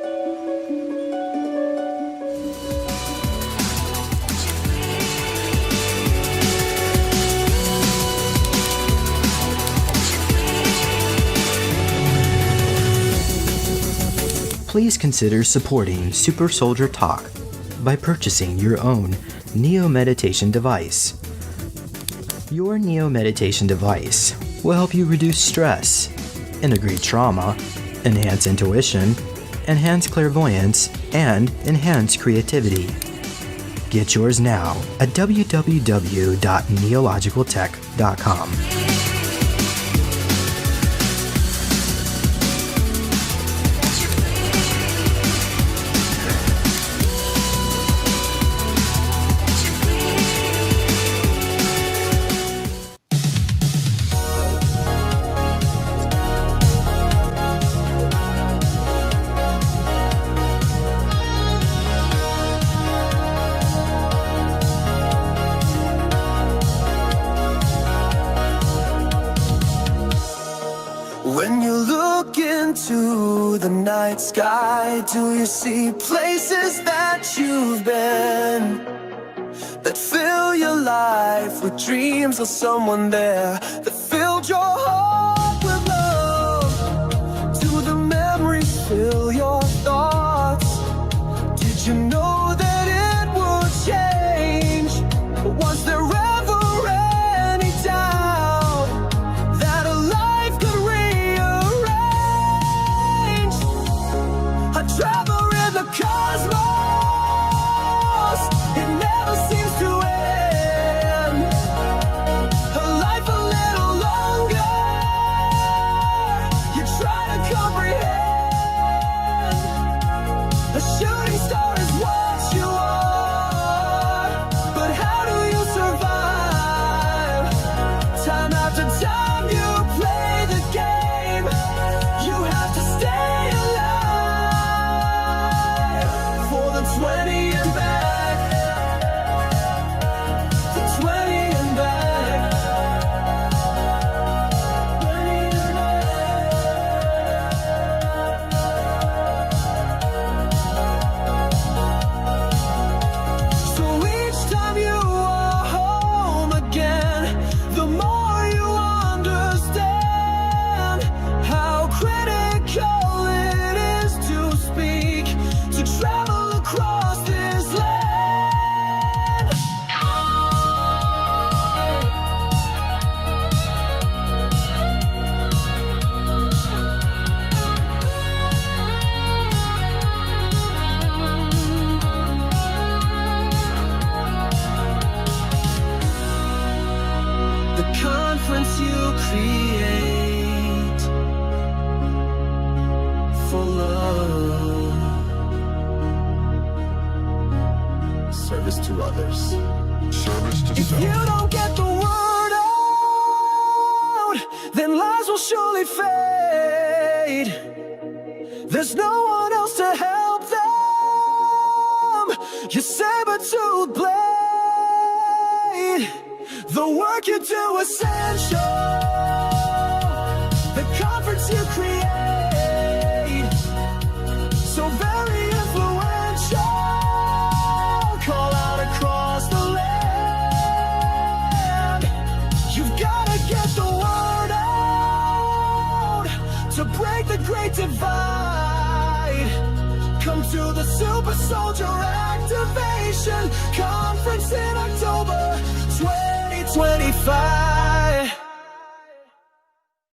Please consider supporting Super Soldier Talk by purchasing your own Neo Meditation device. Your Neo Meditation device will help you reduce stress, integrate trauma, enhance intuition, enhance clairvoyance, and enhance creativity. Get yours now at www.neologicaltech.com. When you look into the night sky, do you see places that you've been that fill your life with dreams of someone there that filled your heart with love? Do the memories fill your thoughts? Did you know that it would change? Was there ever any doubt that a life could rearrange? A traveler in the cosmos, it never seems to end. A life a little longer, you try to comprehend. A shooting star is what you are, but how do you survive? Time after time you play the game, you have to stay alive. For the 20 and back, the 20 and back, 20 and back. So each time you are home again, the more you understand how critical it is to speak, to travel across this land. The conference you create for love, service to others, service to self. If you don't get the word out, then lies will surely fade. There's no one else to help them. Your saber-toothed blade, the work you do essential. The conference you create, so very influential. Call out across the land. You've gotta get the word out to break the great divide. Come to the Super Soldier Activation Conference in October 2025.